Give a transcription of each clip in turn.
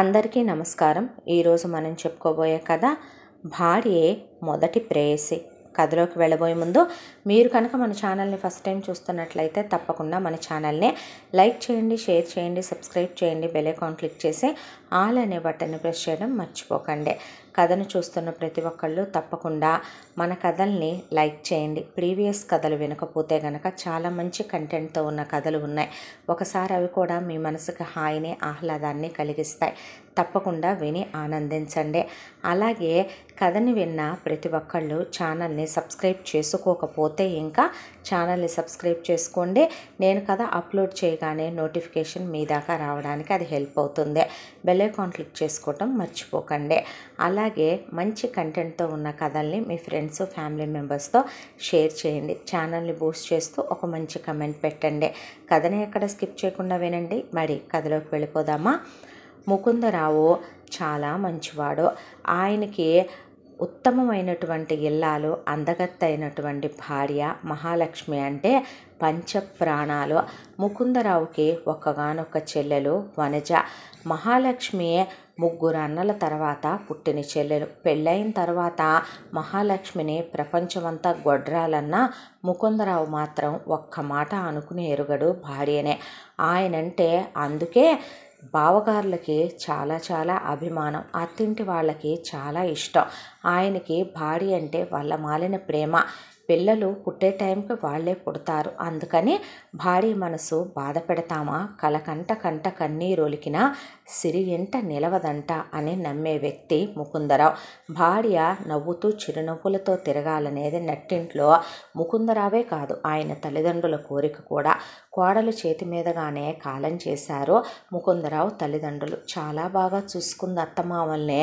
అందరికీ నమస్కారం. ఈరోజు మనం చెప్పుకోబోయే కథ భార్యే మొదటి ప్రేయసి. కథలోకి వెళ్ళబోయే ముందు మీరు కనుక మన ఛానల్ని ఫస్ట్ టైం చూస్తున్నట్లయితే తప్పకుండా మన ఛానల్ని లైక్ చేయండి, షేర్ చేయండి, సబ్స్క్రైబ్ చేయండి, బెల్ ఐకాన్ క్లిక్ చేసి ఆల్ అనే బటన్ని ప్రెస్ చేయడం మర్చిపోకండి. కథను చూస్తున్న ప్రతి ఒక్కళ్ళు తప్పకుండా మన కథల్ని లైక్ చేయండి. ప్రీవియస్ కథలు వినకపోతే గనక చాలా మంచి కంటెంట్తో ఉన్న కథలు ఉన్నాయి. ఒకసారి అవి కూడా మీ మనసుకు హాయిని, ఆహ్లాదాన్ని కలిగిస్తాయి. తప్పకుండా విని ఆనందించండి. అలాగే కథని విన్న ప్రతి ఒక్కళ్ళు ఛానల్ని సబ్స్క్రైబ్ చేసుకోకపోతే ఇంకా ఛానల్ని సబ్స్క్రైబ్ చేసుకోండి. నేను కథ అప్లోడ్ చేయగానే నోటిఫికేషన్ మీ దాకా రావడానికి అది హెల్ప్ అవుతుంది. బెల్ ఐకాన్ క్లిక్ చేసుకోవటం మర్చిపోకండి. అలాగే మంచి కంటెంట్తో ఉన్న కథల్ని మీ ఫ్రెండ్స్, ఫ్యామిలీ మెంబర్స్తో షేర్ చేయండి. ఛానల్ని బూస్ట్ చేస్తూ ఒక మంచి కమెంట్ పెట్టండి. కథని ఎక్కడ స్కిప్ చేయకుండా వినండి. మరి కథలోకి వెళ్ళిపోదామా? ముకుందరావు చాలా మంచివాడు. ఆయనకి ఉత్తమమైనటువంటి ఇల్లాలు, అందగత్తైనటువంటి భార్య మహాలక్ష్మి అంటే పంచప్రాణాలు. ముకుందరావుకి ఒక్కగానొక్క చెల్లెలు వనజ. మహాలక్ష్మి ముగ్గురు అన్నల తర్వాత పుట్టిన చెల్లెలు. పెళ్ళైన తర్వాత మహాలక్ష్మిని ప్రపంచమంతా గొడ్రాలన్నా ముకుందరావు మాత్రం ఒక్క మాట అనుకుని ఎరుగడు భార్యనే. ఆయనంటే అందుకే బావగారులకి చాలా అభిమానం, అత్తింటి వాళ్ళకి చాలా ఇష్టం. ఆయనకి భార్య అంటే వాళ్ళ మాలిన ప్రేమ. పిల్లలు పుట్టే టైంకి వాళ్ళే పుడతారు. అందుకని భార్య మనసు బాధ పెడతామా, కంట కన్నీరొలికినా సిరి ఎంట నిలవదంట అని నమ్మే వ్యక్తి ముకుందరావు. భార్య నవ్వుతూ చిరునవ్వులతో తిరగాలనేది నట్టింట్లో ముకుందరావే కాదు, ఆయన తల్లిదండ్రుల కోరిక కూడా. కోడలు చేతి మీదగానే కాలం చేశారు ముకుందరావు తల్లిదండ్రులు. చాలా బాగా చూసుకుంది అత్తమామల్నే,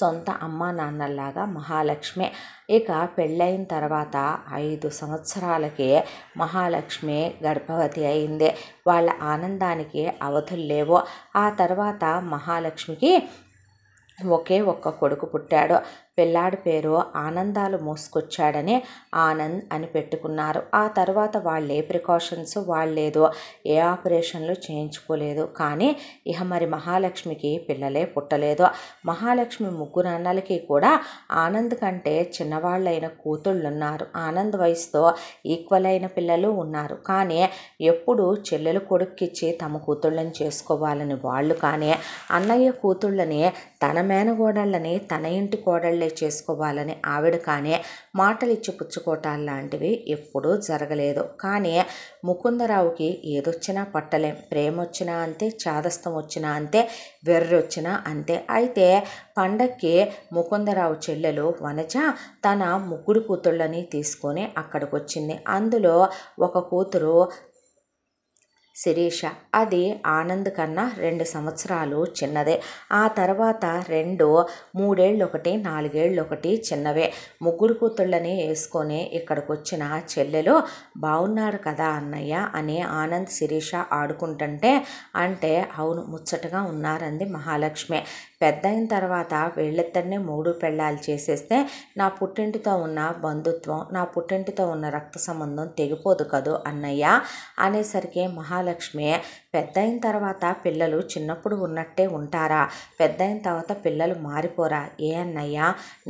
సొంత అమ్మా నాన్నల్లాగా మహాలక్ష్మి. ఇక పెళ్ళైన తర్వాత 5 సంవత్సరాలకే మహాలక్ష్మి గర్భవతి అయింది. వాళ్ళ ఆనందానికి అవధులు లేవు. ఆ తర్వాత మహాలక్ష్మికి ఒకే ఒక్క కొడుకు పుట్టాడు. పిల్లాడి పేరు ఆనందాలు మోసుకొచ్చాడని ఆనంద్ అని పెట్టుకున్నారు. ఆ తర్వాత వాళ్ళే ప్రికాషన్స్ వాళ్ళేదో ఏ ఆపరేషన్లు చేయించుకోలేదు. కానీ ఇక మరి మహాలక్ష్మికి పిల్లలే పుట్టలేదు. మహాలక్ష్మి ముగ్గురు అన్నలకి కూడా ఆనంద్ కంటే చిన్నవాళ్ళైన కూతుళ్ళున్నారు. ఆనంద్ వయసుతో ఈక్వల్ అయిన పిల్లలు ఉన్నారు. కానీ ఎప్పుడు చెల్లెలు కొడుక్కిచ్చి తమ కూతుళ్ళని చేసుకోవాలని వాళ్ళు, కానీ అన్నయ్య కూతుళ్ళని తన మేనగోడళ్ళని తన ఇంటి కోడళ్ళే చేసుకోవాలని ఆవిడ, కానీ మాటలిచ్చి పుచ్చుకోవటాలు లాంటివి ఎప్పుడూ జరగలేదు. కానీ ముకుందరావుకి ఏదొచ్చినా పట్టలేం. ప్రేమ వచ్చినా అంతే, చాదస్తం వచ్చినా అంతే, వెర్రొచ్చినా అంతే. అయితే పండక్కి ముకుందరావు చెల్లెలు వనజ తన ముగ్గురు కూతుళ్ళని తీసుకొని అక్కడికి వచ్చింది. అందులో ఒక కూతురు శిరీష. అది ఆనంద్ కన్నా 2 సంవత్సరాలు చిన్నదే. ఆ తర్వాత 2, 3 ఏళ్ళు ఒకటి, 4 ఏళ్ళు ఒకటి చిన్నవే. ముగ్గురు కూతుళ్ళని వేసుకొని ఇక్కడికి వచ్చిన చెల్లెలు బాగున్నారు కదా అన్నయ్య అని ఆనంద్ శిరీష ఆడుకుంటుంటే, అంటే అవును ముచ్చటగా ఉన్నారంది మహాలక్ష్మి. పెద్ద అయిన తర్వాత వీళ్ళిద్దరినీ 3 పెళ్ళాలు చేసేస్తే నా పుట్టింటితో ఉన్న బంధుత్వం, నా పుట్టింటితో ఉన్న రక్త సంబంధం తెగిపోదు కదూ అన్నయ్య అనేసరికి మహాలక్ష్మి, పెద్ద అయిన తర్వాత పిల్లలు చిన్నప్పుడు ఉన్నట్టే ఉంటారా? పెద్ద అయిన తర్వాత పిల్లలు మారిపోరా? ఏ అన్నయ్య,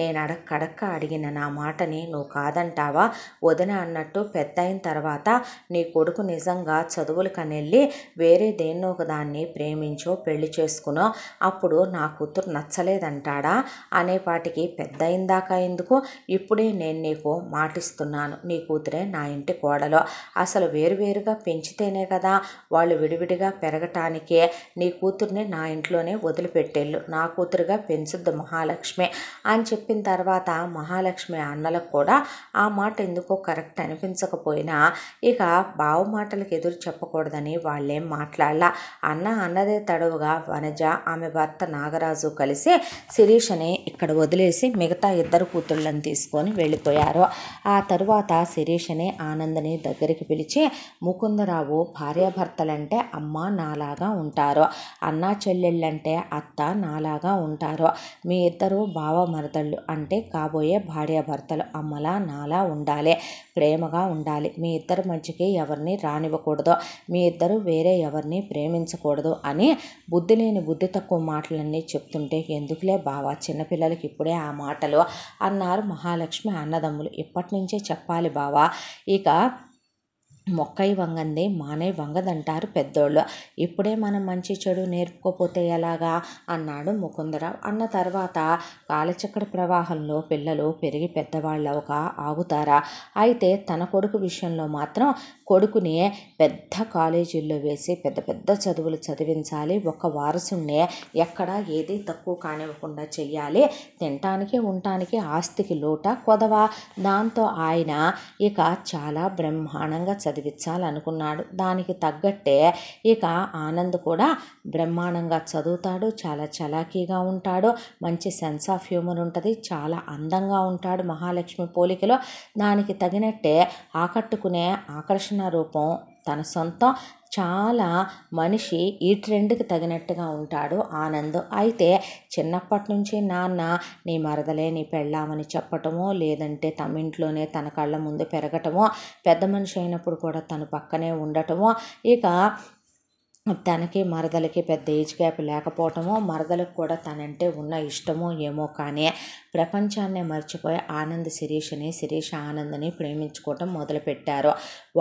నేను అడక్క అడిగిన నా మాటని నువ్వు కాదంటావా? వదిన అన్నట్టు పెద్ద అయిన తర్వాత నీ కొడుకు నిజంగా చదువులకనెళ్ళి వేరే దేన్నో ఒక దాన్ని ప్రేమించో పెళ్లి చేసుకునో అప్పుడు నా కూతురు నచ్చలేదంటాడా? అనేపాటికి పెద్ద అయిందాకా ఎందుకు, ఇప్పుడే నేను నీకు మాటిస్తున్నాను, నీ కూతురే నా ఇంటి కోడలో. అసలు వేరువేరుగా పెంచితేనే కదా వాళ్ళు విడివిడిగా పెరగటానికే. నీ కూతుర్ని నా ఇంట్లోనే వదిలిపెట్టేళ్ళు, నా కూతురుగా పెంచుద్ది మహాలక్ష్మి అని చెప్పిన తర్వాత మహాలక్ష్మి అన్నలకు కూడా ఆ మాట ఎందుకో కరెక్ట్ అనిపించకపోయినా ఇక బావ మాటలకు ఎదురు చెప్పకూడదని వాళ్ళేం మాట్లాడలా. అన్నదే తడవుగా వనజ, ఆమె భర్త నాగరాజు కలిసి శిరీషని ఇక్కడ వదిలేసి మిగతా 2 కూతుళ్ళని తీసుకొని వెళ్ళిపోయారు. ఆ తరువాత శిరీషని ఆనందని దగ్గరికి పిలిచి, ముకుందరావు భార్యాభర్తలంటే అమ్మ నాలాగా ఉంటారు, అన్న చెల్లెళ్ళంటే అత్త నాలాగా ఉంటారు, మీ ఇద్దరు బావ మరదళ్ళు అంటే కాబోయే భార్యాభర్తలు అమ్మలా నాలా ఉండాలి, ప్రేమగా ఉండాలి, మీ ఇద్దరి మధ్యకి ఎవరిని రానివ్వకూడదు, మీ ఇద్దరు వేరే ఎవరిని ప్రేమించకూడదు అని బుద్ధి లేని బుద్ధి తక్కువ మాటలన్నీ చెప్తుంటే ఎందుకులే బావా చిన్నపిల్లలకి ఇప్పుడే ఆ మాటలు అన్నారు మహాలక్ష్మి అన్నదమ్ములు. ఇప్పటి నుంచే చెప్పాలి బావా, ఇక మొక్కై వంగంది మానై వంగదంటారు పెద్దోళ్ళు, ఇప్పుడే మనం మంచి చెడు నేర్పుకోపోతే ఎలాగా అన్నాడు ముకుందరావు. అన్న తర్వాత కాలచక్ర ప్రవాహంలో పిల్లలు పెరిగి పెద్దవాళ్ళవక ఆగుతారా? అయితే తన కొడుకు విషయంలో మాత్రం కొడుకుని పెద్ద కాలేజీల్లో వేసి పెద్ద పెద్ద చదువులు చదివించాలి, ఒక్క వారసునే ఎక్కడ ఏది తక్కువ కానివ్వకుండా చెయ్యాలి, తినటానికి ఉండటానికి ఆస్తికి లోట కొదవా, దాంతో ఆయన ఇక చాలా బ్రహ్మాండంగా చదివించాలనుకున్నాడు. దానికి తగ్గట్టే ఇక ఆనంద్ కూడా బ్రహ్మాండంగా చదువుతాడు, చాలా చలాకీగా ఉంటాడు, మంచి సెన్స్ ఆఫ్ హ్యూమర్ ఉంటుంది, చాలా అందంగా ఉంటాడు మహాలక్ష్మి పోలికలో. దానికి తగినట్టే ఆకట్టుకునే ఆకర్షణ రూపం తన సొంతం, చాలా మనిషి ఈ ట్రెండ్కి తగినట్టుగా ఉంటాడు ఆనంద్. అయితే చిన్నప్పటి నుంచి నాన్న నీ మరదలే నీ పెళ్ళామని చెప్పటమో, లేదంటే తమ ఇంట్లోనే తన కళ్ళ ముందు పెరగటమో, పెద్ద మనిషి అయినప్పుడు కూడా తన పక్కనే ఉండటమో, ఇక తనకి మరదలకి పెద్ద ఏజ్ గ్యాప్ లేకపోవటమో, మరదలకు కూడా తనంటే ఉన్న ఇష్టమో ఏమో కానీ ప్రపంచాన్నే మర్చిపోయి ఆనంద్ శిరీషని, శిరీష ఆనంద్ని ప్రేమించుకోవటం మొదలుపెట్టారు.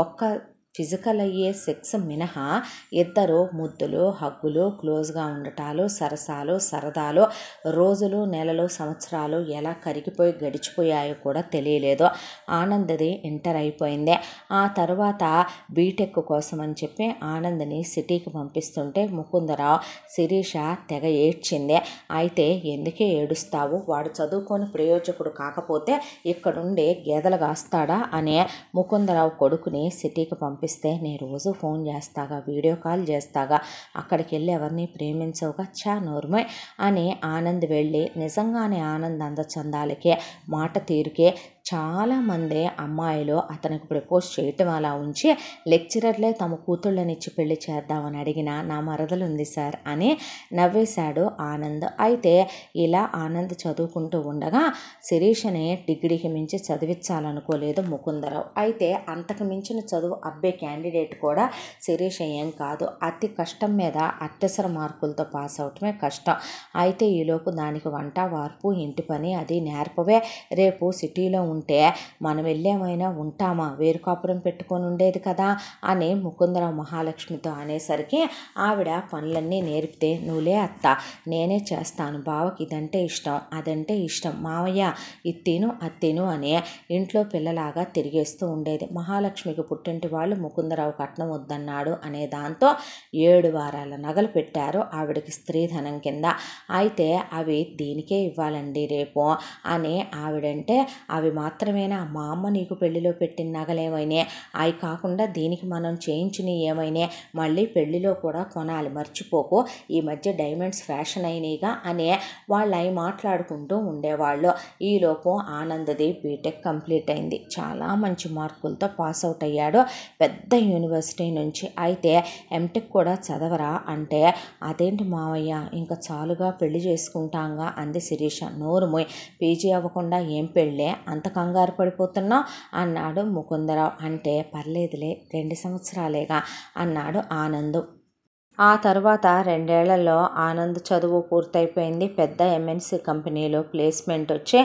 ఒక్క ఫిజికల్ అయ్యే సెక్స్ మినహా ఇద్దరు ముద్దులు, హగ్గులు, క్లోజ్గా ఉండటాలు, సరసాలు, సరదాలు, రోజులు, నెలలు, సంవత్సరాలు ఎలా కరిగిపోయి గడిచిపోయాయో కూడా తెలియలేదు. ఆనంద్ది ఇంటర్ అయిపోయింది. ఆ తర్వాత బీటెక్ కోసం అని చెప్పి ఆనంద్ని సిటీకి పంపిస్తుంటే ముకుందరావు శిరీష తెగ ఏడ్చింది. అయితే ఎందుకే ఏడుస్తావు, వాడు చదువుకొని ప్రయోజకుడు కాకపోతే ఇక్కడుండి గేదెలు కాస్తాడా అని ముకుందరావు కొడుకుని సిటీకి పంపిస్తే, నేను రోజు ఫోన్ చేస్తాగా, వీడియో కాల్ చేస్తాగా, అక్కడికి వెళ్ళి ఎవరిని ప్రేమించవుగా, చా నోర్మయ్ అని ఆనంద్ వెళ్ళి నిజంగానే ఆనంద్ అందచందాలకే మాట తీరుకే చాలామంది అమ్మాయిలు అతనికి ప్రపోజ్ చేయటం అలా ఉంచి లెక్చరర్లే తమ కూతుళ్ళనిచ్చి పెళ్లి చేద్దామని అడిగిన నా మరదలుంది సార్ అని నవ్వేశాడు ఆనంద్. అయితే ఇలా ఆనంద్ చదువుకుంటూ ఉండగా శిరీషని డిగ్రీకి మించి చదివించాలనుకోలేదు ముకుందరావు. అయితే అంతకు మించిన చదువు అబ్బే క్యాండిడేట్ కూడా శిరీష ఏం కాదు, అతి కష్టం మీద అత్యవసర మార్కులతో పాస్ అవటమే కష్టం. అయితే ఈలోపు దానికి వంట వార్పు ఇంటి పని అది నేర్పవే, రేపు సిటీలో ఉంటే మనం వెళ్ళేమైనా ఉంటామా, వేరు కాపురం పెట్టుకొని ఉండేది కదా అని ముకుందరావు మహాలక్ష్మితో అనేసరికి ఆవిడ పనులన్నీ నేర్పితే, నువ్వులే అత్త నేనే చేస్తాను, బావకి ఇదంటే ఇష్టం అదంటే ఇష్టం, మావయ్య ఇత్తిను అత్తిను అని ఇంట్లో పిల్లలాగా తిరిగేస్తూ ఉండేది. మహాలక్ష్మికి పుట్టింటి వాళ్ళు ముకుందరావు కట్నం వద్దన్నాడు అనే దాంతో 7 వారాల నగలు పెట్టారు ఆవిడకి స్త్రీధనం కింద. అయితే అవి దీనికే ఇవ్వాలండి రేపు అని ఆవిడంటే, అవి మాత్రమేనా, మా అమ్మ నీకు పెళ్లిలో పెట్టిన నగలేమైనా, అవి కాకుండా దీనికి మనం చేయించినవి ఏమైనా, మళ్ళీ పెళ్లిలో కూడా కొనాలి మర్చిపోకు, ఈ మధ్య డైమండ్స్ ఫ్యాషన్ అయినాయిగా అని వాళ్ళు అవి మాట్లాడుకుంటూ ఉండేవాళ్ళు. ఈలోపు ఆనంద్ది బీటెక్ కంప్లీట్ అయింది, చాలా మంచి మార్కులతో పాస్ అవుట్ అయ్యాడు పెద్ద యూనివర్సిటీ నుంచి. అయితే ఎంటెక్ కూడా చదవరా అంటే, అదేంటి మావయ్య ఇంకా చాలుగా పెళ్లి చేసుకుంటాంగా అంది శిరీష. నోరుమోయ్, పీజీ అవ్వకుండా ఏం పెళ్ళే అంత కంగారు పడిపోతున్నావు అన్నాడు ముకుందరావు. అంటే పర్లేదులే 2 సంవత్సరాలేగా అన్నాడు ఆనంద్. ఆ తర్వాత 2 ఏళ్లలో ఆనంద్ చదువు పూర్తయిపోయింది. పెద్ద ఎంఎన్సీ కంపెనీలో ప్లేస్మెంట్ వచ్చి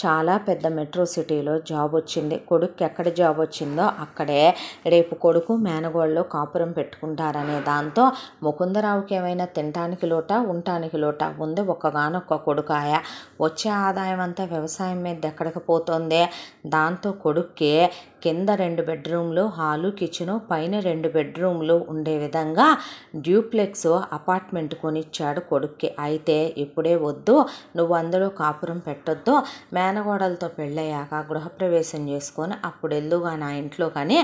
చాలా పెద్ద మెట్రో సిటీలో జాబ్ వచ్చింది. కొడుకు ఎక్కడ జాబ్ వచ్చిందో అక్కడే రేపు కొడుకు మేనగోళ్ళు కాపురం పెట్టుకుంటారనే దాంతో ముకుందరావుకి ఏమైనా తినటానికి లోట ఉండటానికి లోట ఉంది, ఒక్కగానొక్క కొడుకాయ, వచ్చే ఆదాయం అంతా వ్యవసాయం మీద ఎక్కడికి పోతుంది. దాంతో కొడుక్కి కింద 2 బెడ్రూమ్లు, హాలు, కిచెను, పైన 2 బెడ్రూమ్లు ఉండే విధంగా డ్యూప్లెక్స్ అపార్ట్మెంట్ కొనిచ్చాడు కొడుక్కి. అయితే ఇప్పుడే వద్దు, నువ్వు అందులో కాపురం పెట్టొద్దు, మేనగోడలతో పెళ్ళయ్యాక గృహప్రవేశం చేసుకొని అప్పుడు ఎల్లుగా నా ఇంట్లో కానీ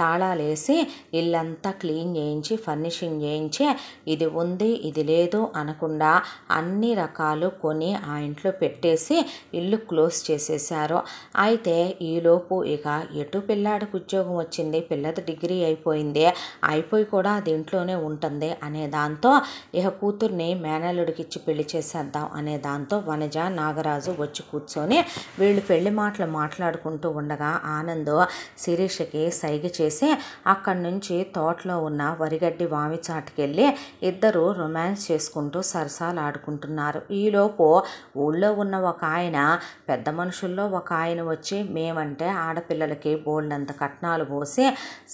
తాళాలేసి ఇల్లంతా క్లీన్ చేయించి ఫర్నిషింగ్ చేయించి ఇది ఉంది ఇది లేదు అనకుండా అన్ని రకాలు కొని ఆ ఇంట్లో పెట్టేసి ఇల్లు క్లోజ్ చేసేసారు. అయితే ఈలోపు ఇక ఎటు పిల్లాడికి ఉద్యోగం వచ్చింది, పిల్లది డిగ్రీ అయిపోయింది, అయిపోయి కూడా అది ఇంట్లోనే ఉంటుంది అనే దాంతో ఇక కూతుర్ని మేనల్లుడికి ఇచ్చి పెళ్లి చేసేద్దాం అనే దాంతో వనజ నాగరాజు వచ్చి కూర్చొని వీళ్ళు పెళ్లి మాటలు మాట్లాడుకుంటూ ఉండగా ఆనంద్ శిరీషకి సైగ చేసి అక్కడి నుంచి తోటలో ఉన్న వరిగడ్డి వామి చాటుకెళ్ళి ఇద్దరు రొమాన్స్ చేసుకుంటూ సరసాలు ఆడుకుంటున్నారు. ఈలోపు ఊళ్ళో ఉన్న ఒక ఆయన పెద్ద మనుషుల్లో ఒక ఆయన వచ్చి మేమంటే ఆడపిల్లలకి బోల్డంత కట్నాలు పోసి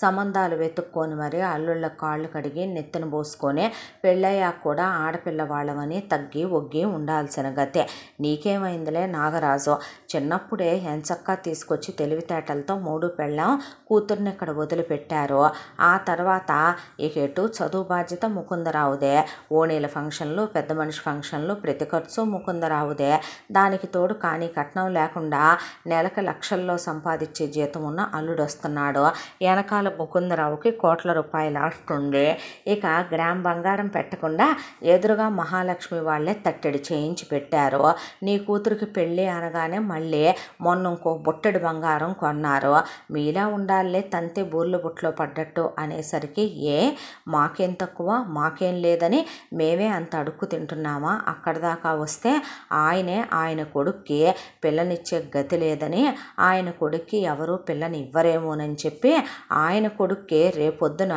సంబంధాలు వెతుక్కొని మరి అల్లుళ్ళ కాళ్ళు కడిగి నెత్తిన పోసుకొని పెళ్ళయ్యాక కూడా ఆడపిల్ల వాళ్ళమని తగ్గి ఒగ్గి ఉండాల్సిన గతే. నీకేమైందిలే నాగరాజు, చిన్నప్పుడే ఎంచక్కా తీసుకొచ్చి తెలివితేటలతో మూడు పెళ్ళాం కూతుర్ని ఇక్కడ వదిలిపెట్టారు. ఆ తర్వాత ఇక ఎటు చదువు బాధ్యత ముకుందరావుదే, ఓణీల ఫంక్షన్లు పెద్ద మనిషి ఫంక్షన్లు ప్రతి ఖర్చు ముకుందరావుదే. దానికి తోడు కానీ కట్నం లేకుండా నెలకు లక్షల్లో సంపాదించే జీతం ఉన్న అల్లుడు వస్తున్నాడు. వెనకాల ముకుందరావుకి కోట్ల రూపాయలు ఆస్తుంది. ఇక గ్రామ్ బంగారం పెట్టకుండా ఎదురుగా మహాలక్ష్మి వాళ్ళే తట్టెడి చేయించి పెట్టారు. నీ కూతురికి పెళ్ళి అనగానే మళ్ళీ మొన్న ఇంకో బుట్టెడు బంగారం కొన్నారు. మీలా ఉండాలే తంతే బూర్లు బుట్లో పడ్డట్టు అనేసరికి మాకేం తక్కువ మాకేం లేదని మేమే అంత అడుక్కు తింటున్నామా, అక్కడ దాకా వస్తే ఆయన కొడుక్కి పిల్లనిచ్చే గతి లేదని ఆయన కొడుక్కి ఎవరు పిల్లని ఇవ్వరేమోనని చెప్పి ఆయన కొడుక్కి రేపొద్దున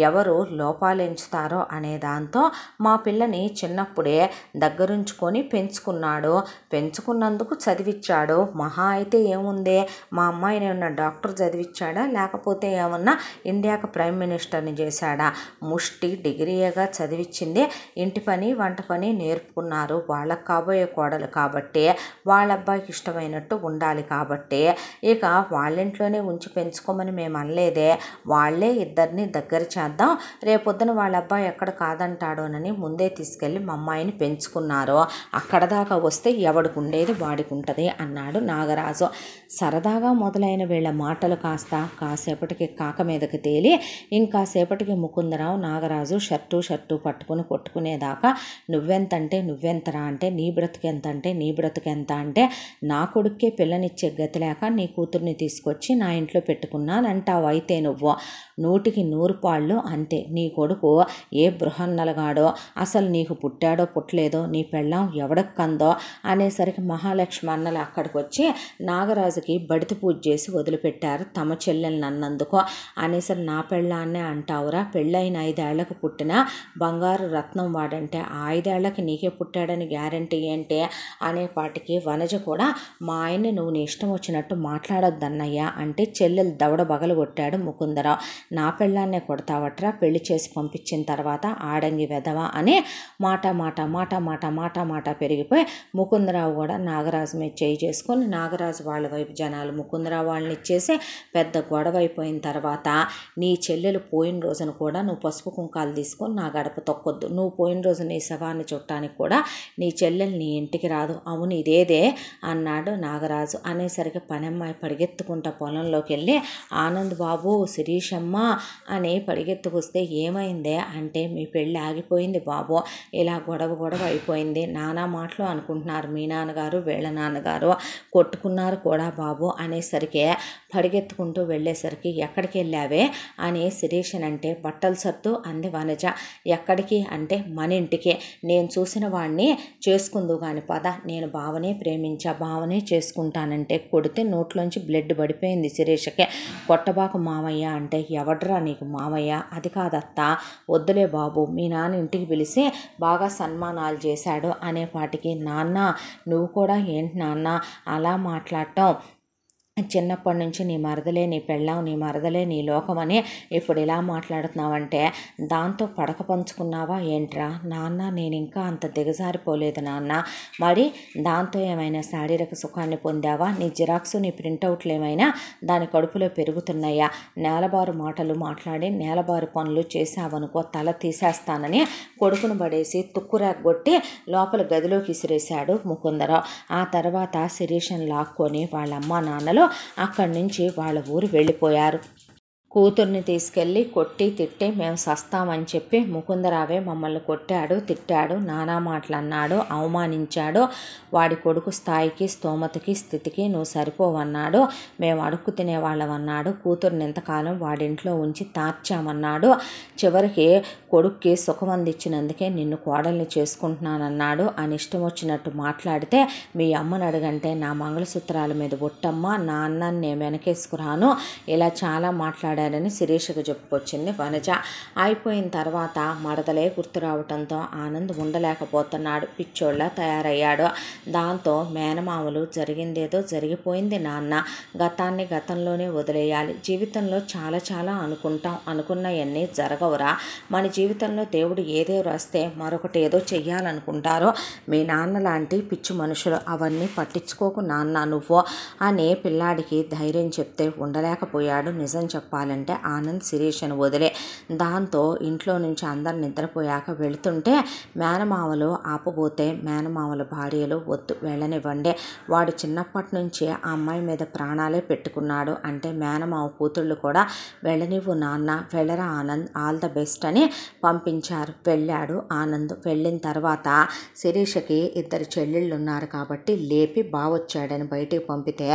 ఎవరు లోపాలు ఎంచుతారో అనే దాంతో మా పిల్లని చిన్నప్పుడే దగ్గరుంచుకొని పెంచుకున్నాడు. పెంచుకున్నందుకు చదివిచ్చాడు. మహా అయితే ఏముంది, మా అమ్మాయిని ఏమన్నా డాక్టర్ చదివిచ్చాడా లేకపోతే ఏమన్నా ఇండియాకు ప్రైమ్ మినిస్టర్ని చేశాడా? ముష్టి డిగ్రీగా చదివిచ్చింది. ఇంటి పని వంట పని నేర్పుకున్నారు. వాళ్ళకి కాబోయే కోడలు కాబట్టి వాళ్ళ అబ్బాయికి ఇష్టమైనట్టు ఉండాలి కాబట్టి ఇక వాళ్ళింట్లోనే ఉంచి పెంచుకోమని మేము అనలేదే. వాళ్ళే ఇద్దరిని దగ్గర చేద్దాం, రేపొద్దున వాళ్ళ అబ్బాయి ఎక్కడ కాదంటాడోనని ముందే తీసుకెళ్ళి మా అమ్మాయిని పెంచుకున్నారు. అక్కడ దాకా వస్తే ఎవడికి ఉండేది వాడికి ఉంటుంది అన్నాడు నాగరాజు. సరదాగా మొదలైన వీళ్ళ మాటలు కాసేపటికి కాక మీదకి తేలి ఇంకాసేపటికి ముకుందరావు నాగరాజు షర్టు పట్టుకుని కొట్టుకునేదాకా నువ్వెంతంటే నువ్వెంతరా అంటే నీ బ్రతుకెంత అంటే నీ బ్రతుకెంత అంటే నా కొడుక్కే పిల్లనిచ్చే గతి లేక నీ కూతుర్ని తీసుకొచ్చి నా ఇంట్లో పెట్టుకున్నానంటావు. అయితే నువ్వు 100కి 100 పాళ్ళు అంతే. నీ కొడుకు ఏ బృహన్నలగాడో, అసలు నీకు పుట్టాడో పుట్టలేదో, నీ పెళ్ళాం ఎవడకు కందో అనేసరికి మహాలక్ష్మి అన్నలు అక్కడికి వచ్చి నాగరాజుకి బడిత పూజ చేసి వదిలిపెట్టారు తమ చెల్లెల్ని అన్నందుకు. అనేసరి నా పెళ్ళాన్నే అంటావురా, పెళ్ళైన 5 ఏళ్లకు పుట్టిన బంగారు రత్నం వాడంటే 5 ఏళ్లకి నీకే పుట్టాడని గ్యారంటీ ఏంటి అనేపాటికి వనజ కూడా మా ఆయన్ని నువ్వు నీ ఇష్టం వచ్చినట్టు మాట్లాడొద్దన్నయ్యా అంటే చెల్లెలు దవడ బగలు కొట్టాడు ముకుందరావు. నా పెళ్ళాన్నే కొడతావట్రా, పెళ్లి చేసి పంపించిన తర్వాత ఆడంగి వెదవా అని మాట పెరిగిపోయి ముకుందరావు కూడా నాగరాజు మీద చేయి చేసుకొని నాగరాజు వాళ్ళ వైపు జనాలు ముకుందరావు వాళ్ళని ఇచ్చేసి పెద్ద గొడవ అయిపోయిన తర్వాత నీ చెల్లెలు పోయిన రోజున కూడా నువ్వు పసుపు కుంకాలు తీసుకొని నా గడప తొక్కొద్దు, నువ్వు పోయిన రోజు నీ శవాన్ని చుట్టానికి కూడా నీ చెల్లెలు నీ ఇంటికి రాదు. అవును ఇదేదే అన్నాడు నాగరాజు. అనేసరికి పనమ్మాయి పరిగెత్తుకుంటా పొలంలోకి వెళ్ళి ఆనంద్ బాబు శిరీషమ్మ అని పరిగెత్తుకొస్తే ఏమైందే అంటే మీ పెళ్ళి ఆగిపోయింది బాబు, ఇలా గొడవ అయిపోయింది, నానా మాటలు అనుకుంటున్నారు మీ నాన్నగారు వీళ్ళ నాన్నగారు, కొట్టుకున్నారు కూడా బాబు అనేసరికి పరిగెత్తుకుంటూ వెళ్ళేసరికి ఎక్కడికి వెళ్ళావే అని శిరీషన్ అంటే బట్టలు సర్దు అంది వనజ. ఎక్కడికి అంటే మన ఇంటికి, నేను చూసిన వాడిని చేసుకుందు కానీ పద, నేను బావనే ప్రేమించా బావనే చేసుకుంటానంటే కొడితే నోట్లోంచి బ్లడ్ పడిపోయింది శిరీషకి. కొట్టబాకు మామయ్య అంటే ఎవడ్రా నీకు మామయ్య, అది కాదత్తా వద్దులే బాబు, మీ నాన్న ఇంటికి పిలిచి బాగా సన్మానాలు చేశాడు అనేపాటికి నాన్న నువ్వు కూడా ఏంటి నాన్న అలా మాట్లాడటం, చిన్నప్పటి నుంచి నీ మరదలే నీ పెళ్ళాం, నీ మరదలే నీ లోకమని ఇప్పుడు ఇలా మాట్లాడుతున్నావంటే దాంతో పడక పంచుకున్నావా ఏంట్రా నాన్న, నేను ఇంకా అంత దిగజారిపోలేదు నాన్న, మరి దాంతో ఏమైనా శారీరక సుఖాన్ని పొందావా, నీ జిరాక్స్ నీ ప్రింటౌట్లు ఏమైనా దాని కడుపులో పెరుగుతున్నాయా, నేలబారు మాటలు మాట్లాడి నేలబారు పనులు చేశావనుకో తల తీసేస్తానని కొడుకును పడేసి తుక్కురాగొట్టి లోపల గదిలోకి విసిరేశాడు ముకుందరావు. ఆ తర్వాత శిరీషను లాక్కొని వాళ్ళ అమ్మా నాన్నలు అక్కడి నుంచి వాళ్ళ ఊరు వెళ్ళిపోయారు. కూతుర్ని తీసుకెళ్ళి కొట్టి తిట్టి మేము సస్తామని చెప్పి ముకుందరావే మమ్మల్ని కొట్టాడు, తిట్టాడు, నానా మాటలు అన్నాడు, అవమానించాడు. వాడి కొడుకు స్థాయికి, స్తోమతకి, స్థితికి నువ్వు సరిపోవన్నాడు. మేము అడుక్కు తినేవాళ్ళం అన్నాడు. కూతుర్ని ఎంతకాలం వాడింట్లో ఉంచి తార్చామన్నాడు. చివరికి కొడుక్కి సుఖం అందించినందుకే నిన్ను కోడల్ని చేసుకుంటున్నానన్నాడు అని ఇష్టం వచ్చినట్టు మాట్లాడితే మీ అమ్మని అడగంటే నా మంగళసూత్రాల మీద బొట్టమ్మ, నా అన్నాన్ని నేను వెనకేసుకురాను, ఇలా చాలా మాట్లాడారని శిరీషకు చెప్పుకొచ్చింది వనజ. అయిపోయిన తర్వాత మడతలే గుర్తు రావటంతో ఆనంద్ ఉండలేకపోతున్నాడు, పిచ్చోళ్ళ తయారయ్యాడు. దాంతో మేనమామలు జరిగిందేదో జరిగిపోయింది నాన్న, గతాన్ని గతంలోనే వదిలేయాలి. జీవితంలో చాలా చాలా అనుకుంటాం, అనుకున్నవన్నీ జరగవురా. మన జీవితంలో దేవుడు ఏదో రాస్తే మరొకటి ఏదో చెయ్యాలనుకుంటారో. మీ నాన్న లాంటి పిచ్చి మనుషులు, అవన్నీ పట్టించుకోకు నాన్న నువ్వు అని పిల్లాడికి ధైర్యం చెప్తే ఉండలేకపోయాడు. నిజం చెప్పాలంటే ఆనంద్ శిరీషను వదిలే. దాంతో ఇంట్లో నుంచి అందరు నిద్రపోయాక వెళుతుంటే మేనమామలు ఆపబోతే మేనమామల భార్యలు వద్దు వెళ్ళనివ్వండి, వాడు చిన్నప్పటి నుంచి ఆ అమ్మాయి మీద ప్రాణాలే పెట్టుకున్నాడు అంటే మేనమామ కూతుళ్ళు కూడా వెళ్ళనివ్వు నాన్న, వెళ్ళరా ఆనంద్, ఆల్ ద బెస్ట్ అని పంపించారు. వెళ్ళాడు ఆనంద్. వెళ్ళిన తర్వాత శిరీషకి ఇద్దరు చెల్లెళ్ళు ఉన్నారు కాబట్టి లేపి బావొచ్చాడని బయటికి పంపితే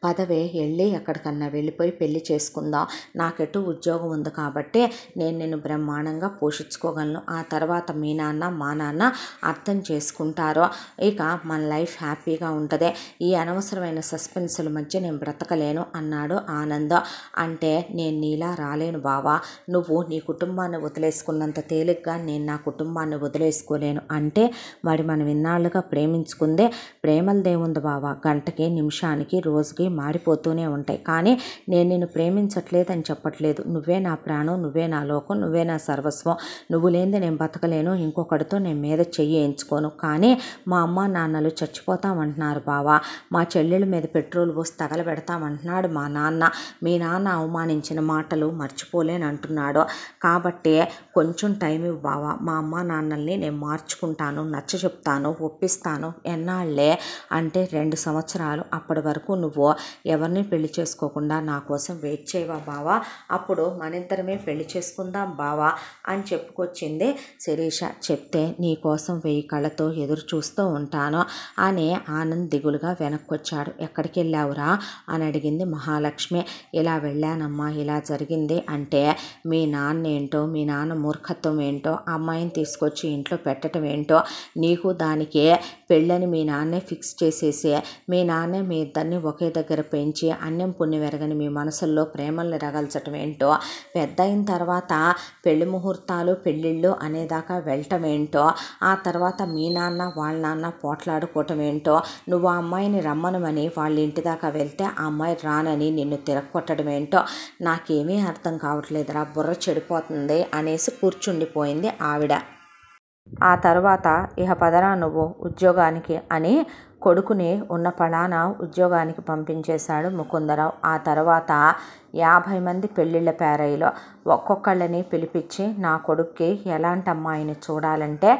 పదవే వెళ్ళి ఎక్కడికన్నా వెళ్ళిపోయి పెళ్లి చేసుకుందాం, నాకెటు ఉద్యోగం ఉంది కాబట్టి నేను నిన్ను బ్రహ్మాండంగా పోషించుకోగలను, ఆ తర్వాత మీ నాన్న మా నాన్న అర్థం చేసుకుంటారో ఇక మన లైఫ్ హ్యాపీగా ఉంటుంది, ఈ అనవసరమైన సస్పెన్సుల మధ్య నేను బ్రతకలేను అన్నాడు ఆనంద్. అంటే నేను నీలా రాలేను బావా, నువ్వు నీ కుటుంబాన్ని వదిలేసుకున్నంత తేలిగ్గా నేను నా కుటుంబాన్ని వదిలేసుకోలేను. అంటే మరి మనం ఇన్నాళ్ళుగా ప్రేమించుకుందే ప్రేమలదేముంది బావా, గంటకి నిమిషానికి రోజుకి మారిపోతూనే ఉంటాయి. కానీ నేను నిన్ను ప్రేమించట్లేదని చెప్పట్లేదు, నువ్వే నా ప్రాణం, నువ్వే నా లోకం, నువ్వే నా సర్వస్వం, నువ్వు లేనిది నేను బతకలేను, ఇంకొకటితో నేను మీద చెయ్యి ఎంచుకోను. కానీ మా అమ్మ నాన్నలు చచ్చిపోతామంటున్నారు బావా, మా చెల్లెళ్ళ మీద పెట్రోల్ పోసి తగలబెడతామంటున్నాడు మా నాన్న, మీ నాన్న అవమానించిన మాటలు మర్చిపోలేని అంటున్నాడు. కాబట్టి కొంచెం టైం ఇవ్వు బావా, మా అమ్మ నాన్నల్ని నేను మార్చుకుంటాను, నచ్చ చెప్తాను, ఒప్పిస్తాను. ఎన్నాళ్ళే అంటే 2 సంవత్సరాలు, అప్పటి వరకు నువ్వు ఎవరిని పెళ్లి చేసుకోకుండా నా కోసం వెయిట్ చేయవా బావా, అప్పుడు మన ఇద్దరమే పెళ్లి చేసుకుందాం బావా అని చెప్పుకొచ్చింది శిరీష. చెప్తే నీ కోసం 1000 కళ్ళతో ఎదురు చూస్తూ ఉంటాను అని ఆనంద్ దిగులుగా వెనక్కొచ్చాడు. ఎక్కడికి వెళ్ళావురా అని అడిగింది మహాలక్ష్మి. ఇలా వెళ్ళానమ్మా, ఇలా జరిగింది అంటే మీ నాన్న ఏంటో, మీ నాన్న మూర్ఖత్వం ఏంటో, అమ్మాయిని తీసుకొచ్చి ఇంట్లో పెట్టడం ఏంటో, నీకు దానికి పెళ్ళని మీ నాన్నే ఫిక్స్ చేసేసి మీ నాన్నే మీ ఇద్దరిని ఒకే దగ్గర పెంచి అన్యం పుణ్యం ఎరగని మీ మనసుల్లో ప్రేమల్ని రగల్చటం ఏంటో, పెద్ద అయిన తర్వాత పెళ్లి ముహూర్తాలు పెళ్ళిళ్ళు అనేదాకా వెళ్ళటం ఏంటో, ఆ తర్వాత మీ నాన్న వాళ్ళ నాన్న పోట్లాడుకోవటం ఏంటో, నువ్వు ఆ అమ్మాయిని రమ్మనమని వాళ్ళ ఇంటి దాకా వెళ్తే ఆ అమ్మాయి రానని నిన్ను తిరగొట్టడం ఏంటో నాకేమీ అర్థం కావట్లేదురా, బుర్ర చెడిపోతుంది అనేసి కూర్చుండిపోయింది ఆవిడ. ఆ తర్వాత ఇహ పదరా నువ్వు ఉద్యోగానికి అని కొడుకుని ఉన్న పళాన ఉద్యోగానికి పంపించేశాడు ముకుందరావు. ఆ తర్వాత 50 మంది పెళ్ళిళ్ళ పేరైలో ఒక్కొక్కళ్ళని పిలిపించి నా కొడుక్కి ఎలాంటి అమ్మాయిని చూడాలంటే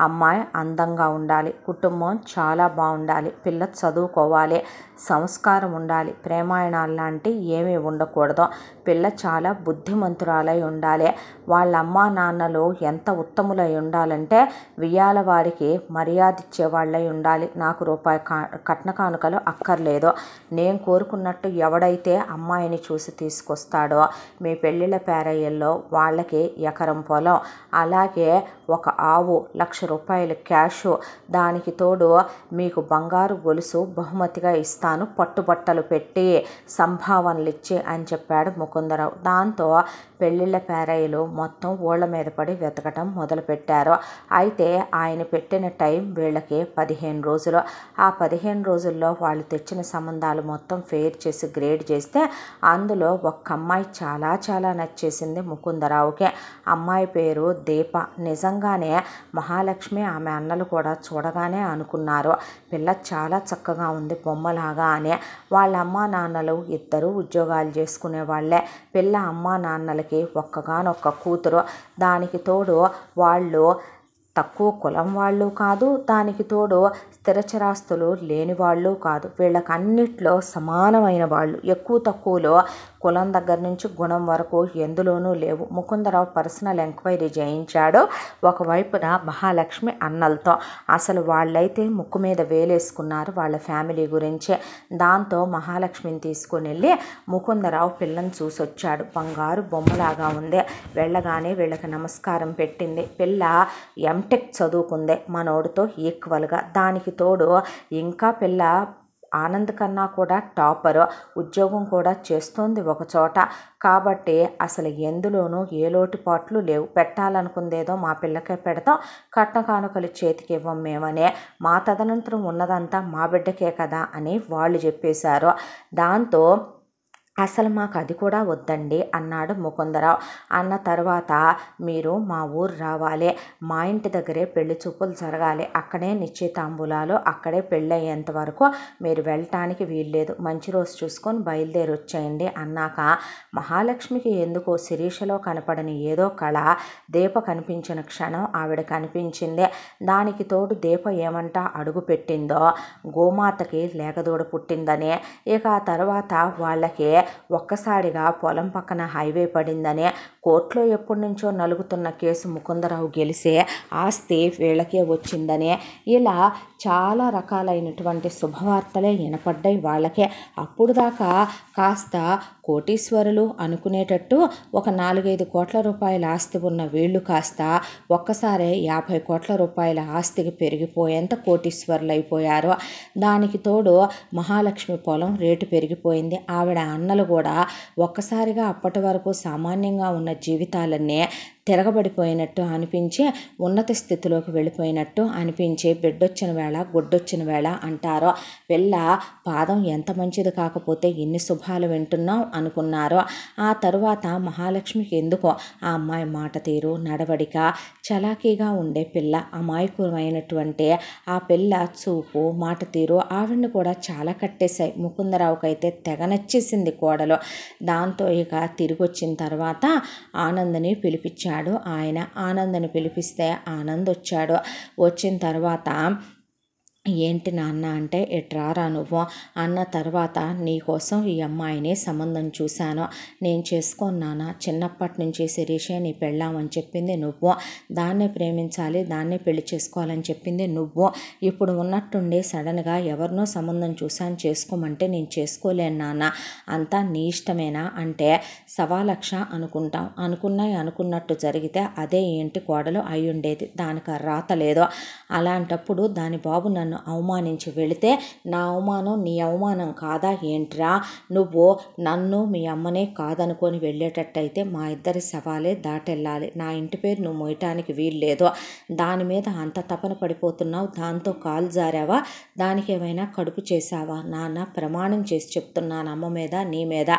అమ్మాయి అందంగా ఉండాలి, కుటుంబం చాలా బాగుండాలి, పిల్ల చదువుకోవాలి, సంస్కారం ఉండాలి, ప్రేమాయణాలు లాంటి ఏమీ ఉండకూడదు, పిల్ల చాలా బుద్ధిమంతురాలై ఉండాలి, వాళ్ళ అమ్మా నాన్నలు ఎంత ఉత్తములై ఉండాలంటే వియ్యాల వారికి మర్యాద ఇచ్చేవాళ్ళై ఉండాలి, నాకు రూపాయి కట్న కానుకలు అక్కర్లేదు, నేను కోరుకున్నట్టు ఎవడైతే అమ్మాయిని చూసి తీసుకొస్తాడో మీ పెళ్ళిళ్ళ పేరయ్యల్లో వాళ్ళకి ఎకరం పొలం, అలాగే ఒక ఆవు, 1,00,000 రూపాయలు క్యాషు, దానికి తోడు మీకు బంగారు గొలుసు బహుమతిగా ఇస్తాను, పట్టుబట్టలు పెట్టి సంభావనలు ఇచ్చి అని చెప్పాడు ముకుందరావు. దాంతో పెళ్ళిళ్ళ పేరయ్యలు మొత్తం ఊళ్ళ మీద పడి వెతకటం మొదలుపెట్టారు. అయితే ఆయన పెట్టిన టైం వీళ్ళకి 15 రోజులు. ఆ 15 రోజుల్లో వాళ్ళు తెచ్చిన సంబంధాలు మొత్తం ఫేర్ చేసి గ్రేడ్ చేస్తే అందులో ఒక్క అమ్మాయి చాలా చాలా నచ్చేసింది ముకుందరావుకే. అమ్మాయి పేరు దీప. నిజంగానే మహాలక్ష్మి ఆమె అన్నలు కూడా చూడగానే అనుకున్నారు పిల్ల చాలా చక్కగా ఉంది బొమ్మలాగా అని. వాళ్ళ అమ్మా నాన్నలు ఇద్దరు ఉద్యోగాలు చేసుకునే వాళ్ళే. పిల్ల అమ్మా నాన్నలకి ఒక్కగానొక్క కూతురు, దానికి తోడు వాళ్ళు తక్కువ కులం వాళ్ళు కాదు, దానికి తోడు స్థిరచరాస్తులు లేని వాళ్ళు కాదు, వీళ్ళకన్నిట్లో సమానమైన వాళ్ళు, ఎక్కువ తక్కువలో కులం దగ్గర నుంచి గుణం వరకు ఎందులోనూ లేవు. ముకుందరావు పర్సనల్ ఎంక్వైరీ చేయించాడు ఒకవైపున మహాలక్ష్మి అన్నలతో. అసలు వాళ్ళైతే ముక్కు మీద వేలేసుకున్నారు వాళ్ళ ఫ్యామిలీ గురించే. దాంతో మహాలక్ష్మిని తీసుకుని వెళ్ళి ముకుందరావు పిల్లని చూసొచ్చాడు. బంగారు బొమ్మలాగా ఉంది. వెళ్ళగానే వీళ్ళకి నమస్కారం పెట్టింది. పిల్ల ఎంటెక్ చదువుకుంది మనోడితో ఈక్వల్గా. దానికి తోడు ఇంకా పిల్ల ఆనంద్ కన్నా కూడా టాపరు, ఉద్యోగం కూడా చేస్తోంది ఒకచోట. కాబట్టి అసలు ఎందులోనూ ఏ లోటుపాట్లు లేవు. పెట్టాలనుకుందేదో మా పిల్లకే పెడతాం, కట్న కానుకలు చేతికి ఇవ్వం మేమనే, మా తదనంతరం ఉన్నదంతా మా బిడ్డకే కదా అని వాళ్ళు చెప్పేశారు. దాంతో అసలు మాకు అది కూడా వద్దండి అన్నాడు ముకుందరావు. అన్న తర్వాత మీరు మా ఊరు రావాలి, మా ఇంటి దగ్గరే పెళ్లి చూపులు జరగాలి, అక్కడే నిశ్చితాంబులాలు, అక్కడే పెళ్ళి అయ్యేంత వరకు మీరు వెళ్ళటానికి వీల్లేదు, మంచి రోజు చూసుకొని బయలుదేరి వచ్చేయండి అన్నాక మహాలక్ష్మికి ఎందుకో శిరీషలో కనపడని ఏదో కళ దీప కనిపించిన క్షణం ఆవిడ కనిపించింది. దానికి తోడు దీప ఏమంట అడుగు పెట్టిందో గోమాతకి లేగదూడ పుట్టిందని, ఇక ఆ తర్వాత వాళ్ళకి ఒక్కసారిగా పొలం పక్కన హైవే పడిందని, కోర్టులో ఎప్పటి నుంచో నలుగుతున్న కేసు ముకుందరావు గెలిసే ఆస్తి వీళ్ళకే వచ్చిందని, ఇలా చాలా రకాలైనటువంటి శుభవార్తలే వినపడ్డాయి వాళ్ళకే. అప్పుడు దాకా కాస్త కోటీశ్వరులు అనుకునేటట్టు ఒక 4-5 కోట్ల రూపాయల ఆస్తి ఉన్న వీళ్ళు కాస్త ఒక్కసారే 50 కోట్ల రూపాయల ఆస్తికి పెరిగిపోయేంత కోటీశ్వరులు అయిపోయారు. దానికి తోడు మహాలక్ష్మి పొలం రేటు పెరిగిపోయింది. ఆవిడ అన్నలు కూడా ఒక్కసారిగా అప్పటి వరకు సామాన్యంగా ఉన్న జీవితాలన్నీ తిరగబడిపోయినట్టు అనిపించి ఉన్నత స్థితిలోకి వెళ్ళిపోయినట్టు అనిపించి బిడ్డొచ్చిన వేళ గుడ్డొచ్చిన వేళ అంటారు. పిల్ల పాదం ఎంత మంచిది కాకపోతే ఎన్ని శుభాలు వింటున్నాం అనుకున్నారు. ఆ తరువాత మహాలక్ష్మికి ఎందుకో ఆ అమ్మాయి మాట తీరు నడవడిక చలాకీగా ఉండే పిల్ల, అమాయకుమైనటువంటి ఆ పిల్ల చూపు మాట తీరు ఆవిడ్ని కూడా చాలా కట్టేశాయి. ముకుందరావుకి అయితే తెగ నచ్చేసింది కోడలు. దాంతో ఇక తిరిగి వచ్చిన తర్వాత ఆనందని పిలిపించాడు ఆయన. ఆనందని పిలిపిస్తే ఆనంద్ వచ్చాడు. వచ్చిన తర్వాత ఏంటి నాన్న అంటే ఎట్రారా నువ్వు అన్న తర్వాత నీకోసం ఈ అమ్మాయిని సంబంధం చూశాను, నేను చేసుకోను నాన్న, చిన్నప్పటి నుంచి శిరీషే నీ పెళ్ళామని చెప్పింది నువ్వు, దాన్నే ప్రేమించాలి దాన్నే పెళ్లి చేసుకోవాలని చెప్పింది నువ్వు, ఇప్పుడు ఉన్నట్టుండి సడన్గా ఎవరినో సంబంధం చూశాను చేసుకోమంటే నేను చేసుకోలేను నాన్న, అంతా నీ ఇష్టమేనా అంటే 1,00,000 అనుకుంటాం, అనుకున్నాయి అనుకున్నట్టు జరిగితే అదే ఏంటి కోడలు అయి ఉండేది, దానికి రాత లేదు. అలాంటప్పుడు దాని బాబు నన్ను అవమానించి వెళితే నా అవమానం నీ అవమానం కాదా ఏంట్రా, నువ్వు నన్ను మీ అమ్మనే కాదనుకొని వెళ్ళేటట్టయితే మా ఇద్దరి శవాలే దాటెళ్ళాలి, నా ఇంటి పేరు నువ్వు మోయటానికి వీల్లేదు, దాని మీద అంత తపన పడిపోతున్నావు, దాంతో కాలు జారావా, దానికి ఏమైనా కడుపు చేశావా నాన్న, ప్రమాణం చేసి చెప్తున్నాను అమ్మ మీద నీ మీద,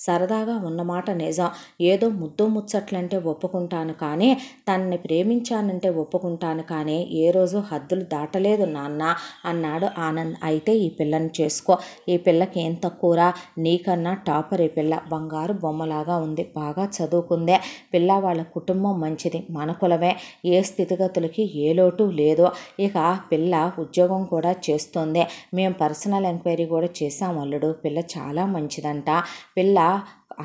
సరదాగా ఉన్నమాట నిజం, ఏదో ముద్దు ముచ్చట్లంటే ఒప్పుకుంటాను కానీ తనని ప్రేమించానంటే ఒప్పుకుంటాను కానీ ఏ రోజు హద్దులు దాటలేదు నాన్న అన్నాడు ఆనంద్. అయితే ఈ పిల్లని చేసుకో, ఈ పిల్లకి ఏం తక్కువరా, నీకన్నా టాపర్ ఈ పిల్ల, బంగారు బొమ్మలాగా ఉంది, బాగా చదువుకుందే పిల్ల, వాళ్ళ కుటుంబం మంచిది, మన కులమే, ఏ స్థితిగతులకి ఏ లోటు లేదు, ఇక పిల్ల ఉద్యోగం కూడా చేస్తోంది, మేము పర్సనల్ ఎంక్వైరీ కూడా చేసాం అల్లుడు, పిల్ల చాలా మంచిదంట, పిల్ల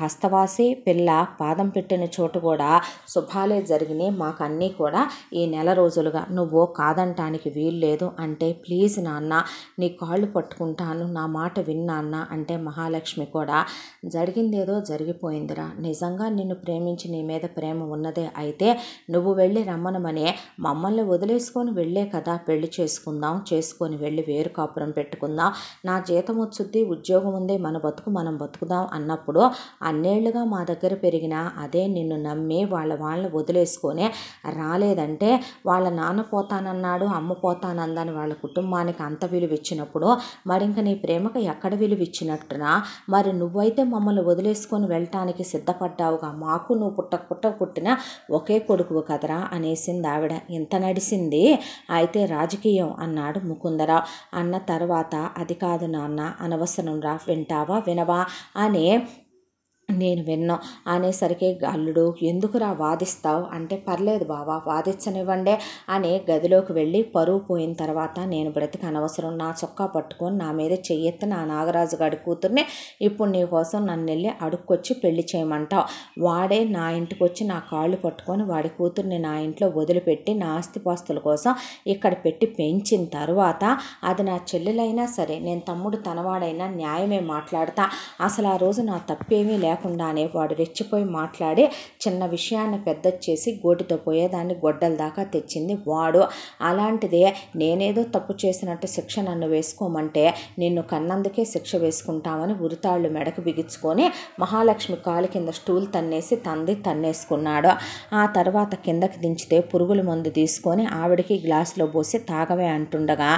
హస్తవాసి, పిల్ల పాదం పెట్టిన చోటు కూడా శుభాలే జరిగినాయి మాకన్నీ కూడా ఈ నెల రోజులుగా, నువ్వు కాదంటానికి వీల్లేదు అంటే ప్లీజ్ నాన్న నీ కాళ్ళు పట్టుకుంటాను, నా మాట విన్నాన్న అంటే మహాలక్ష్మి కూడా జరిగిందేదో జరిగిపోయిందిరా, నిజంగా నిన్ను ప్రేమించి నీ మీద ప్రేమ ఉన్నదే అయితే నువ్వు వెళ్ళి రమ్మనమనే మమ్మల్ని వదిలేసుకొని వెళ్ళే కదా పెళ్లి చేసుకుందాం, చేసుకొని వెళ్ళి వేరు కాపురం పెట్టుకుందాం, నా జీతం వచ్చుద్ది, ఉద్యోగం ఉంది, మన బతుకు మనం బతుకుదాం అన్నప్పుడు అన్నేళ్లుగా మా దగ్గర పెరిగిన అదే నిన్ను నమ్మి వాళ్ళని వదిలేసుకొని రాలేదంటే, వాళ్ళ నాన్న పోతానన్నాడు అమ్మ పోతానందని వాళ్ళ కుటుంబానికి అంత విలువ ఇచ్చినప్పుడు మరి ఇంక నీ ప్రేమకు ఎక్కడ విలువ ఇచ్చినట్టునా, మరి నువ్వైతే మమ్మల్ని వదిలేసుకొని వెళ్ళటానికి సిద్ధపడ్డావుగా, మాకు నువ్వు పుట్టిన ఒకే కొడుకువు కదరా అనేసింది ఆవిడ. ఇంత నడిసింది అయితే రాజకీయం అన్నాడు ముకుందరావు. అన్న తర్వాత అది కాదు నాన్న, అనవసరం రా, వింటావా వినవా అని నేను విన్నాం అనేసరికి అల్లుడు ఎందుకురా వాదిస్తావు అంటే పర్లేదు బావా వాదించనివ్వండే అని గదిలోకి వెళ్ళి పరువు పోయిన తర్వాత నేను బ్రతికి అనవసరం నా చొక్కా పట్టుకొని నా మీద చెయ్యెత్తి నా నాగరాజు గారి కూతుర్ని ఇప్పుడు నీ కోసం నన్ను వెళ్ళి అడుక్కొచ్చి పెళ్లి చేయమంటావు వాడే నా ఇంటికి వచ్చి నా కాళ్ళు పట్టుకొని వాడి కూతుర్ని నా ఇంట్లో వదిలిపెట్టి నా ఆస్తిపాస్తుల కోసం ఇక్కడ పెట్టి పెంచిన తర్వాత అది నా చెల్లెలైనా సరే నేను తమ్ముడు తనవాడైనా న్యాయమే మాట్లాడతా అసలు ఆ రోజు నా తప్పేమీ లేకుండానే వాడు రెచ్చిపోయి మాట్లాడి చిన్న విషయాన్ని పెద్ద చేసి గోటితో పోయేదాన్ని గొడ్డల దాకా తెచ్చింది వాడు అలాంటిదే నేనేదో తప్పు చేసినట్టు శిక్ష నన్ను వేసుకోమంటే నిన్ను కన్నందుకే శిక్ష వేసుకుంటామని ఉరితాళ్ళు మెడకు బిగించుకొని మహాలక్ష్మి కాలు కింద స్టూల్ తన్నేసుకున్నాడు ఆ తర్వాత కిందకి దించితే పురుగుల మందు తీసుకొని ఆవిడికి గ్లాసులో పోసి తాగవే అంటుండగా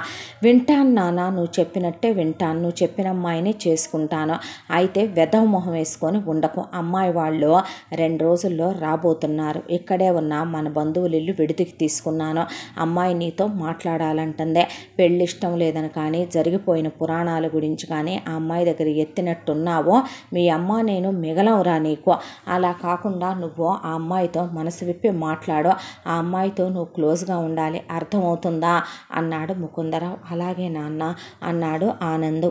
వింటాను నాన్న నువ్వు చెప్పినట్టే వింటాను నువ్వు చెప్పిన అమ్మాయిని చేసుకుంటాను అయితే వెధవ మొహం వేసుకొని ఉండకు అమ్మాయి వాళ్ళు 2 రోజుల్లో రాబోతున్నారు ఇక్కడే ఉన్న మన బంధువులు ఇల్లు విడిదికి తీసుకున్నాను అమ్మాయి నీతో మాట్లాడాలంటుందే పెళ్ళి ఇష్టం లేదని కానీ జరిగిపోయిన పురాణాల గురించి కానీ ఆ అమ్మాయి దగ్గర ఎత్తినట్టున్నావో మీ అమ్మ నేను మిగలవురా నీకు అలా కాకుండా నువ్వు ఆ అమ్మాయితో మనసు విప్పి మాట్లాడు ఆ అమ్మాయితో నువ్వు క్లోజ్గా ఉండాలి అర్థమవుతుందా అన్నాడు ముకుందరావు అలాగే నాన్న అన్నాడు ఆనంద్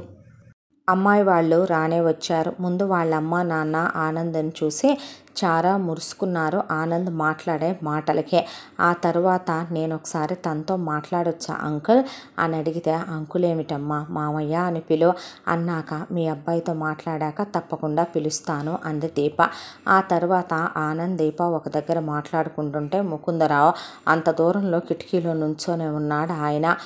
అమ్మాయి వాళ్ళు రానే వచ్చారు ముందు వాళ్ళ అమ్మ నాన్న ఆనంద్ని చూసి చాలా మురుసుకున్నారు ఆనంద్ మాట్లాడే మాటలకే ఆ తర్వాత నేను ఒకసారి తనతో మాట్లాడొచ్చా అంకుల్ అని అడిగితే అంకుల్ ఏమిటమ్మా మామయ్య అని పిలు అన్నాక మీ అబ్బాయితో మాట్లాడాక తప్పకుండా పిలుస్తాను అంది దీప ఆ తర్వాత ఆనంద్ దీప ఒక దగ్గర మాట్లాడుకుంటుంటే ముకుందరావు అంత దూరంలో కిటికీలో నుంచొని ఉన్నాడు ఆయన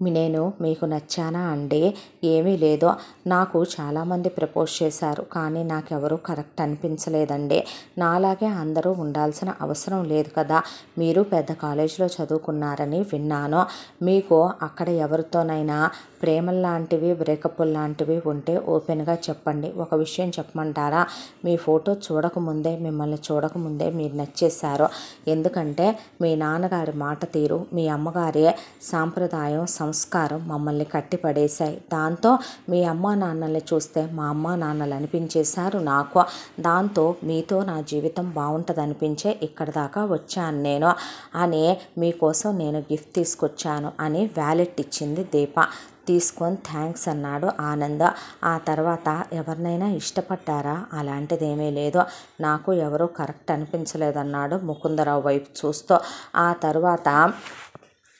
నేను మీకు నచ్చానా అండి ఏమీ లేదు నాకు చాలామంది ప్రపోజ్ చేశారు కానీ నాకెవరూ కరెక్ట్ అనిపించలేదండి నాలాగే అందరూ ఉండాల్సిన అవసరం లేదు కదా మీరు పెద్ద కాలేజీలో చదువుకున్నారని విన్నాను మీకు అక్కడ ఎవరితోనైనా ప్రేమల్లాంటివి బ్రేకప్ లాంటివి ఉంటే ఓపెన్గా చెప్పండి ఒక విషయం చెప్పమంటారా మీ ఫోటో చూడకముందే మిమ్మల్ని చూడకముందే మీరు నచ్చేశారు ఎందుకంటే మీ నాన్నగారి మాట తీరు మీ అమ్మగారి సాంప్రదాయం సంస్కారం మమ్మల్ని కట్టిపడేశాయి దాంతో మీ అమ్మా నాన్నల్ని చూస్తే మా అమ్మా నాన్నలు అనిపించేశారు నాకు దాంతో మీతో నా జీవితం బాగుంటుంది అనిపించే ఇక్కడ దాకా వచ్చాను నేను అని మీకోసం నేను గిఫ్ట్ తీసుకొచ్చాను అని వ్యాలెట్ ఇచ్చింది దీప తీసుకొని థ్యాంక్స్ అన్నాడు ఆనంద్ ఆ తర్వాత ఎవరినైనా ఇష్టపడ్డారా అలాంటిదేమీ లేదు నాకు ఎవరూ కరెక్ట్ అనిపించలేదన్నాడు ముకుందరావు వైపు చూస్తూ ఆ తర్వాత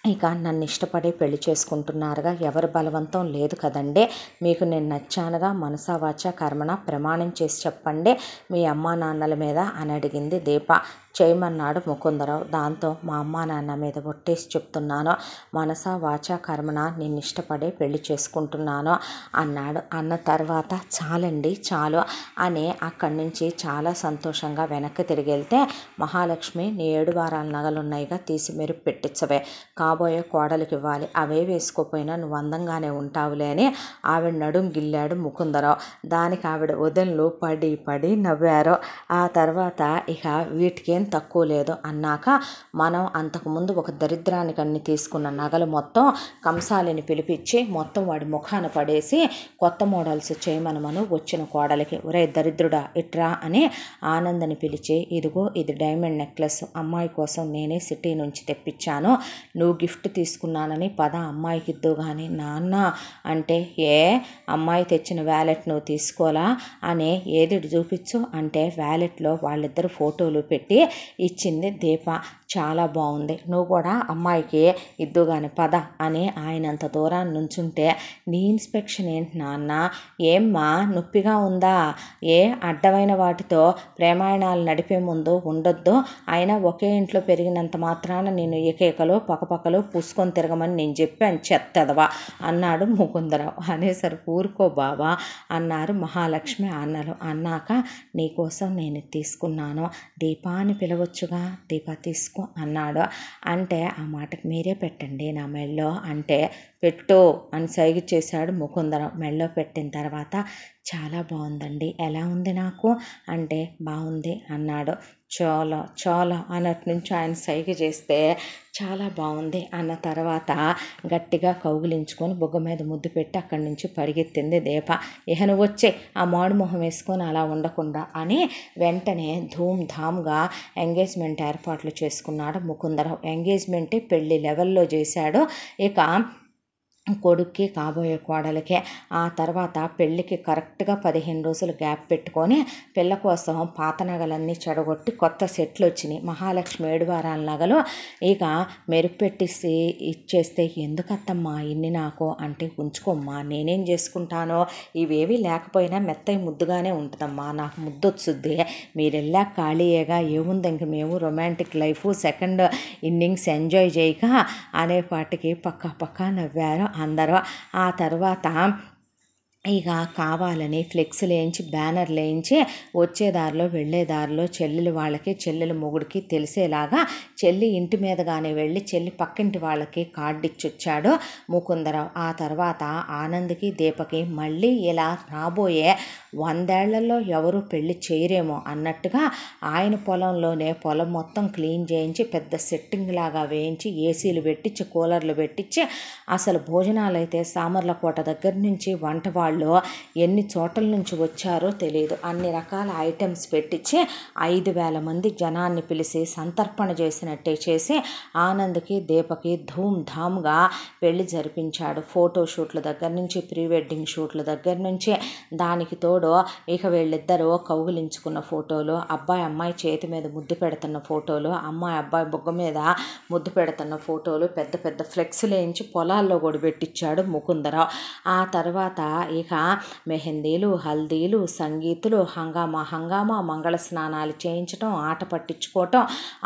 ఇక నన్ను ఇష్టపడి పెళ్లి చేసుకుంటున్నారుగా ఎవరి బలవంతం లేదు కదండి మీకు నేను నచ్చానుగా మనసా వాచా కర్మణ ప్రమాణం చేసి చెప్పండి మీ అమ్మా నాన్నల మీద అని అడిగింది దీప చేయమన్నాడు ముకుందరావు దాంతో మా అమ్మా నాన్న మీద ఒట్టేసి చెప్తున్నాను మనసా వాచా కర్మణ నిన్ను ఇష్టపడి పెళ్లి చేసుకుంటున్నాను అన్నాడు అన్న తర్వాత చాలండి చాలు అని అక్కడి నుంచి చాలా సంతోషంగా వెనక్కి తిరిగి వెళ్తే మహాలక్ష్మి నీ 7 వారాల నగలున్నాయిగా తీసి మీరు పెట్టించవే కాబోయే కోడలికి ఇవ్వాలి అవే వేసుకోపోయినా నువ్వు అందంగానే ఉంటావులే అని ఆవిడ నడుం గిల్లాడు ముకుందరావు దానికి ఆవిడ వదనలు పడి పడి నవ్వారు ఆ తర్వాత ఇక వీటికేం తక్కువ లేదు అన్నాక మనం అంతకుముందు ఒక దరిద్రానికి అన్ని తీసుకున్న నగలు మొత్తం కంసాలిని పిలిపించి మొత్తం వాడి ముఖాన పడేసి కొత్త మోడల్స్ చేయమనమను వచ్చిన కోడలికి ఒరే దరిద్రుడా ఇట్రా అని ఆనందని పిలిచి ఇదిగో ఇది డైమండ్ నెక్లెస్ అమ్మాయి కోసం నేనే సిటీ నుంచి తెప్పించాను నువ్వు గిఫ్ట్ తీసుకున్నానని పద అమ్మాయికి ఇద్దు కానీ నాన్న అంటే ఏ అమ్మాయి తెచ్చిన వ్యాలెట్ నువ్వు తీసుకోలా అని ఏది చూపించు అంటే వ్యాలెట్లో వాళ్ళిద్దరు ఫోటోలు పెట్టి ఇచ్చింది దీప చాలా బాగుంది నువ్వు కూడా అమ్మాయికి ఇద్దుగాని పద అని ఆయన అంత దూరాన్ని నుంచుంటే నీ ఇన్స్పెక్షన్ ఏంటి నాన్న ఏమ్మా నొప్పిగా ఉందా ఏ అడ్డమైన వాటితో ప్రేమాయణాలు నడిపే ముందు ఉండొద్దు అయినా ఒకే ఇంట్లో పెరిగినంత మాత్రాన నేను ఏకేకలో పక్కపక్కలో పూసుకొని తిరగమని నేను చెప్పాను చెత్తదవా అన్నాడు ముకుందరావు అనేసరికి ఊరుకో బావా అన్నారు మహాలక్ష్మి అన్నలు అన్నాక నీకోసం నేను తీసుకున్నాను దీపా అని పిలవచ్చుగా దీప తీసుకో అన్నాడు అంటే ఆ మాటకు మీరే పెట్టండి నా మెళ్ళో అంటే పెట్టు అని సైగ చేశాడు ముకుందరావు మెళ్ళో పెట్టిన తర్వాత చాలా బాగుందండి ఎలా ఉంది నాకు అంటే బాగుంది అన్నాడు చాలా చాలా అన్నట్టు నుంచి ఆయన సైగ చేస్తే చాలా బాగుంది అన్న తర్వాత గట్టిగా కౌగిలించుకొని బుగ్గ మీద ముద్దు పెట్టి అక్కడి నుంచి పరిగెత్తింది దీప. ఇహ నువ్వు వచ్చే ఆ మాడు మొహం వేసుకొని అలా ఉండకుండా అని వెంటనే ధూమ్ ధామ్గా ఎంగేజ్మెంట్ ఏర్పాట్లు చేసుకున్నాడు ముకుందరావు. ఎంగేజ్మెంటే పెళ్లి లెవెల్లో చేశాడు. ఇక కొడుక్కి కాబోయే కోడలికే. ఆ తర్వాత పెళ్ళికి కరెక్ట్గా 15 రోజులు గ్యాప్ పెట్టుకొని పిల్ల కోసం పాత నగలన్నీ చెడగొట్టి కొత్త సెట్లు వచ్చినాయి. మహాలక్ష్మి 7 వారాల నగలు ఇక మెరుపు పెట్టేసి ఇచ్చేస్తే ఎందుకత్తమ్మా ఇన్ని నాకు అంటే, ఉంచుకోమ్మా నేనేం చేసుకుంటానో, ఇవేవి లేకపోయినా మెత్తయి ముద్దుగానే ఉంటుందమ్మా, నాకు ముద్దొచ్చుద్ది, మీరు వెళ్ళా ఖాళీయేగా ఏముంది ఇంక మేము romantic life second innings enjoy చేయక అనేపాటికి పక్కా నవ్వారు అందరూ. ఆ తర్వాత ఇక కావాలని ఫ్లెక్స్లు వేయించి బ్యానర్లు వేయించి వచ్చేదారిలో వెళ్ళేదారిలో చెల్లెలు వాళ్ళకి చెల్లెలు మొగుడికి తెలిసేలాగా చెల్లి ఇంటి మీదగానే వెళ్ళి చెల్లి పక్కింటి వాళ్ళకి కార్డు ఇచ్చొచ్చాడు ముకుందరావు. ఆ తర్వాత ఆనంద్కి దీపకి మళ్ళీ ఇలా రాబోయే 100 ఏళ్లలో ఎవరు పెళ్లి చేయరేమో అన్నట్టుగా ఆయన పొలంలోనే పొలం మొత్తం క్లీన్ చేయించి పెద్ద సెట్టింగ్ లాగా వేయించి ఏసీలు పెట్టించి కూలర్లు పెట్టించి అసలు భోజనాలు అయితే సామర్లకోట దగ్గర నుంచి వంట వాళ్ళు ఎన్ని చోట్ల నుంచి వచ్చారో తెలియదు, అన్ని రకాల ఐటమ్స్ పెట్టించి 5,000 మంది జనాన్ని పిలిచి సంతర్పణ చేసినట్టే చేసి ఆనంద్కి దీపకి ధూమ్ ధామ్గా పెళ్లి జరిపించాడు. ఫోటో షూట్ల దగ్గర నుంచి ప్రీ వెడ్డింగ్ షూట్ల దగ్గర నుంచి దానికి తోడు ఇక వీళ్ళిద్దరూ కౌగిలించుకున్న ఫోటోలు, అబ్బాయి అమ్మాయి చేతి మీద ముద్దు పెడుతున్న ఫోటోలు, అమ్మాయి అబ్బాయి బుగ్గ మీద ముద్దు పెడుతున్న ఫోటోలు పెద్ద పెద్ద ఫ్లెక్స్లు వేయించి పొలాల్లో కూడా పెట్టించాడు ముకుందరావు. ఆ తర్వాత ఇక మెహందీలు హల్దీలు సంగీతులు హంగామా మంగళ స్నానాలు చేయించడం ఆట పట్టించుకోవటం,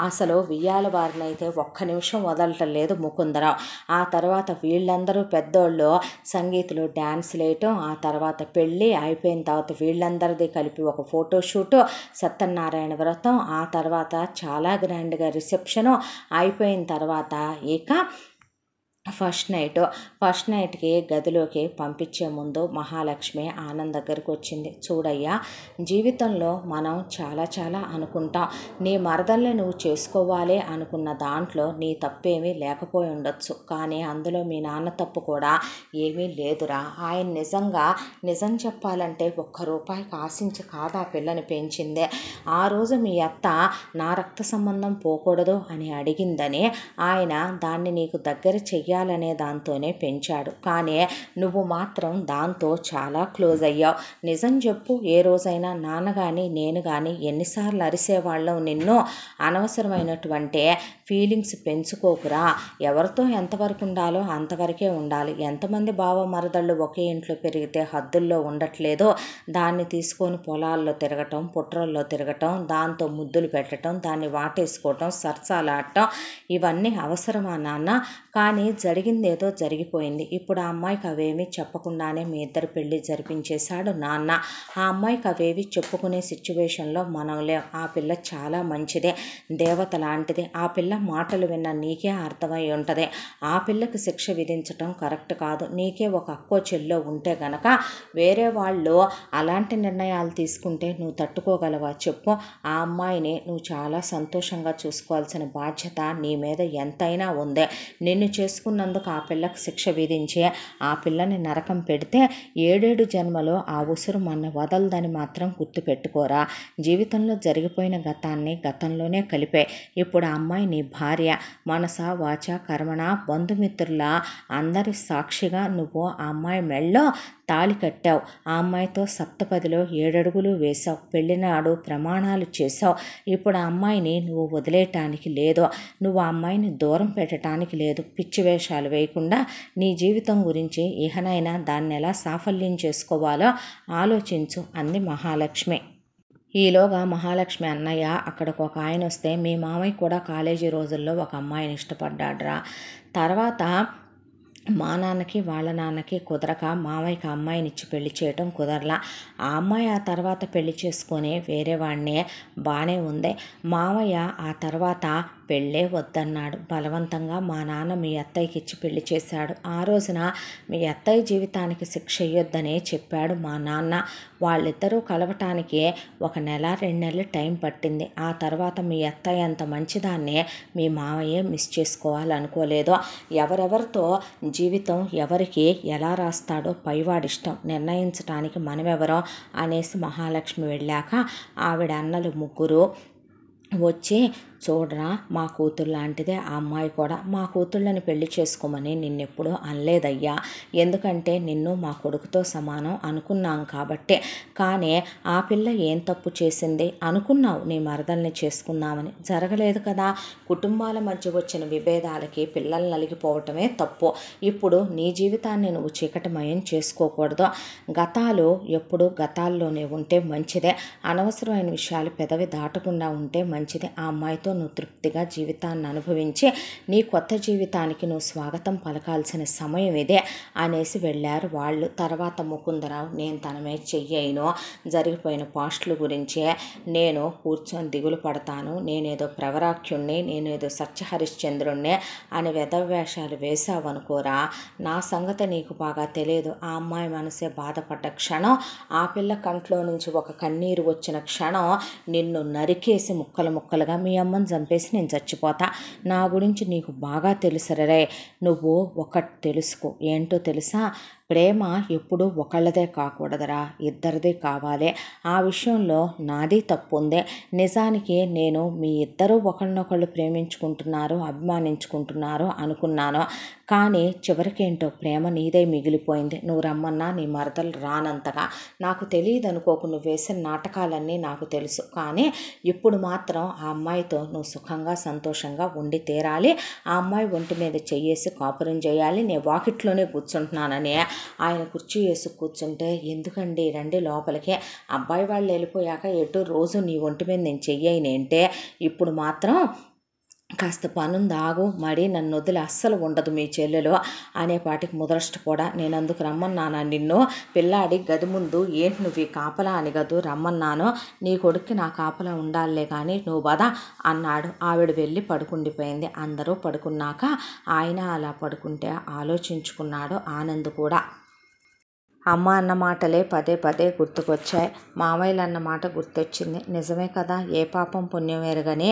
అసలు వియ్యాల వారిని అయితే ఒక్క నిమిషం వదలటం లేదు ముకుందరావు. ఆ తర్వాత వీళ్ళందరూ పెద్దోళ్ళు సంగీతులు డ్యాన్సులు వేయటం, ఆ తర్వాత పెళ్ళి అయిపోయిన తర్వాత వీళ్ళందరిది కలిపి ఒక ఫోటోషూటు, సత్యనారాయణ వ్రతం, ఆ తర్వాత చాలా గ్రాండ్గా రిసెప్షను అయిపోయిన తర్వాత ఇక ఫస్ట్ నైట్కి గదిలోకి పంపించే ముందు మహాలక్ష్మి ఆనంద్ దగ్గరికి వచ్చింది. చూడయ్యా, జీవితంలో మనం చాలా అనుకుంటాం, నీ మరదల్ని నువ్వు చేసుకోవాలి అనుకున్న దాంట్లో నీ తప్పేమీ లేకపోయి ఉండొచ్చు, కానీ అందులో మీ నాన్న తప్పు కూడా ఏమీ లేదురా. ఆయన నిజం చెప్పాలంటే ₹1 ఆశించి కాదా పిల్లని పెంచిందే. ఆ రోజు మీ అత్త నా రక్త సంబంధం పోకూడదు అని అడిగిందని ఆయన దాన్ని నీకు దగ్గర చెయ్యాలనే దాంతోనే పెంచాడు, కానీ నువ్వు మాత్రం దాంతో చాలా క్లోజ్ అయ్యావు. నిజం చెప్పు, ఏ రోజైనా నాన్న కానీ నేను కానీ ఎన్నిసార్లు అరిసేవాళ్ళం నిన్ను? అనవసరమైనటువంటి ఫీలింగ్స్ పెంచుకోకురా. ఎవరితో ఎంతవరకు ఉండాలో అంతవరకే ఉండాలి. ఎంతమంది బావ మరదళ్ళు ఒకే ఇంట్లో పెరిగితే హద్దుల్లో ఉండట్లేదో దాన్ని తీసుకొని పొలాల్లో తిరగటం, పుట్రల్లో తిరగటం, దాంతో ముద్దులు పెట్టడం, దాన్ని వాటేసుకోవటం, సరసాలాడటం, ఇవన్నీ అవసరమా నాన్న? కానీ జరిగిందేదో జరిగిపోయింది. ఇప్పుడు ఆ అమ్మాయికి అవేమీ చెప్పకుండానే మీ ఇద్దరు పెళ్లి జరిపించేశాడు నాన్న. ఆ అమ్మాయికి అవేవి చెప్పుకునే సిచ్యువేషన్లో మనం లేం. ఆ పిల్ల చాలా మంచిదే, దేవత లాంటిది. ఆ పిల్ల మాటలు విన్న నీకే అర్థమై ఉంటుంది. ఆ పిల్లకి శిక్ష విధించటం కరెక్ట్ కాదు. నీకే ఒక అక్కో చెల్లో ఉంటే గనక వేరే వాళ్ళు అలాంటి నిర్ణయాలు తీసుకుంటే నువ్వు తట్టుకోగలవా చెప్పు? ఆ అమ్మాయిని నువ్వు చాలా సంతోషంగా చూసుకోవాల్సిన బాధ్యత నీ మీద ఎంతైనా ఉంది. నిన్ను చేసుకున్నందుకు ఆ పిల్లకు శిక్ష విధించి ఆ పిల్లని నరకం పెడితే 7 జన్మలో ఆ ఉసురు మన వదలదని మాత్రం గుర్తుపెట్టుకోరా. జీవితంలో జరిగిపోయిన గతాన్ని గతంలోనే కలిపే. ఇప్పుడు ఆ అమ్మాయి నీ భార్య. మనస వాచ కర్మణ బంధుమిత్రుల అందరి సాక్షిగా నువ్వు ఆ అమ్మాయి మెళ్ళో తాళి కట్టావు. ఆ అమ్మాయితో సప్తపదిలో 7 అడుగులు వేశావు. పెళ్ళినాడు ప్రమాణాలు చేశావు. ఇప్పుడు ఆ అమ్మాయిని నువ్వు వదిలేయటానికి లేదు, నువ్వు ఆ అమ్మాయిని దూరం పెట్టడానికి లేదు. పిచ్చి వేషాలు వేయకుండా నీ జీవితం గురించి ఇహనైనా దాన్ని ఎలా సాఫల్యం చేసుకోవాలో ఆలోచించు అంది మహాలక్ష్మి. ఈలోగా మహాలక్ష్మి అన్నయ్య అక్కడికి ఒక ఆయన వస్తే, మీ మామయ్య కూడా కాలేజీ రోజుల్లో ఒక అమ్మాయిని ఇష్టపడ్డాడ్రా. తర్వాత మా నాన్నకి వాళ్ళ నాన్నకి కుదరక మామయ్యకి అమ్మాయిని ఇచ్చి పెళ్లి చేయటం కుదరలా. ఆ అమ్మాయి ఆ తర్వాత పెళ్లి చేసుకొని వేరే వాడినే బాగానే ఉంది. మామయ్య ఆ తర్వాత పెళ్ళే వద్దన్నాడు. బలవంతంగా మా నాన్న మీ అత్తయ్యకి ఇచ్చి పెళ్లి చేశాడు. ఆ రోజున మీ అత్తయ్య జీవితానికి శిక్ష ఇయ్యొద్దనే చెప్పాడు మా నాన్న. వాళ్ళిద్దరూ కలవటానికి 1 నెల 2 నెలలు టైం పట్టింది. ఆ తర్వాత మీ అత్తయ్య అంత మంచిదాన్నే మీ మావయ్య మిస్ చేసుకోవాలనుకోలేదు. ఎవరెవరితో జీవితం ఎవరికి ఎలా రాస్తాడో పైవాడిష్టం, నిర్ణయించడానికి మనమెవరో అనేసి మహాలక్ష్మి వెళ్ళాక ఆవిడ అన్నలు ముగ్గురు వచ్చి, చూడరా మా కూతురు లాంటిదే ఆ అమ్మాయి కూడా, మా కూతుళ్ళని పెళ్లి చేసుకోమని నిన్నెప్పుడూ అనలేదయ్యా. ఎందుకంటే నిన్ను మా కొడుకుతో సమానం అనుకున్నాం కాబట్టే. కానీ ఆ పిల్ల ఏం తప్పు చేసింది అనుకున్నావు? నీ మరదల్ని చేసుకున్నామని. జరగలేదు కదా. కుటుంబాల మధ్య వచ్చిన విభేదాలకి పిల్లలు నలిగిపోవటమే తప్పు. ఇప్పుడు నీ జీవితాన్ని నువ్వు చీకటిమయం చేసుకోకూడదు. గతాలు ఎప్పుడు గతాల్లోనే ఉంటే మంచిదే. అనవసరమైన విషయాలు పెదవి దాటకుండా ఉంటే మంచిది. ఆ అమ్మాయితో నువ్వు తృప్తిగా జీవితాన్ని అనుభవించి నీ కొత్త జీవితానికి నువ్వు స్వాగతం పలకాల్సిన సమయం ఇదే అనేసి వెళ్ళారు వాళ్ళు. తర్వాత ముకుందరావు, నేను తన మీద చెయ్యను, జరిగిపోయిన పాస్టుల గురించే నేను కూర్చొని దిగులు పడతాను, నేనేదో ప్రవరాఖ్యుణ్ణి, నేనేదో సత్యహరిశ్చంద్రుణ్ణి అని వెధవేషాలు వేశావనుకోరా, నా సంగతి నీకు బాగా తెలియదు. ఆ అమ్మాయి మనసే బాధపడ్డ క్షణం, ఆ పిల్ల కంట్లో నుంచి ఒక కన్నీరు వచ్చిన క్షణం నిన్ను నరికేసి ముక్కలు ముక్కలుగా మీ అమ్మని చంపేసి నేను చచ్చిపోతా. నా గురించి నీకు బాగా తెలుసరే. నువ్వు ఒకటి తెలుసుకో. ఏంటో తెలుసా? ప్రేమ ఎప్పుడూ ఒకళ్ళదే కాకూడదురా, ఇద్దరిదే కావాలి. ఆ విషయంలో నాది తప్పు ఉంది. నిజానికి నేను మీ ఇద్దరూ ఒకళ్ళనొకళ్ళు ప్రేమించుకుంటున్నారు, అభిమానించుకుంటున్నారు అనుకున్నాను. కానీ చివరికేంటో ప్రేమ నీదే మిగిలిపోయింది. నువ్వు రమ్మన్నా నీ మరదలు రానంతగా. నాకు తెలియదు అనుకోకు, నువ్వు వేసిన నాటకాలన్నీ నాకు తెలుసు. కానీ ఇప్పుడు మాత్రం ఆ అమ్మాయితో నువ్వు సుఖంగా సంతోషంగా ఉండి తీరాలి. ఆ అమ్మాయి ఒంటి మీద చెయ్యేసి కాపురం చేయాలి. నేను వాకిట్లోనే కూర్చుంటున్నానని ఆయన కుర్చీ వేసి కూర్చుంటే, ఎందుకండి రండి లోపలికి, అబ్బాయి వాళ్ళు వెళ్ళిపోయాక ఎటు రోజు నీ ఒంటి మీద నేను చెయ్యనేంటే, ఇప్పుడు మాత్రం కాస్త పనుంది ఆగు, మడి నన్ను వదిలి అస్సలు ఉండదు మీ చెల్లెలు అనేపాటికి ముదరష్ట కూడా. నేను అందుకు రమ్మన్నాను నిన్ను. పిల్లాడి గది ముందు ఏంటి నువ్వు ఈ కాపలా అని గదు రమ్మన్నాను. నీ కొడుక్కి నా కాపలా ఉండాలే కానీ నువ్వు బదా అన్నాడు. ఆవిడ వెళ్ళి పడుకుండిపోయింది. అందరూ పడుకున్నాక ఆయన అలా పడుకుంటే ఆలోచించుకున్నాడు ఆనంద్ కూడా. అమ్మ అన్న మాటలే పదే పదే గుర్తుకొచ్చాయి. మామయ్యలు అన్న మాట గుర్తొచ్చింది. నిజమే కదా, ఏ పాపం పుణ్యం ఎరగని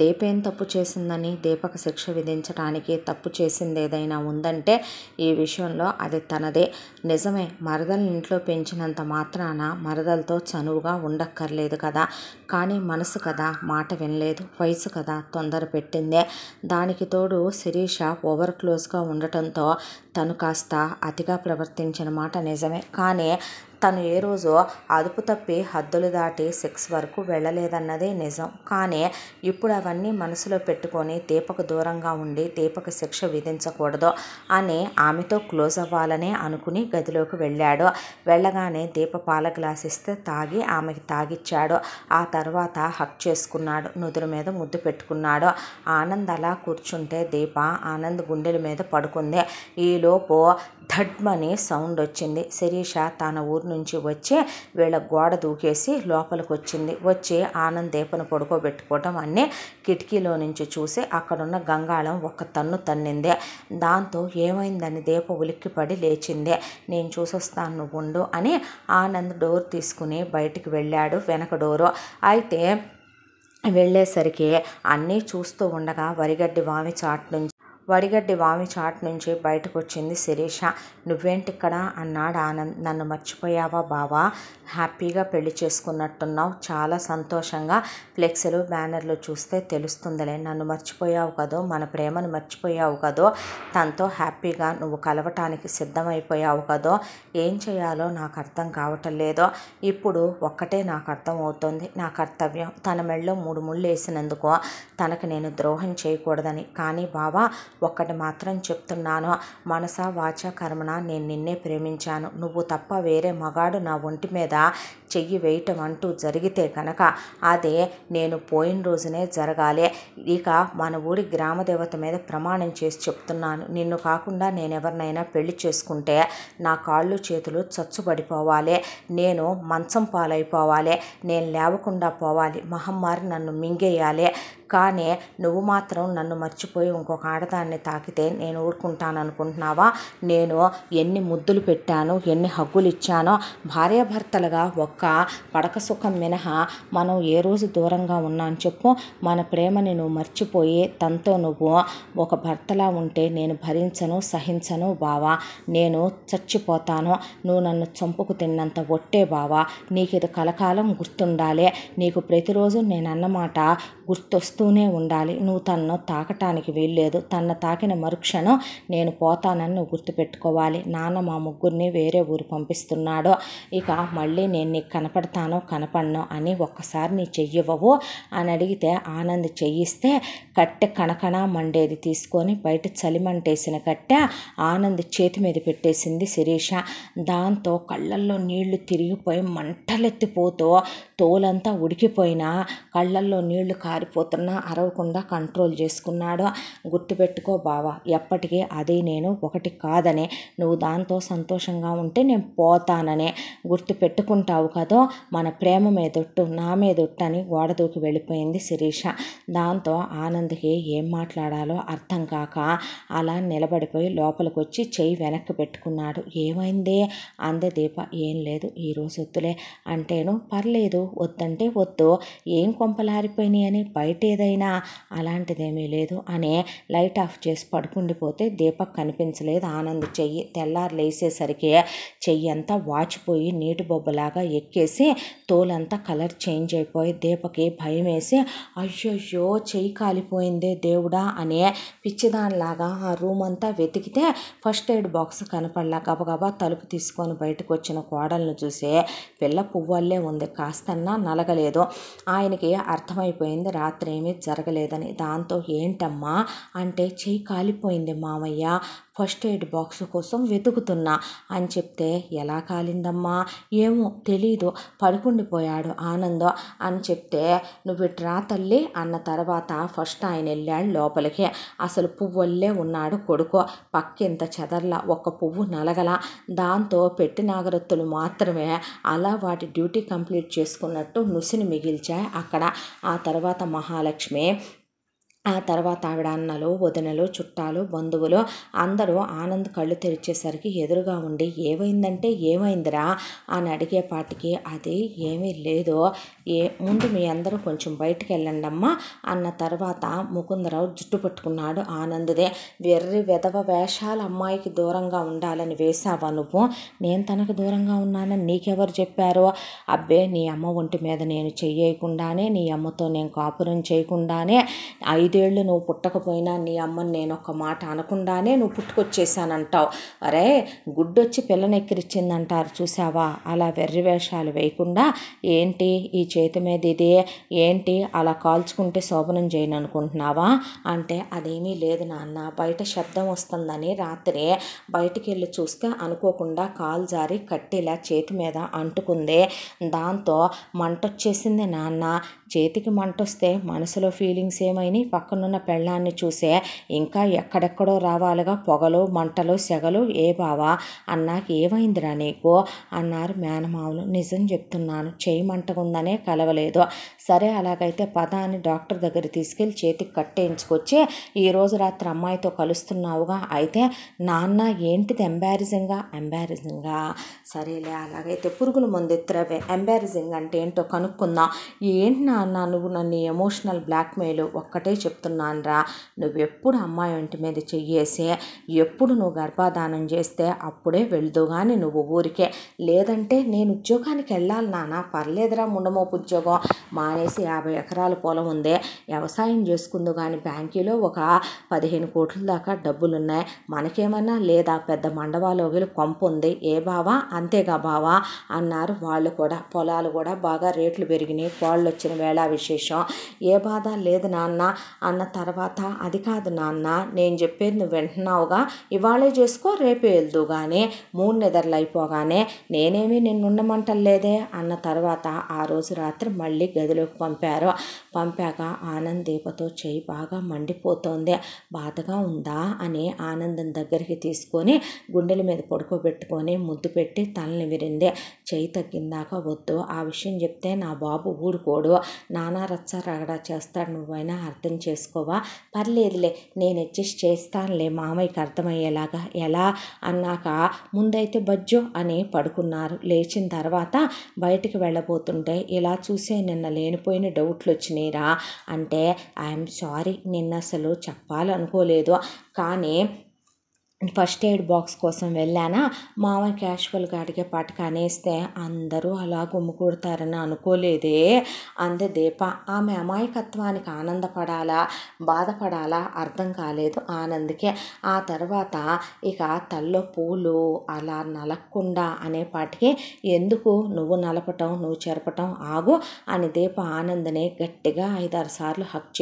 దీపేం తప్పు చేసిందని దీపక శిక్ష విధించడానికి తప్పు చేసింది ఏదైనా ఉందంటే ఈ విషయంలో అది తనదే. నిజమే, మరదల్ని ఇంట్లో పెంచినంత మాత్రాన మరదలతో చనువుగా ఉండక్కర్లేదు కదా. కానీ మనసు కదా మాట వినలేదు, వయసు కదా తొందర పెట్టిందే. దానికి తోడు శిరీష ఓవర్ క్లోజ్గా ఉండటంతో తను కాస్త అతిగా ప్రవర్తించిన మాట నిజమే. కానీ తను ఏ రోజు అదుపు తప్పి హద్దులు దాటి సెక్స్ వరకు వెళ్ళలేదన్నదే నిజం. కానీ ఇప్పుడు అవన్నీ మనసులో పెట్టుకొని దీపకు దూరంగా ఉండి దీపకు శిక్ష విధించకూడదు అని ఆమెతో క్లోజ్ అవ్వాలనే అనుకుని గదిలోకి వెళ్ళాడు. వెళ్ళగానే దీప పాల గ్లాస్ ఇస్తే తాగి ఆమెకి తాగిచ్చాడు. ఆ తర్వాత హక్ చేసుకున్నాడు, నుదురు మీద ముద్దు పెట్టుకున్నాడు. ఆనంద్ అలా కూర్చుంటే దీప ఆనంద్ గుండెల మీద పడుకుంది. ఈలోపు ధడ్మని సౌండ్ వచ్చింది. శిరీష తన ఊరు నుంచి వచ్చి వీళ్ళ గోడ దూకేసి లోపలికి వచ్చింది. వచ్చి ఆనంద్ దీపను పడుకోబెట్టుకోవటం అన్నీ కిటికీలో నుంచి చూసి అక్కడున్న గంగాళం ఒక తన్ను తన్నింది. దాంతో ఏమైందని దీప ఉలిక్కిపడి లేచింది. నేను చూసొస్తాను నువ్వు ఉండు అని ఆనంద్ డోర్ తీసుకుని బయటికి వెళ్ళాడు, వెనక డోరు. అయితే వెళ్ళేసరికి అన్నీ చూస్తూ ఉండగా వడిగడ్డి వామి చాట్ నుంచి బయటకు వచ్చింది శిరీష. నువ్వేంటి ఇక్కడ అన్నాడు ఆనంద్. నన్ను మర్చిపోయావా బావా? హ్యాపీగా పెళ్లి చేసుకున్నట్టున్నావు, చాలా సంతోషంగా ఫ్లెక్స్లు బ్యానర్లు చూస్తే తెలుస్తుందిలే. నన్ను మర్చిపోయావు కదో, మన ప్రేమను మర్చిపోయావు కదో, తనతో హ్యాపీగా నువ్వు కలవటానికి సిద్ధమైపోయావు కదో. ఏం చేయాలో నాకు అర్థం కావటం లేదో. ఇప్పుడు ఒక్కటే నాకు అర్థం అవుతుంది, నా కర్తవ్యం తన మెళ్ళలో 3 ముళ్ళు వేసినందుకు తనకు నేను ద్రోహం చేయకూడదని. కానీ బావా ఒక్కటి మాత్రం చెప్తున్నాను, మనసా వాచ కర్మణ నేను నిన్నే ప్రేమించాను. నువ్వు తప్ప వేరే మగాడు నా ఒంటి మీద చెయ్యి వేయటం అంటూ జరిగితే కనుక అదే నేను పోయిన రోజునే జరగాలి. ఇక మన ఊరి గ్రామదేవత మీద ప్రమాణం చేసి చెప్తున్నాను, నిన్ను కాకుండా నేనెవరినైనా పెళ్లి చేసుకుంటే నా కాళ్ళు చేతులు చచ్చుబడిపోవాలి, నేను మంచం పాలైపోవాలి, నేను లేవకుండా పోవాలి, మహమ్మారి నన్ను మింగేయాలి. కానీ నువ్వు మాత్రం నన్ను మర్చిపోయి ఇంకొక ఆడదాన్ని తాకితే నేను ఊరుకుంటాను అనుకుంటున్నావా? నేను ఎన్ని ముద్దులు పెట్టాను, ఎన్ని హగ్గులు ఇచ్చానో. భార్యాభర్తలుగా ఒక్క పడక సుఖం మినహా మనం ఏ రోజు దూరంగా ఉన్నాను చెప్పు? మన ప్రేమని నువ్వు మర్చిపోయి తనతో నువ్వు ఒక భర్తలా ఉంటే నేను భరించను, సహించను బావా. నేను చచ్చిపోతాను. నువ్వు నన్ను చంపుకు తిన్నంత ఒట్టే బావా. నీకు ఇది కలకాలం గుర్తుండాలి. నీకు ప్రతిరోజు నేను అన్నమాట గుర్తొస్తూనే ఉండాలి. నువ్వు తనను తాకటానికి వీల్లేదు. తన తాకిన మరుక్షణం నేను పోతానని నువ్వు గుర్తుపెట్టుకోవాలి. నాన్న మా ముగ్గురిని వేరే ఊరు పంపిస్తున్నాడు. ఇక మళ్ళీ నేను నీకు కనపడతానో కనపడనో అని ఒక్కసారి నీ చెయ్యవవు అని అడిగితే ఆనంద్ చెయ్యిస్తే కట్టె కణకణ మండేది తీసుకొని బయట చలిమంటేసిన కట్టె ఆనంద్ చేతి మీద పెట్టేసింది శిరీష. దాంతో కళ్ళల్లో నీళ్లు తిరిగిపోయి మంటలెత్తిపోతూ తోలంతా ఉడికిపోయినా కళ్ళల్లో నీళ్లు కారిపోతున్నా అరవకుండా కంట్రోల్ చేసుకున్నాడు. గుర్తుపెట్టుకో బావా, ఎప్పటికీ అది నేను ఒకటి కాదని, నువ్వు దాంతో సంతోషంగా ఉంటే నేను పోతాననే గుర్తుపెట్టుకుంటావు కదో. మన ప్రేమ మీదొట్టు, నా మీదొట్టు అని గోడ దూకి వెళ్ళిపోయింది శిరీష. దాంతో ఆనంద్కి ఏం మాట్లాడాలో అర్థం కాక అలా నిలబడిపోయి లోపలికి వచ్చి చెయ్యి వెనక్కి పెట్టుకున్నాడు. ఏమైంది అంది దీప. ఏం లేదు, ఈరోజు వద్దులే అంటేను పర్లేదు, వద్దంటే వద్దు, ఏం కొంపలారిపోయినాయి అని బయట ఏదైనా. అలాంటిదేమీ లేదు అని లైట్ ఆఫ్ చేసి పడుకుండిపోతే దీపక్ కనిపించలేదు ఆనంద్ చెయ్యి. తెల్లారు లేసేసరికి చెయ్యి అంతా వాచిపోయి నీటి బొబ్బలాగా ఎక్కేసి తోలంతా కలర్ చేంజ్ అయిపోయి దీపకి భయం వేసి అయ్యయ్యో చెయ్యి కాలిపోయిందే దేవుడా అని పిచ్చిదానిలాగా ఆ రూమ్ అంతా వెతికితే ఫస్ట్ ఎయిడ్ బాక్స్ కనపడలా. గబగబా తలుపు తీసుకొని బయటకు వచ్చిన కోడలను చూసి పిల్ల పువ్వల్లే ఉంది, కాస్తన్నా నలగలేదు. ఆయనకి అర్థమైపోయింది రాత్రి ఏమీ జరగలేదని. దాంతో ఏంటమ్మా అంటే చెయ్యి కాలిపోయింది మామయ్య, ఫస్ట్ ఎయిడ్ బాక్స్ కోసం వెతుకుతున్నా అని చెప్తే ఎలా కాలిందమ్మా? ఏమో తెలీదు, పడుకుండిపోయాడు ఆనంద్ అని చెప్తే నువ్వు ఇట్రా తల్లి అన్న తర్వాత ఫస్ట్ ఆయన వెళ్ళాడు లోపలికి. అసలు పువ్వుల్లే ఉన్నాడు కొడుకు, పక్కింత చెదర్లా, ఒక్క పువ్వు నలగల. దాంతో పెట్టి నాగరత్తులు మాత్రమే అలా వాటి డ్యూటీ కంప్లీట్ చేసుకున్నట్టు నుసిని మిగిల్చాయి అక్కడ. ఆ తర్వాత మహాలక్ష్మి, ఆ తర్వాత ఆవిడ అన్నలు, వదినలు, చుట్టాలు, బంధువులు అందరూ ఆనంద్ కళ్ళు తెరిచేసరికి ఎదురుగా ఉండి ఏమైందంటే ఏమైందిరా అని అడిగేపాటికి అది ఏమీ లేదు, ముందు మీ అందరూ కొంచెం బయటికి వెళ్ళండి అమ్మా అన్న తర్వాత ముకుందరావు జుట్టు పట్టుకున్నాడు ఆనంద్దే. వెర్రి వెధవ వేషాలు అమ్మాయికి దూరంగా ఉండాలని వేశావా నువ్వు? నేను తనకు దూరంగా ఉన్నానని నీకెవరు చెప్పారు? అబ్బే నీ అమ్మ ఒంటి మీద నేను చెయ్యకుండానే, నీ అమ్మతో నేను కాపురం చేయకుండానే, 5 ఏళ్ళు నువ్వు పుట్టకపోయినా నీ అమ్మని నేను ఒక మాట అనకుండానే నువ్వు పుట్టుకొచ్చేసానంటావు. అరే గుడ్డొచ్చి పిల్లనెక్కిరిచ్చిందంటారు చూసావా? అలా వెర్రి వేషాలు వేయకుండా ఏంటి ఈ చేతి మీద ఇదే ఏంటి అలా కాల్చుకుంటే శోభనం చేయను అనుకుంటున్నావా అంటే అదేమీ లేదు నాన్న, బయట శబ్దం వస్తుందని రాత్రి బయటికి వెళ్ళి చూస్తే అనుకోకుండా కాలు జారి కట్టిలా చేతి మీద అంటుకుంది. దాంతో మంటొచ్చేసింది నాన్న. చేతికి మంటొస్తే మనసులో ఫీలింగ్స్ ఏమైనా పక్కనున్న పెళ్ళాన్ని చూసే ఇంకా ఎక్కడెక్కడో రావాలిగా పొగలు, మంటలు, సెగలు. ఏ బావా అన్నాక ఏమైందిరా నీకు అన్నారు మేనమావులు. నిజం చెప్తున్నాను, చేయి మంటగుందనే కలవలేదు. సరే అలాగైతే పద అని డాక్టర్ దగ్గర తీసుకెళ్ళి చేతికి కట్టేయించుకొచ్చి ఈరోజు రాత్రి అమ్మాయితో కలుస్తున్నావుగా. అయితే నాన్న ఏంటిది ఎంబారసింగా? సరేలే అలాగైతే పురుగుల మందు ఎత్తురవే, ఎంబారసింగ్ అంటే ఏంటో కనుక్కుందాం. ఏంటి నాన్న నువ్వు నన్ను ఎమోషనల్ బ్లాక్మెయిల్ ఒక్కటే చెప్తున్నాను రా, నువ్వు ఎప్పుడు అమ్మాయి ఒంటి మీద చెయ్యేసి ఎప్పుడు నువ్వు గర్భాధానం చేస్తే అప్పుడే వెళ్దు కానీ నువ్వు ఊరికే, లేదంటే నేను ఉద్యోగానికి వెళ్ళాలి నాన్న. పర్లేదురా ముండమోపు ఉద్యోగం మానేసి 50 ఎకరాల పొలం ఉంది, వ్యవసాయం చేసుకుందు కానీ బ్యాంకులో ఒక 15 కోట్ల దాకా డబ్బులున్నాయి. మనకేమన్నా లేదా? పెద్ద మండవాలోగిలు కొంపు ఉంది. ఏ బావా? అంతేగా బావా అన్నారు వాళ్ళు కూడా. పొలాలు కూడా బాగా రేట్లు పెరిగినాయి, కోళ్ళు వచ్చిన వేళ విశేషం. ఏ బాధ లేదు నాన్న అన్న తర్వాత, అది కాదు నాన్న, నేను చెప్పేది నువ్వు వింటున్నావుగా, ఇవాళే చేసుకో రేపే వెళ్దు కానీ 3 నిద్రలు అయిపోగానే నేనేమి నిన్నుండమంటలేదే అన్న తర్వాత ఆ రోజు రాత్రి మళ్ళీ గదిలోకి పంపాక ఆనంద్ దీపతో చెయ్యి బాగా మండిపోతోంది. బాధగా ఉందా అని ఆనందం దగ్గరికి తీసుకొని గుండెల మీద పడుకోబెట్టుకొని ముద్దు పెట్టి తలని విరింది. చెయ్యి తగ్గిందాక వద్దు, ఆ విషయం చెప్తే నా బాబు ఊరుకోడు, నానా రచ్చ రగడా చేస్తాడు, నువ్వైనా అర్థం చేసుకోవా? పర్లేదులే, నేను అడ్జస్ట్ చేస్తానులే మామయ్యకి అర్థమయ్యేలాగా. ఎలా అన్నాక ముందైతే బజ్జో అని పడుకున్నారు. లేచిన తర్వాత బయటికి వెళ్ళబోతుంటే, ఇలా చూసే నిన్న లేనిపోయిన డౌట్లు వచ్చినాయిరా అంటే, ఐఎమ్ సారీ, నిన్న అసలు చెప్పాలనుకోలేదు, కానీ ఫస్ట్ ఎయిడ్ బాక్స్ కోసం వెళ్ళానా, మామయ్య క్యాషువల్గా అడిగేపాటికి అనేస్తే అందరూ అలా గుమ్ముకూడతారని అనుకోలేదే అంది దీప. ఆమె అమాయకత్వానికి ఆనందపడాలా బాధపడాలా అర్థం కాలేదు ఆనంద్కి. ఆ తర్వాత ఇక తల్లో పూలు అలా నలక్కుండా అనేపాటికి, ఎందుకు నువ్వు నలపటం నువ్వు చెరపటం, ఆగు అని దీప ఆనంద్ని గట్టిగా 5-6 సార్లు హక్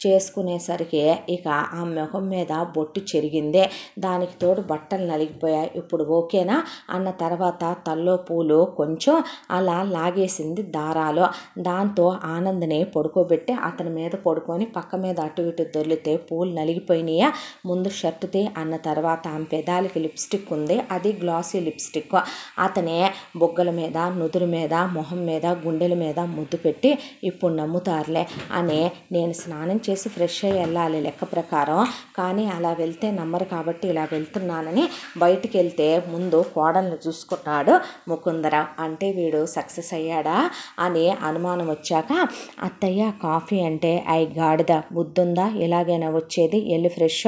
చేసుకునేసరికి ఇక ఆ ముఖం మీద బొట్టు చెరిగిందే, దానికి తోడు బట్టలు నలిగిపోయాయి. ఇప్పుడు ఓకేనా అన్న తర్వాత తల్లో పూలు కొంచెం అలా లాగేసింది దారాలు. దాంతో ఆనంద్ని పడుకోబెట్టి అతని మీద పడుకొని పక్క మీద అటు ఇటు దొర్లితే పూలు నలిగిపోయినాయా, ముందు షర్టుతే అన్న తర్వాత ఆమె పెదాలకి లిప్స్టిక్ ఉంది, అది గ్లాసీ లిప్స్టిక్. అతనే బొగ్గల మీద నుదురు మీద మొహం మీద గుండెల మీద ముద్దు పెట్టి, ఇప్పుడు నమ్ముతారులే అని, నేను స్నానం చేసి ఫ్రెష్ అయ్యి వెళ్ళాలి లెక్క ప్రకారం, కానీ అలా వెళ్తే నమ్మరు కాబట్టి ఇలా వెళ్తున్నానని బయటికి వెళ్తే ముందు కోడల్ని చూసుకున్నాడు ముకుందరావు. అంటే వీడు సక్సెస్ అయ్యాడా అని అనుమానం వచ్చాక, అత్తయ్య కాఫీ అంటే, గాడిద బుద్ధుందా, ఇలాగైనా వచ్చేది, వెళ్ళి ఫ్రెష్.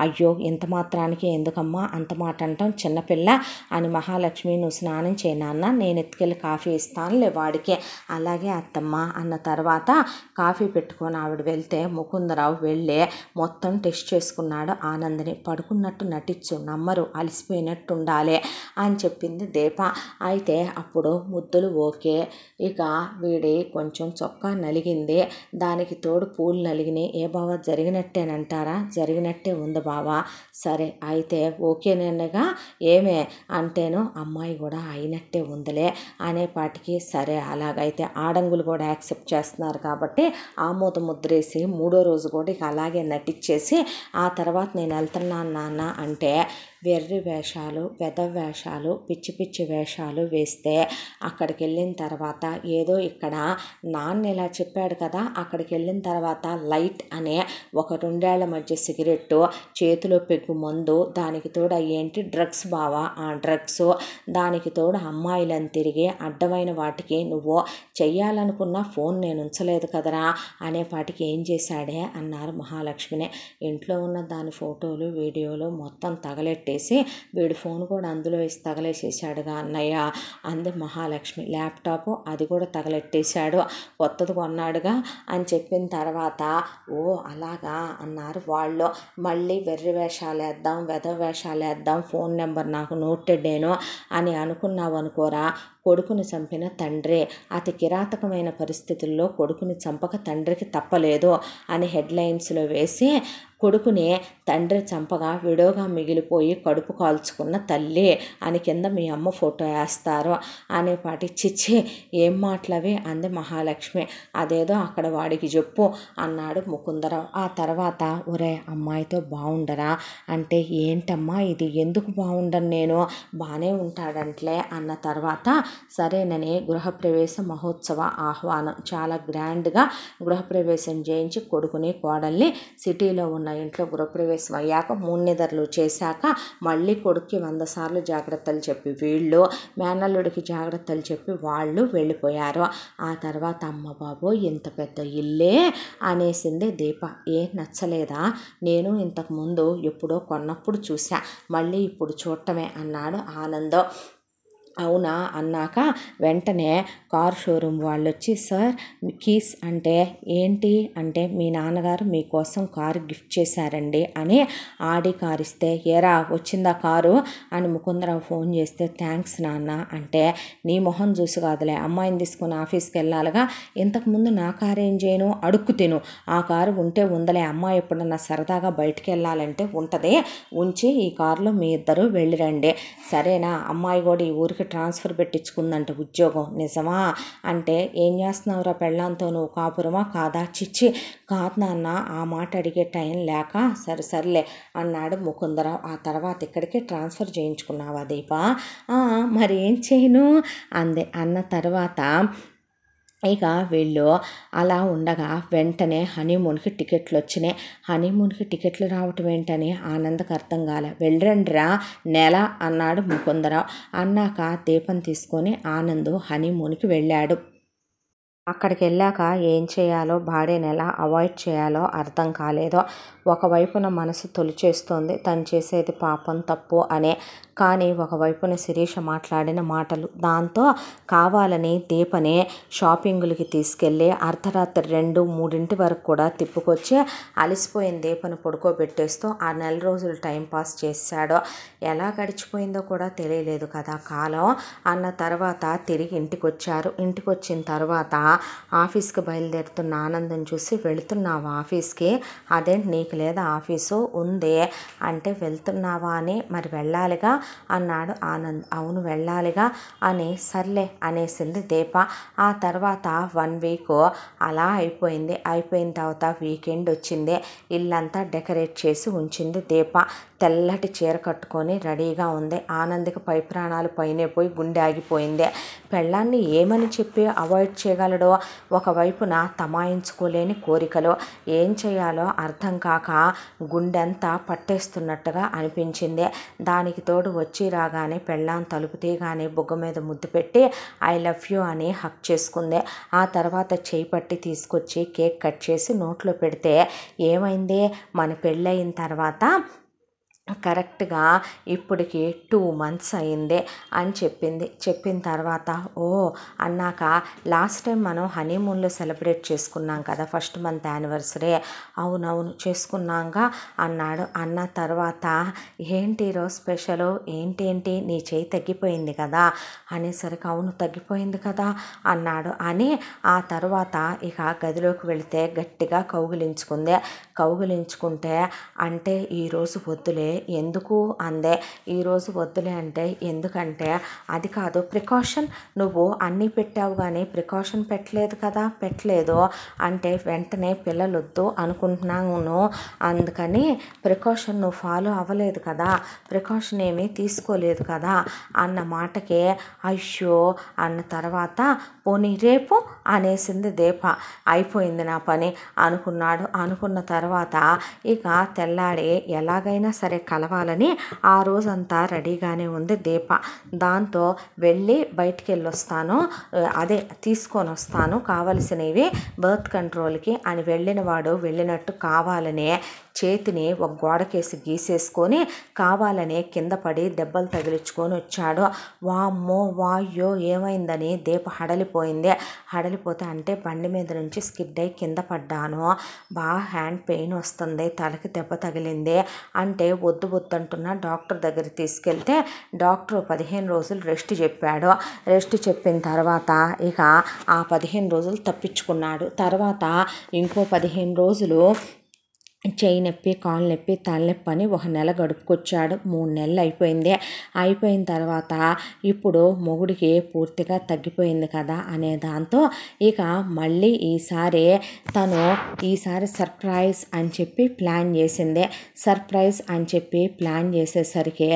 అయ్యో ఇంత మాత్రానికి ఎందుకమ్మా అంత మాట అంటాం, చిన్నపిల్ల అని మహాలక్ష్మి, నువ్వు స్నానం చేయనాన్న, నేను ఎత్తుకెళ్ళి కాఫీ ఇస్తానులే వాడికి. అలాగే అత్తమ్మ అన్న తర్వాత కాఫీ పెట్టుకొని ఆవిడ వెళ్తే ముకుందరావు వెళ్ళి మొత్తం టెస్ట్ చేసుకున్నాడు ఆనంద్ని. పడుకున్నట్టు నటించు, నమ్మరు, అలసిపోయినట్టు ఉండాలి అని చెప్పింది దీప. అయితే అప్పుడు ముద్దులు ఓకే, ఇక వీడి కొంచెం చొక్కా నలిగింది, దానికి తోడు పూలు నలిగినాయి, ఏ బావా జరిగినట్టేనంటారా, జరిగినట్టే ఉంది బావా, సరే అయితే ఓకేనేనగా, ఏమే అంటేను అమ్మాయి కూడా అయినట్టే ఉందిలే అనేపాటికి, సరే అలాగైతే ఆడంగులు కూడా యాక్సెప్ట్ చేస్తున్నారు కాబట్టి ఆమోద ముద్రేసి 3వ రోజు కూడా ఇక అలాగే నటించేసి, ఆ తర్వాత నేను వెళ్తున్నాను నాన్న అంటే, వెర్రి వేషాలు వెధవ వేషాలు పిచ్చి పిచ్చి వేషాలు వేస్తే అక్కడికి వెళ్ళిన తర్వాత ఏదో ఇక్కడ నాన్న ఇలా చెప్పాడు కదా, అక్కడికి వెళ్ళిన తర్వాత లైట్ అనే ఒక 2 ఏళ్ల మధ్య సిగరెట్టు, చేతిలో పెగ్గు మందు, దానికి తోడు ఏంటి డ్రగ్స్ బావా, ఆ డ్రగ్స్, దానికి తోడు అమ్మాయిలను తిరిగి అడ్డమైన వాటికి నువ్వు చెయ్యాలనుకున్న ఫోన్ నేను ఉంచలేదు కదరా అనేపాటికి ఏం చేశాడే అన్నారు మహాలక్ష్మిని. ఇంట్లో ఉన్న దాని ఫోటోలు వీడియోలు మొత్తం తగలెట్టేసి వీడి ఫోన్ కూడా అందులో వేసి తగలేసేసాడుగా అన్నయ్య అంది మహాలక్ష్మి. ల్యాప్టాప్ అది కూడా తగలెట్టేశాడు, కొత్తది కొన్నాడుగా అని చెప్పిన తర్వాత, ఓ అలాగా అన్నారు వాళ్ళు. మళ్ళీ వెర్రి వేషాలు వేద్దాం వెధవ వేషాలు వేద్దాం, ఫోన్ నెంబర్ నాకు నోటెడ్డేను అని అనుకున్నావు అనుకోరా, కొడుకుని చంపిన తండ్రి, అతి కిరాతకమైన పరిస్థితుల్లో కొడుకుని చంపక తండ్రికి తప్పలేదు అని హెడ్లైన్స్లో వేసి, కొడుకుని తండ్రి చంపగా విడోగా మిగిలిపోయి కడుపు కాల్చుకున్న తల్లి అని కింద మీ అమ్మ ఫోటో వేస్తారు అనేపాటి, చిచ్చి ఏం మాటలవి అంది మహాలక్ష్మి. అదేదో అక్కడ వాడికి చెప్పు అన్నాడు ముకుందరావు. ఆ తర్వాత, ఒరే అమ్మాయితో బాగుండరా అంటే, ఏంటమ్మా ఇది, ఎందుకు బాగుండను నేను, బాగానే ఉంటాడంట్లే అన్న తర్వాత, సరేనని గృహప్రవేశ మహోత్సవ ఆహ్వానం, చాలా గ్రాండ్గా గృహప్రవేశం చేయించి కొడుకుని కోడల్ని సిటీలో ఉన్న ఇంట్లో గృహప్రవేశం అయ్యాక 3 నిద్రలు చేశాక మళ్ళీ కొడుక్కి 100 సార్లు జాగ్రత్తలు చెప్పి వీళ్ళు, మేనల్లుడికి జాగ్రత్తలు చెప్పి వాళ్ళు వెళ్ళిపోయారు. ఆ తర్వాత అమ్మ బాబో ఇంత పెద్ద ఇల్లే అనేసింది దీప. ఏం నచ్చలేదా, నేను ఇంతకుముందు ఎప్పుడో కొన్నప్పుడు చూసా, మళ్ళీ ఇప్పుడు చూడటమే అన్నాడు ఆనందం. అవునా అన్నాక వెంటనే కార్ షోరూమ్ వాళ్ళు వచ్చి, సార్ కీస్ అంటే ఏంటి అంటే, మీ నాన్నగారు మీకోసం కారు గిఫ్ట్ చేశారండి అని ఆడి కారు ఇస్తే, ఏరా వచ్చిందా కారు అని ముకుందరావు ఫోన్ చేస్తే, థ్యాంక్స్ నాన్న అంటే, నీ మొహం చూసి కాదులే అమ్మాయిని తీసుకుని ఆఫీస్కి వెళ్ళాలిగా, ఇంతకుముందు నా కారు ఏం చేయను, అడుక్కు తిను, ఆ కారు ఉంటే ఉందలే, అమ్మాయి ఎప్పుడన్నా సరదాగా బయటికి వెళ్ళాలంటే ఉంటుంది, ఉంచి ఈ కారులో మీ ఇద్దరు వెళ్ళిరండి, సరేనా, అమ్మాయి కూడా ఈ ఊరికి ట్రాన్స్ఫర్ పెట్టించుకుందంట ఉద్యోగం, నిజమా అంటే, ఏం చేస్తున్నావురా పెళ్ళాంతో నువ్వు, కాపురమా కాదా, చిచ్చి కాదు నాన్న, ఆ మాట అడిగే టైం లేక సరేలే అన్నాడు ముకుందరావు. ఆ తర్వాత ఇక్కడికి ట్రాన్స్ఫర్ చేయించుకున్నావా దీప, మరి ఏం చేయను అంది. అన్న తర్వాత ఇక వీళ్ళు అలా ఉండగా వెంటనే హనీమూన్కి టికెట్లు వచ్చినాయి. హనీమూన్కి టికెట్లు రావటం ఏంటని ఆనందకు అర్థం కాలే. వెళ్ళండిరా నెల అన్నాడు ముకుందరావు. అన్నాక దీపం తీసుకొని ఆనంద్ హనీమూన్కి వెళ్ళాడు. అక్కడికి వెళ్ళాక ఏం చేయాలో, భార్యను ఎలా అవాయిడ్ చేయాలో అర్థం కాలేదో. ఒకవైపున మనసు తొలిచేస్తోంది తను చేసేది పాపం తప్పు అనే, కానీ ఒకవైపున శిరీష మాట్లాడిన మాటలు, దాంతో కావాలని దీపని షాపింగులకి తీసుకెళ్ళి అర్ధరాత్రి 2-3 వరకు కూడా తిప్పుకొచ్చి అలసిపోయిన దీపను పడుకోబెట్టేస్తూ ఆ నెల రోజులు టైంపాస్ చేశాడు. ఎలా గడిచిపోయిందో కూడా తెలియలేదు కదా కాలం. అన్న తర్వాత తిరిగి ఇంటికి వచ్చారు. ఇంటికి వచ్చిన తర్వాత ఆఫీస్కి బయలుదేరుతున్న ఆనందం చూసి, వెళుతున్నావా ఆఫీస్కి, అదేంటి నీకు లేదా ఆఫీసు, ఉంది అంటే, వెళ్తున్నావా అని, మరి వెళ్ళాలిగా అన్నాడు ఆనంద్. అవును వెళ్ళాలిగా అని సర్లే అనేసింది దీప. ఆ తర్వాత 1 వీక్ అలా అయిపోయింది. అయిపోయిన తర్వాత వీకెండ్ వచ్చింది. ఇల్లంతా డెకరేట్ చేసి ఉంచింది దీప. తెల్లటి చీర కట్టుకొని రెడీగా ఉంది. ఆనంద్కి పై ప్రాణాలు పైనే పోయి గుండె ఆగిపోయింది. పెళ్ళాన్ని ఏమని చెప్పి అవాయిడ్ చేయగలడో, ఒకవైపున తమాయించుకోలేని కోరికలు, ఏం చేయాలో అర్థం కాక గుండెంతా పట్టేస్తున్నట్టుగా అనిపించింది. దానికి తోడు వచ్చి రాగానే పెళ్ళాం తలుపు తీగానే బుగ్గ మీద ముద్దు పెట్టి ఐ లవ్ యూ అని హక్ చేసుకుంది. ఆ తర్వాత చేయి పట్టి తీసుకొచ్చి కేక్ కట్ చేసి నోట్లో పెడితే, ఏమైంది, మన పెళ్ళయిన తర్వాత కరెక్ట్గా ఇప్పటికి 2 months అయింది అని చెప్పింది. చెప్పిన తర్వాత ఓ అన్నాక, లాస్ట్ టైం మనం హనీమూన్లో సెలబ్రేట్ చేసుకున్నాం కదా, ఫస్ట్ మంత్ యానివర్సరీ, అవునవును చేసుకున్నాంగా అన్నాడు. అన్న తర్వాత ఏంటి ఈరోజు స్పెషల్, ఏంటి నీ చేయి తగ్గిపోయింది కదా అనేసరికి, అవును తగ్గిపోయింది కదా అన్నాడు. అని ఆ తర్వాత ఇక గదిలోకి వెళితే గట్టిగా కౌగిలించుకుంది. కౌగిలించుకుంటే, అంటే ఈరోజు వద్దులే, ఎందుకు అందే. ఈరోజు వద్దులే అంటే, ఎందుకంటే అది కాదు ప్రికాషన్, నువ్వు అన్నీ పెట్టావు కానీ ప్రికాషన్ పెట్టలేదు కదా, పెట్టలేదు అంటే, వెంటనే పిల్లలు వద్దు అనుకుంటున్నాను, అందుకని ప్రికాషన్ నువ్వు ఫాలో అవ్వలేదు కదా, ప్రికాషన్ ఏమీ తీసుకోలేదు కదా అన్న మాటకే అయ్యో అన్న తర్వాత, పోనీ రేపు అనేసింది దీప. అయిపోయింది నా పని అనుకున్నాడు. అనుకున్న తర్వాత ఇక తెల్లాడి ఎలాగైనా సరే కలవాలని ఆ రోజంతా రెడీగానే ఉంది దీప. దాంతో వెళ్ళి బయటికి వెళ్ళొస్తాను, అదే తీసుకొని వస్తాను కావలసినవి బర్త్ కంట్రోల్కి అని వెళ్ళిన వాడు వెళ్ళినట్టు కావాలనే చేతిని ఒక గోడకేసి గీసేసుకొని కావాలనే కింద పడి దెబ్బలు తగిలించుకొని వచ్చాడు. వామ్మో వాయ్యో ఏమైందని దీప హడలిపోయింది. హడలిపోతే, అంటే బండి మీద నుంచి స్కిడ్ అయి కింద పడ్డాను, బాగా హ్యాండ్ పెయిన్ వస్తుంది, తలకి దెబ్బ తగిలింది అంటే, వద్దు అంటున్నా డాక్టర్ దగ్గరికి తీసుకెళ్తే డాక్టర్ 15 రోజులు రెస్ట్ చెప్పాడు. రెస్ట్ చెప్పిన తర్వాత ఇక ఆ 15 రోజులు తప్పించుకున్నాడు. తర్వాత ఇంకో 15 రోజులు చేయి నొప్పి, కాలు నొప్పి, తలనొప్పి అని 1 నెల గడుపుకొచ్చాడు. 3 నెలలు అయిపోయింది. అయిపోయిన తర్వాత ఇప్పుడు మొగుడికి పూర్తిగా తగ్గిపోయింది కదా అనే దాంతో ఇక మళ్ళీ ఈసారి సర్ప్రైజ్ అని చెప్పి ప్లాన్ చేసింది. సర్ప్రైజ్ అని చెప్పి ప్లాన్ చేసేసరికి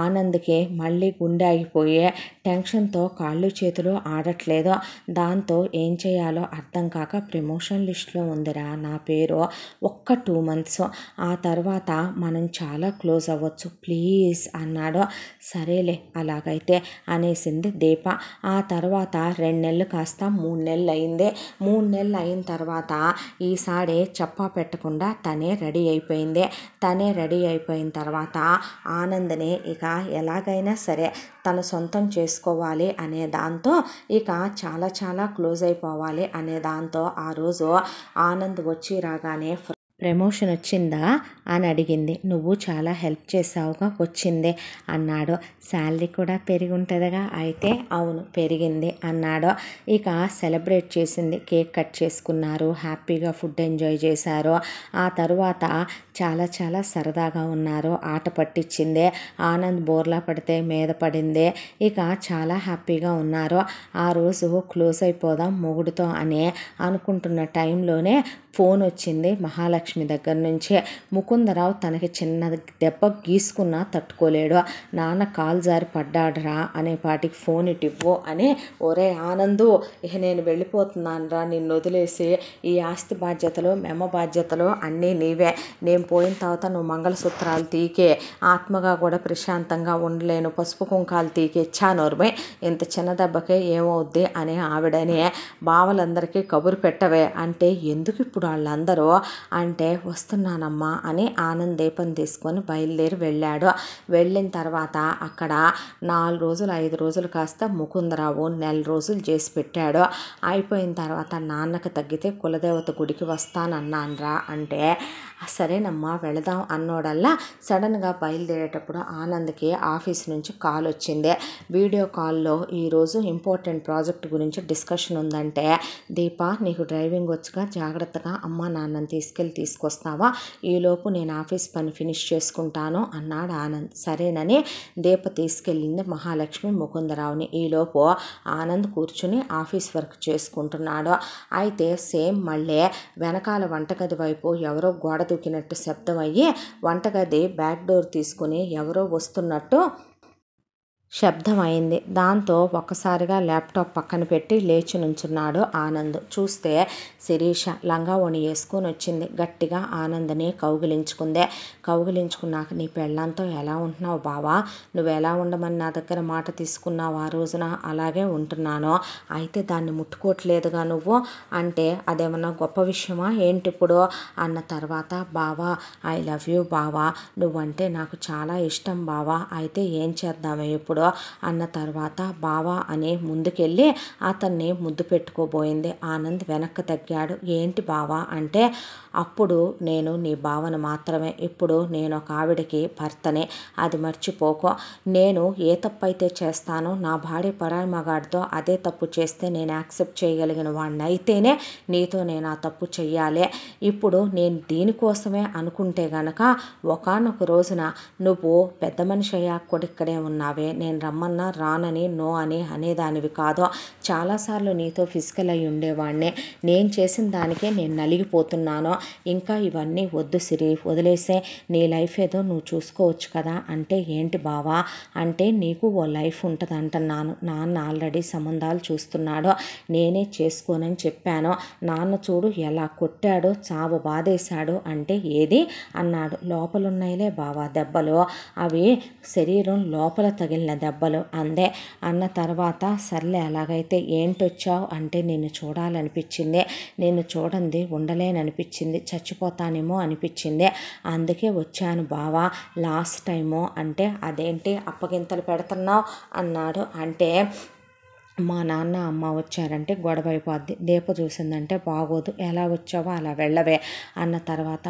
ఆనంద్కి మళ్ళీ గుండె ఆగిపోయి టెన్షన్తో కాళ్ళు చేతులు ఆడట్లేదు. దాంతో ఏం చేయాలో అర్థం కాక, ప్రమోషన్ లిస్ట్లో ఉందిరా నా పేరు, ఒక్క 2 మంత్స్, ఆ తర్వాత మనం చాలా క్లోజ్ అవ్వచ్చు ప్లీజ్ అన్నాడు. సరేలే అలాగైతే అనేసింది దీప. ఆ తర్వాత 2 నెలలు కాస్త 3 నెలలు అయింది. 3 నెలలు అయిన తర్వాత ఈసారి చెప్పా పెట్టకుండా తనే రెడీ అయిపోయింది. తనే రెడీ అయిపోయిన తర్వాత ఆనంద్ని ఇక ఎలాగైనా సరే తన సొంతం చేసుకోవాలి అనే దాంతో, ఇక చాలా చాలా క్లోజ్ అయిపోవాలి అనే దాంతో ఆ రోజు ఆనంద్ వచ్చి రాగానే ప్రమోషన్ వచ్చిందా అని అడిగింది. నువ్వు చాలా హెల్ప్ చేసావుగా, వచ్చింది అన్నాడు. శాలరీ కూడా పెరిగి ఉంటుందిగా, అయితే అవును పెరిగింది అన్నాడు. ఇక సెలబ్రేట్ చేసింది, కేక్ కట్ చేసుకున్నారు, హ్యాపీగా ఫుడ్ ఎంజాయ్ చేశారు. ఆ తరువాత చాలా చాలా సరదాగా ఉన్నారు. ఆట పట్టించింది, ఆనంద్ బోర్లా పడితే మీద పడింది. ఇక చాలా హ్యాపీగా ఉన్నారు. ఆ రోజు క్లోజ్ అయిపోదాం మొగుడుతో అని అనుకుంటున్న టైంలోనే ఫోన్ వచ్చింది మహాలక్ష్మి దగ్గర నుంచి. ముకుందరావు తనకి చిన్న దెబ్బ గీసుకున్నా తట్టుకోలేడు. నాన్న కాలు జారి పడ్డాడురా అనే పాటికి ఫోన్ ఇవ్వు అని, ఒరే ఆనందు ఇక నేను వెళ్ళిపోతున్నాను రా, నిన్ను వదిలేసి ఈ ఆస్తి బాధ్యతలు మెమ్మ బాధ్యతలు అన్నీ నీవే, నేను పోయిన తర్వాత నువ్వు మంగళసూత్రాలు తీకే, ఆత్మగా కూడా ప్రశాంతంగా ఉండలేను, పసుపు కుంకాలు తీకే, చానోర్మే ఇంత చిన్న దెబ్బకే ఏమవుద్ది అని ఆవిడని బావలందరికీ కబురు పెట్టవే అంటే, ఎందుకు ఇప్పుడు వాళ్ళందరూ అంటే, వస్తున్నానమ్మా అని ఆనంద్ దీపం తీసుకొని బయలుదేరి వెళ్ళాడు. వెళ్ళిన తర్వాత అక్కడ 4 రోజులు 5 రోజులు కాస్త ముకుందరావు 1 నెల రోజులు చేసి పెట్టాడు. అయిపోయిన తర్వాత నాన్నకు తగ్గితే కులదేవత గుడికి వస్తానన్నానరా అంటే, సరేనమ్మా వెళదాం అన్నోడల్లా సడన్గా బయలుదేరేటప్పుడు ఆనంద్కి ఆఫీస్ నుంచి కాల్ వచ్చింది. వీడియో కాల్లో ఈరోజు ఇంపార్టెంట్ ప్రాజెక్ట్ గురించి డిస్కషన్ ఉందంటే, దీప నీకు డ్రైవింగ్ వచ్చుగా, జాగ్రత్తగా అమ్మ నాన్నని తీసుకొస్తావా, ఈలోపు నేను ఆఫీస్ పని ఫినిష్ చేసుకుంటాను అన్నాడు ఆనంద్. సరేనని దీప తీసుకెళ్ళింది మహాలక్ష్మి ముకుందరావుని. ఈలోపు ఆనంద్ కూర్చుని ఆఫీస్ వర్క్ చేసుకుంటున్నాడు. అయితే సేమ్ మళ్ళీ వెనకాల వంటగది వైపు ఎవరో గోడ దూకినట్టు శబ్దం అయ్యి వంటగది బ్యాక్ డోర్ తీసుకుని ఎవరో వస్తున్నట్టు శబ్దం అయింది. దాంతో ఒక్కసారిగా ల్యాప్టాప్ పక్కన పెట్టి లేచి నుంచున్నాడు ఆనంద్. చూస్తే శిరీష లంగావోణి వేసుకొని వచ్చింది. గట్టిగా ఆనంద్ని కౌగిలించుకున్నాక, నీ పెళ్ళంతో ఎలా ఉంటున్నావు బావా, నువ్వు ఎలా ఉండమని నా దగ్గర మాట తీసుకున్నావు ఆ రోజున, అలాగే ఉంటున్నాను, అయితే దాన్ని ముట్టుకోవట్లేదుగా నువ్వు అంటే, అదేమన్నా గొప్ప విషయమా ఏంటి ఇప్పుడు అన్న తర్వాత, బావా ఐ లవ్ యూ బావా, నువ్వంటే నాకు చాలా ఇష్టం బావా, అయితే ఏం చేద్దామే ఇప్పుడు అన్న తర్వాత బావా అని ముందుకెళ్ళి అతన్ని ముద్దు పెట్టుకోబోయింది. ఆనంద్ వెనక్కి తగ్గాడు. ఏంటి బావా అంటే, అప్పుడు నేను నీ బావను మాత్రమే, ఇప్పుడు నేను ఒక ఆవిడకి భర్తనే, అది మర్చిపోకో, నేను ఏ తప్పు అయితే చేస్తానో నా భార్య పరాయి మగాడితో అదే తప్పు చేస్తే నేను యాక్సెప్ట్ చేయగలిగిన వాడిని అయితేనే నీతో నేను ఆ తప్పు చెయ్యాలి. ఇప్పుడు నేను దీనికోసమే అనుకుంటే గనక ఒకానొక రోజున నువ్వు పెద్ద మనిషి అయ్యాక కూడా ఇక్కడే ఉన్నావే, నేను రమ్మన్నా రానని నో అని అనేదానివి కాదు, చాలాసార్లు నీతో ఫిజికల్ అయి ఉండేవాడిని, నేను చేసిన దానికే నేను నలిగిపోతున్నాను, ఇంకా ఇవన్నీ వద్దు సిరి, వదిలేసే, నీ లైఫ్ ఏదో నువ్వు చూసుకోవచ్చు కదా అంటే, ఏంటి బావా అంటే, నీకు ఓ లైఫ్ ఉంటుంది అంటున్నాను, నాన్న ఆల్రెడీ సంబంధాలు చూస్తున్నాడు, నేనే చేసుకోనని చెప్పాను, నాన్న చూడు ఎలా కొట్టాడో, చావు బాధేశాడు అంటే, ఏది అన్నాడు. లోపలున్నాయిలే బావా దెబ్బలు, అవి శరీరం లోపల తగిలిన దెబ్బలు అందే. అన్న తర్వాత సర్లే అలాగైతే ఏంటొచ్చావు అంటే, నిన్ను చూడాలనిపించింది, నిన్ను చూడండి ఉండలేననిపించింది, చచ్చిపోతానేమో అనిపించింది, అందుకే వచ్చాను బావా లాస్ట్ టైము అంటే, అదేంటి అప్పగింతలు పెడుతున్నావు అన్నాడు. అంటే, మా నాన్న అమ్మ వచ్చారంటే గొడవ అయిపోద్ది, దీప చూసిందంటే బాగోదు, ఎలా వచ్చావో అలా వెళ్ళవే అన్న తర్వాత,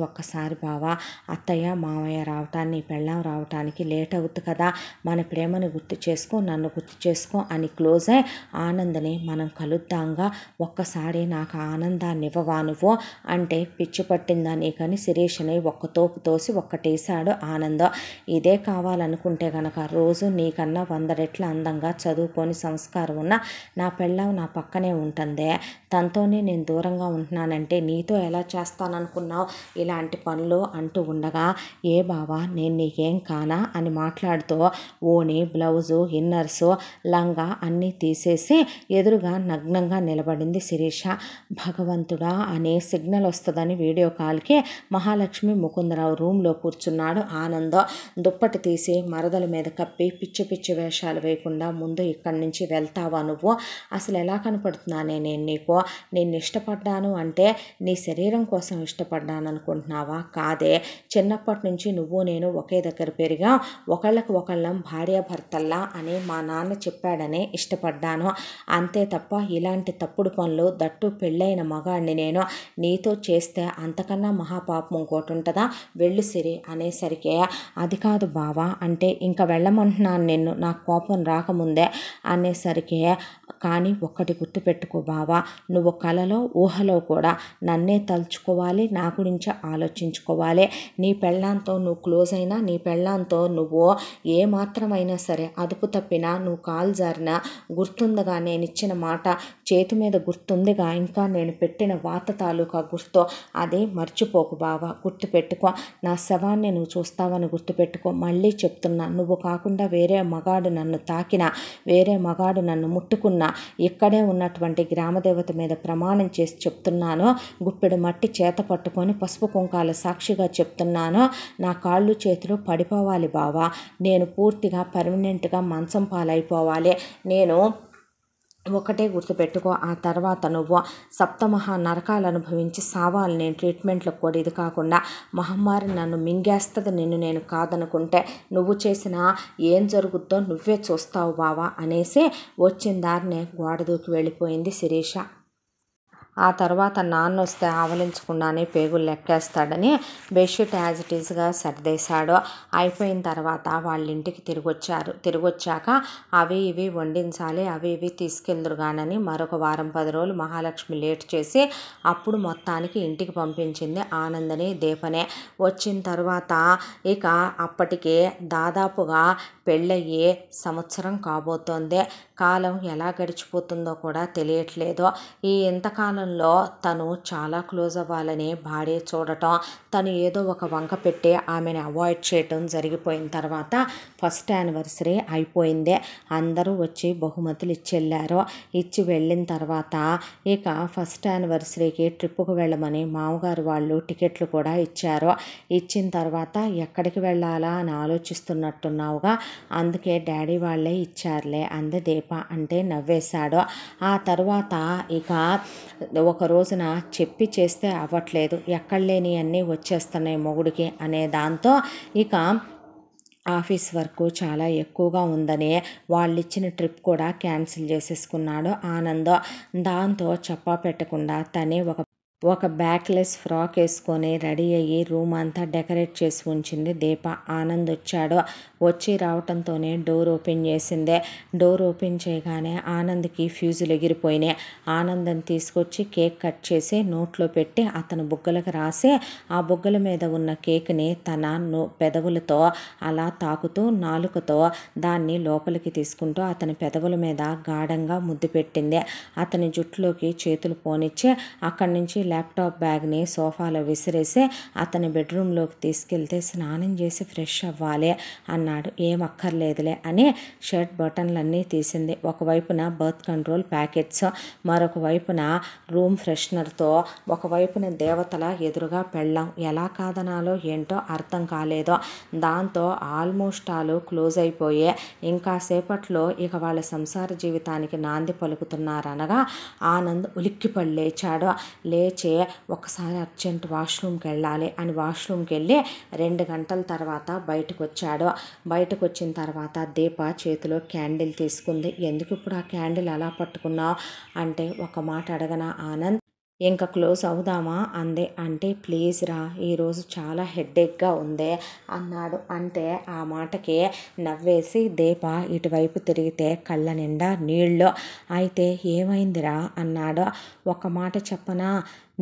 ఒక్కసారి బావా అత్తయ్య మామయ్య రావటాన్ని, పెళ్ళాం రావటానికి లేట్ అవుతుంది కదా, మన ప్రేమను గుర్తు చేసుకో, నన్ను గుర్తు చేసుకో అని క్లోజ్ అయ్యి ఆనందని మనం కలుద్దాంగా, ఒక్కసారి నాకు ఆనందాన్ని ఇవ్వవా నువ్వు అంటే, పిచ్చి పట్టిందా నీకని శిరీషని ఒక్క తోపు తోసి ఒక్కటేశాడు ఆనందం. ఇదే కావాలనుకుంటే గనక రోజు నీకన్నా 100 రెట్ల అందంగా చదువుకొని సంస్కారం సంస్కారం ఉన్న నా పెళ్ళాం నా పక్కనే ఉంటుందే, తనతోనే నేను దూరంగా ఉంటున్నానంటే నీతో ఎలా చేస్తాననుకున్నావు ఇలాంటి పనులు అంటూ ఉండగా, ఏ బావా నేను నీకేం కానా అని మాట్లాడుతూ ఓని, బ్లౌజు, ఇన్నర్సు, లంగా అన్నీ తీసేసి ఎదురుగా నగ్నంగా నిలబడింది శిరీష. భగవంతుడా అనే సిగ్నల్ వస్తుందని వీడియో కాల్కి మహాలక్ష్మి, ముకుందరావు రూమ్లో కూర్చున్నాడు. ఆనంద్ దుప్పటి తీసి మరదల మీద కప్పి పిచ్చి పిచ్చి వేషాలు వేయకుండా, ముందు ఇక్కడి నుంచి వెళ్తావా నువ్వు, అసలు ఎలా కనపడుతున్నానే నేను నీకు, నిన్ను ఇష్టపడ్డాను అంటే నీ శరీరం కోసం ఇష్టపడ్డాను అనుకుంటున్నావా, కాదే, చిన్నప్పటి నుంచి నువ్వు నేను ఒకే దగ్గర పెరిగా, ఒకళ్ళకు ఒకళ్ళం భార్యాభర్తల్లా అని మా నాన్న చెప్పాడనే ఇష్టపడ్డాను, అంతే తప్ప ఇలాంటి తప్పుడు పనులు, దట్టు పెళ్ళైన మగాడిని నేను నీతో చేస్తే అంతకన్నా మహాపాపం ఇంకోటి ఉంటుందా, వెళ్ళు సిరి అనేసరికి, అది కాదు బావా అంటే ఇంకా వెళ్ళమంటున్నాను నిన్ను నాకు కోపం రాకముందే అనేసరికి, కానీ ఒక్కటి గుర్తుపెట్టుకో బావా, నువ్వు కలలో ఊహలో కూడా నన్నే తలుచుకోవాలి, నా గురించి ఆలోచించుకోవాలి, నీ పెళ్ళాంతో నువ్వు క్లోజ్ అయినా, నీ పెళ్ళాంతో నువ్వు ఏ మాత్రమైనా సరే అదుపు తప్పినా, నువ్వు కాలు జారినా గుర్తుందిగా నేను ఇచ్చిన మాట, చేతి మీద గుర్తుందిగా ఇంకా నేను పెట్టిన వాత తాలూకా గుర్తు, అది మర్చిపోకు బావా, గుర్తుపెట్టుకో, నా శవాన్ని నువ్వు చూస్తావని గుర్తుపెట్టుకో, మళ్ళీ చెప్తున్నా, నువ్వు కాకుండా వేరే మగాడు నన్ను తాకినా, వేరే మగాడు నన్ను ముట్టుకున్నా, ఇక్కడే ఉన్నటువంటి గ్రామదేవత మీద ప్రమాణం చేసి చెప్తున్నాను, గుప్పెడు మట్టి చేత పట్టుకొని పసుపు కుంకాల సాక్షిగా చెప్తున్నాను, నా కాళ్ళు చేతులు పడిపోవాలి బావా, నేను పూర్తిగా పర్మనెంట్గా మంచం పాలైపోవాలి, నేను ఒకటే గుర్తుపెట్టుకో, ఆ తర్వాత నువ్వు సప్తమహా నరకాలు అనుభవించి సావాలి, నేను ట్రీట్మెంట్లకు కూడా ఇది కాకుండా మహమ్మారి నన్ను మింగేస్తుంది, నిన్ను నేను కాదనుకుంటే నువ్వు చేసిన ఏం జరుగుద్దో నువ్వే చూస్తావు బావా అనేసి వచ్చిన దారినే గోడ దూకి వెళ్ళిపోయింది శిరీష. ఆ తర్వాత నాన్న వస్తే ఆవలించకుండానే పేగులు లెక్కేస్తాడని బెడ్షీట్ యాజ్ ఇట్ ఈస్గా సర్దేశాడు. అయిపోయిన తర్వాత వాళ్ళ ఇంటికి తిరిగొచ్చాక అవి ఇవి వండించాలి, అవి ఇవి తీసుకెళ్దురుగానని మరొక వారం 10 రోజులు మహాలక్ష్మి లేట్ చేసి అప్పుడు మొత్తానికి ఇంటికి పంపించింది ఆనందని, దీపనే. వచ్చిన తర్వాత ఇక అప్పటికే దాదాపుగా పెళ్ళయ్యే సంవత్సరం కాబోతోంది. కాలం ఎలా గడిచిపోతుందో కూడా తెలియట్లేదు. ఈ ఇంతకాలంలో తను చాలా క్లోజ్ అవ్వాలని భార్య చూడటం, తను ఏదో ఒక వంక పెట్టి ఆమెను అవాయిడ్ చేయటం జరిగిపోయిన తర్వాత ఫస్ట్ యానివర్సరీ అయిపోయింది. అందరూ వచ్చి బహుమతులు ఇచ్చెళ్ళారు. ఇచ్చి వెళ్ళిన తర్వాత ఇక ఫస్ట్ యానివర్సరీకి ట్రిప్పుకు వెళ్ళమని మామగారు వాళ్ళు టికెట్లు కూడా ఇచ్చారు. ఇచ్చిన తర్వాత ఎక్కడికి వెళ్ళాలా అని ఆలోచిస్తున్నట్టున్నావుగా, అందుకే డాడీ వాళ్ళే ఇచ్చారులే అంది దీప. అంటే నవ్వేశాడు. ఆ తర్వాత ఇక ఒక రోజున చెప్పి చేస్తే అవ్వట్లేదు, ఎక్కడ లేని అన్నీ వచ్చేస్తున్నాయి మొగుడికి అనే దాంతో ఇక ఆఫీస్ వర్క్ చాలా ఎక్కువగా ఉందని వాళ్ళు ఇచ్చిన ట్రిప్ కూడా క్యాన్సిల్ చేసేసుకున్నాడు ఆనంద్. దాంతో చెప్పా పెట్టకుండా తనే ఒక బ్యాక్లెస్ ఫ్రాక్ వేసుకొని రెడీ అయ్యి రూమ్ అంతా డెకరేట్ చేసి ఉంచింది దీప. ఆనంద్ వచ్చి రావటంతోనే డోర్ ఓపెన్ చేసింది. డోర్ ఓపెన్ చేయగానే ఆనంద్కి ఫ్యూజులు ఎగిరిపోయినాయి. ఆనందని తీసుకొచ్చి కేక్ కట్ చేసి నోట్లో పెట్టి అతను బుగ్గలకు రాసి ఆ బుగ్గల మీద ఉన్న కేక్ని తన పెదవులతో అలా తాకుతూ నాలుకతో దాన్ని లోపలికి తీసుకుంటూ అతని పెదవుల మీద గాఢంగా ముద్దు పెట్టింది. అతని జుట్టులోకి చేతులు పోనిచ్చి అక్కడి నుంచి ల్యాప్టాప్ బ్యాగ్ని సోఫాలో విసిరేసి అతని బెడ్రూమ్లోకి తీసుకెళ్తే స్నానం చేసి ఫ్రెష్ అవ్వాలి అన్నాడు. ఏం అక్కర్లేదులే అని షర్ట్ బటన్లన్నీ తీసింది. ఒకవైపున బర్త్ కంట్రోల్ ప్యాకెట్స్, మరొక వైపున రూమ్ ఫ్రెషనర్తో, ఒకవైపున దేవతల ఎదురుగా పెళ్ళాం. ఎలా కాదనాలో ఏంటో అర్థం కాలేదో. దాంతో ఆల్మోస్ట్ ఆల్ క్లోజ్ అయిపోయే ఇంకా సేపట్లో ఇక వాళ్ళ సంసార జీవితానికి నాంది పలుకుతున్నారనగా ఆనంద్ ఉలిక్కిపడి లేచాడు. లేచి ఒకసారి అర్జెంట్ వాష్రూమ్కి వెళ్ళాలి అని వాష్రూమ్కి వెళ్ళి 2 గంటల తర్వాత బయటకు వచ్చాడు. బయటకు వచ్చిన తర్వాత దీప చేతిలో క్యాండిల్ తీసుకుంది. ఎందుకు ఇప్పుడు ఆ క్యాండిల్ అలా పట్టుకున్నావు అంటే, ఒక మాట అడగనా ఆనంద్, ఇంకా క్లోజ్ అవుదామా అందే. అంటే ప్లీజ్ రా, ఈరోజు చాలా హెడ్ఏక్గా ఉంది అన్నాడు. అంటే ఆ మాటకి నవ్వేసి దీప ఇటువైపు తిరిగితే కళ్ళ నిండా నీళ్ళు. అయితే ఏమైందిరా అన్నాడు. ఒక మాట చెప్పనా,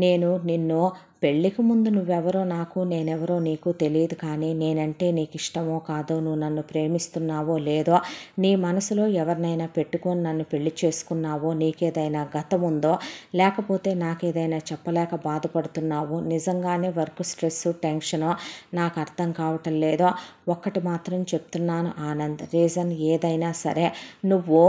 నేను నిన్ను పెళ్ళికి ముందు నువ్వెవరో నాకు, నేనెవరో నీకు తెలియదు, కానీ నేనంటే నీకు ఇష్టమో కాదో, నువ్వు నన్ను ప్రేమిస్తున్నావో లేదో, నీ మనసులో ఎవరినైనా పెట్టుకొని నన్ను పెళ్లి చేసుకున్నావో, నీకేదైనా గతం ఉందో, లేకపోతే నాకేదైనా చెప్పలేక బాధపడుతున్నావో, నిజంగానే వర్క్ స్ట్రెస్ టెన్షనో నాకు అర్థం కావటం లేదో. ఒక్కటి మాత్రం చెప్తున్నాను ఆనంద్, రీజన్ ఏదైనా సరే నువ్వు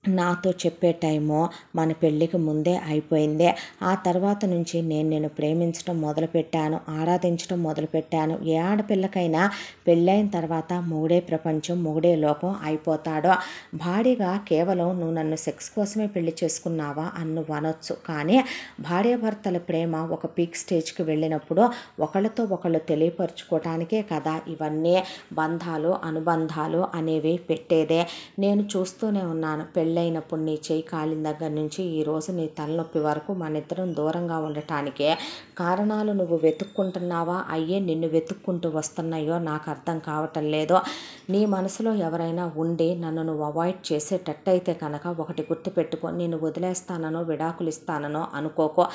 నాతో చెప్పే టైము మన పెళ్ళికి ముందే అయిపోయిందే. ఆ తర్వాత నుంచి నేను ప్రేమించడం మొదలుపెట్టాను, ఆరాధించడం మొదలుపెట్టాను. ఏ ఆడపిల్లకైనా పెళ్ళైన తర్వాత మొగుడే ప్రపంచం, మొగుడే లోకం అయిపోతాడో. భార్యగా కేవలం నువ్వు నన్ను సెక్స్ కోసమే పెళ్లి చేసుకున్నావా అని నువ్వు అనొచ్చు, కానీ భార్యాభర్తల ప్రేమ ఒక పీక్ స్టేజ్కి వెళ్ళినప్పుడు ఒకళ్ళతో ఒకళ్ళు తెలియపరచుకోవటానికే కదా ఇవన్నీ బంధాలు అనుబంధాలు అనేవి పెట్టేదే. నేను చూస్తూనే ఉన్నాను, పెళ్ళైనప్పుడు నీ చేయి కాలిన దగ్గర నుంచి ఈరోజు నీ తలనొప్పి వరకు మన ఇద్దరం దూరంగా ఉండటానికే కారణాలు నువ్వు వెతుక్కుంటున్నావా, అయ్యే నిన్ను వెతుక్కుంటూ వస్తున్నాయో నాకు అర్థం కావటం లేదో. నీ మనసులో ఎవరైనా ఉండి నన్ను నువ్వు అవాయిడ్ చేసేటట్టయితే కనుక ఒకటి గుర్తుపెట్టుకో, నేను వదిలేస్తానో విడాకులు ఇస్తానో అనుకోకో,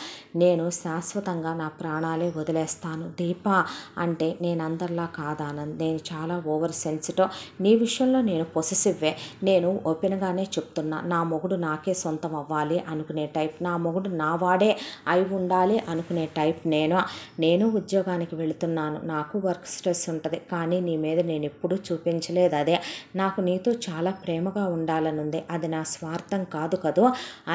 నేను శాశ్వతంగా నా ప్రాణాలే వదిలేస్తాను. దీపా అంటే నేను అందరిలా కాదానంద్, నేను చాలా ఓవర్ సెన్సిటివ్. నీ విషయంలో నేను పొసెసివ్వే, నేను ఓపెన్గానే చెప్తున్నా. నా మొగుడు నాకే సొంతం అవ్వాలి అనుకునే టైప్, నా మొగుడు నా వాడే అయి ఉండాలి అనుకునే టైప్ నేను ఉద్యోగానికి వెళుతున్నాను, నాకు వర్క్ స్ట్రెస్ ఉంటుంది, కానీ నీ మీద నేను ఎప్పుడూ చూపించలేదు అదే. నాకు నీతో చాలా ప్రేమగా ఉండాలని ఉంది, అది నా స్వార్థం కాదు కదూ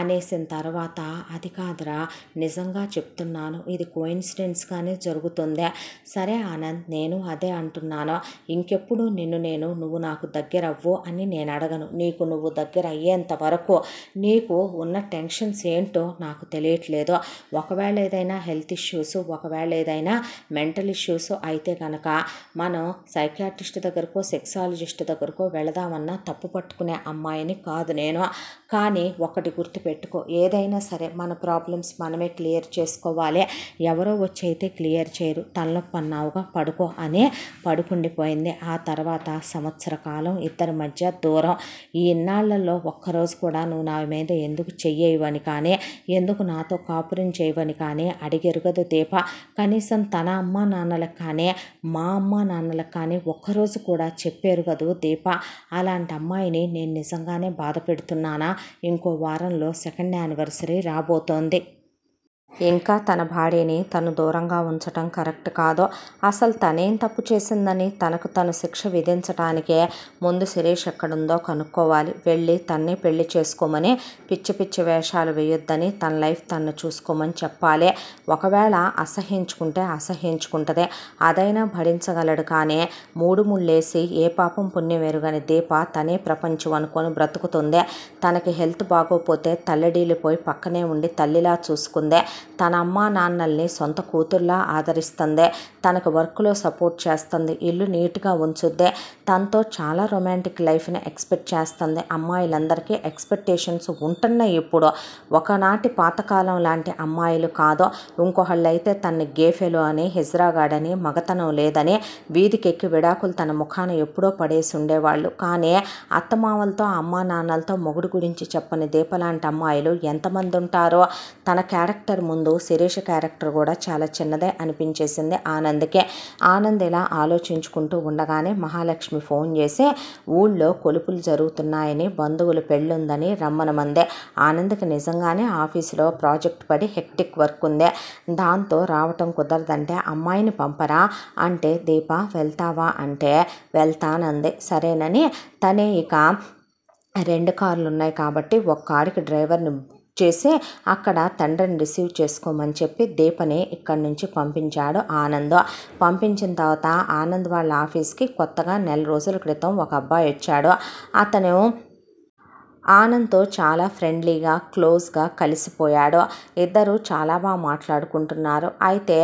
అనేసిన తర్వాత, అది కాదురా నిజంగా చెప్తున్నాను, ఇది కోయిన్సిడెన్స్గానే జరుగుతుందే. సరే ఆనంద్, నేను అదే అంటున్నాను, ఇంకెప్పుడు నువ్వు నాకు దగ్గర అవ్వు అని నేను అడగను. నీకు నువ్వు దగ్గర అయ్యేంత వరకు నీకు ఉన్న టెన్షన్స్ ఏంటో నాకు తెలియట్లేదు. ఒకవేళ ఏదైనా హెల్త్ ఇష్యూస్, ఒకవేళ ఏదైనా మెంటల్ ఇష్యూస్ అయితే కనుక మనం సైకియాట్రిస్ట్ దగ్గరకో సెక్సాలజిస్ట్ దగ్గరకో వెళదామన్నా తప్పు పట్టుకునే అమ్మాయిని కాదు నేను. కానీ ఒకటి గుర్తుపెట్టుకో, ఏదైనా సరే మన ప్రాబ్లమ్స్ మనమే క్లియర్ చేసుకోవాలి, ఎవరో వచ్చి అయితే క్లియర్ చేయరు. తలనొప్పి అన్నావుగా పడుకో అని పడుకుండిపోయింది. ఆ తర్వాత సంవత్సర కాలం ఇద్దరి మధ్య దూరం. ఈ ఇన్నాళ్లలో ఒక్కరోజు కూడా నువ్వు నా మీద ఎందుకు చెయ్యవని కానీ, ఎందుకు నాతో కాపురం చేయవని కానీ అడిగెరుగదు దీప. కనీసం తన అమ్మ నాన్నలకు కానీ మా అమ్మ నాన్నలకు కానీ ఒక్కరోజు కూడా చెప్పారు కదూ దీప. అలాంటి అమ్మాయిని నేను నిజంగానే బాధ పెడుతున్నానా? ఇంకో వారంలో సెకండ్ యానివర్సరీ రాబోతోంది. ఇంకా తన భార్యని తను దూరంగా ఉంచటం కరెక్ట్ కాదు. అసలు తనేం తప్పు చేసిందని తనకు తను శిక్ష విధించటానికే ముందు శిరీష్ ఎక్కడుందో కనుక్కోవాలి. వెళ్ళి తన్నే పెళ్లి చేసుకోమని పిచ్చి పిచ్చి వేషాలు వేయొద్దని, తన లైఫ్ తను చూసుకోమని చెప్పాలి. ఒకవేళ అసహ్యించుకుంటే అసహ్యించుకుంటుంది, అదైనా భరించగలడు. కానీ మూడు ముళ్ళేసి ఏ పాపం పుణ్యం ఎరుగని దీప తనే ప్రపంచం అనుకొని బ్రతుకుతుంది. తనకి హెల్త్ బాగోపోతే తల్లడిల్లిపోయి పక్కనే ఉండి తల్లిలా చూసుకుందే. తన అమ్మ నాన్నల్ని సొంత కూతుర్లా ఆదరిస్తుంది, తనకు వర్క్లో సపోర్ట్ చేస్తుంది, ఇల్లు నీట్గా ఉంచుద్దే, తనతో చాలా రొమాంటిక్ లైఫ్ని ఎక్స్పెక్ట్ చేస్తుంది. అమ్మాయిలందరికీ ఎక్స్పెక్టేషన్స్ ఉంటున్నాయి ఇప్పుడు, ఒకనాటి పాతకాలం లాంటి అమ్మాయిలు కాదు. ఇంకొకళ్ళు అయితే తనని గేఫెలో అని, హిజ్రాగాడని, మగతనం లేదని వీధికెక్కి విడాకులు తన ముఖాన ఎప్పుడో పడేసి ఉండేవాళ్ళు. కానీ అత్తమామలతో అమ్మా నాన్నలతో మొగుడు గురించి చెప్పని దీప లాంటి అమ్మాయిలు ఎంతమంది ఉంటారో. తన క్యారెక్టర్ ముందు శిరీష క్యారెక్టర్ కూడా చాలా చిన్నదే అనిపించేసింది ఆనంద్కే. ఆనంద్ ఇలా ఆలోచించుకుంటూ ఉండగానే మహాలక్ష్మి ఫోన్ చేసి ఊళ్ళో కొలుపులు జరుగుతున్నాయని, బంధువులు పెళ్ళుందని రమ్మనమందే. ఆనంద్కి నిజంగానే ఆఫీసులో ప్రాజెక్ట్ పడి హెక్టిక్ వర్క్ ఉంది, దాంతో రావటం కుదరదంటే అమ్మాయిని పంపరా అంటే, దీప వెళ్తావా అంటే వెళ్తానంది. సరేనని తనే ఇక 2 కార్లు ఉన్నాయి కాబట్టి ఒక కారుకి డ్రైవర్ని చేసి అక్కడ తండ్రిని రిసీవ్ చేసుకోమని చెప్పి దీపని ఇక్కడి నుంచి పంపించాడు ఆనంద్. పంపించిన తర్వాత ఆనంద్ వాళ్ళ ఆఫీస్కి కొత్తగా 1 రోజుల క్రితం ఒక అబ్బాయి వచ్చాడు. అతను ఆనంద్తో చాలా ఫ్రెండ్లీగా క్లోజ్గా కలిసిపోయాడు. ఇద్దరు చాలా బాగా మాట్లాడుకుంటున్నారు. అయితే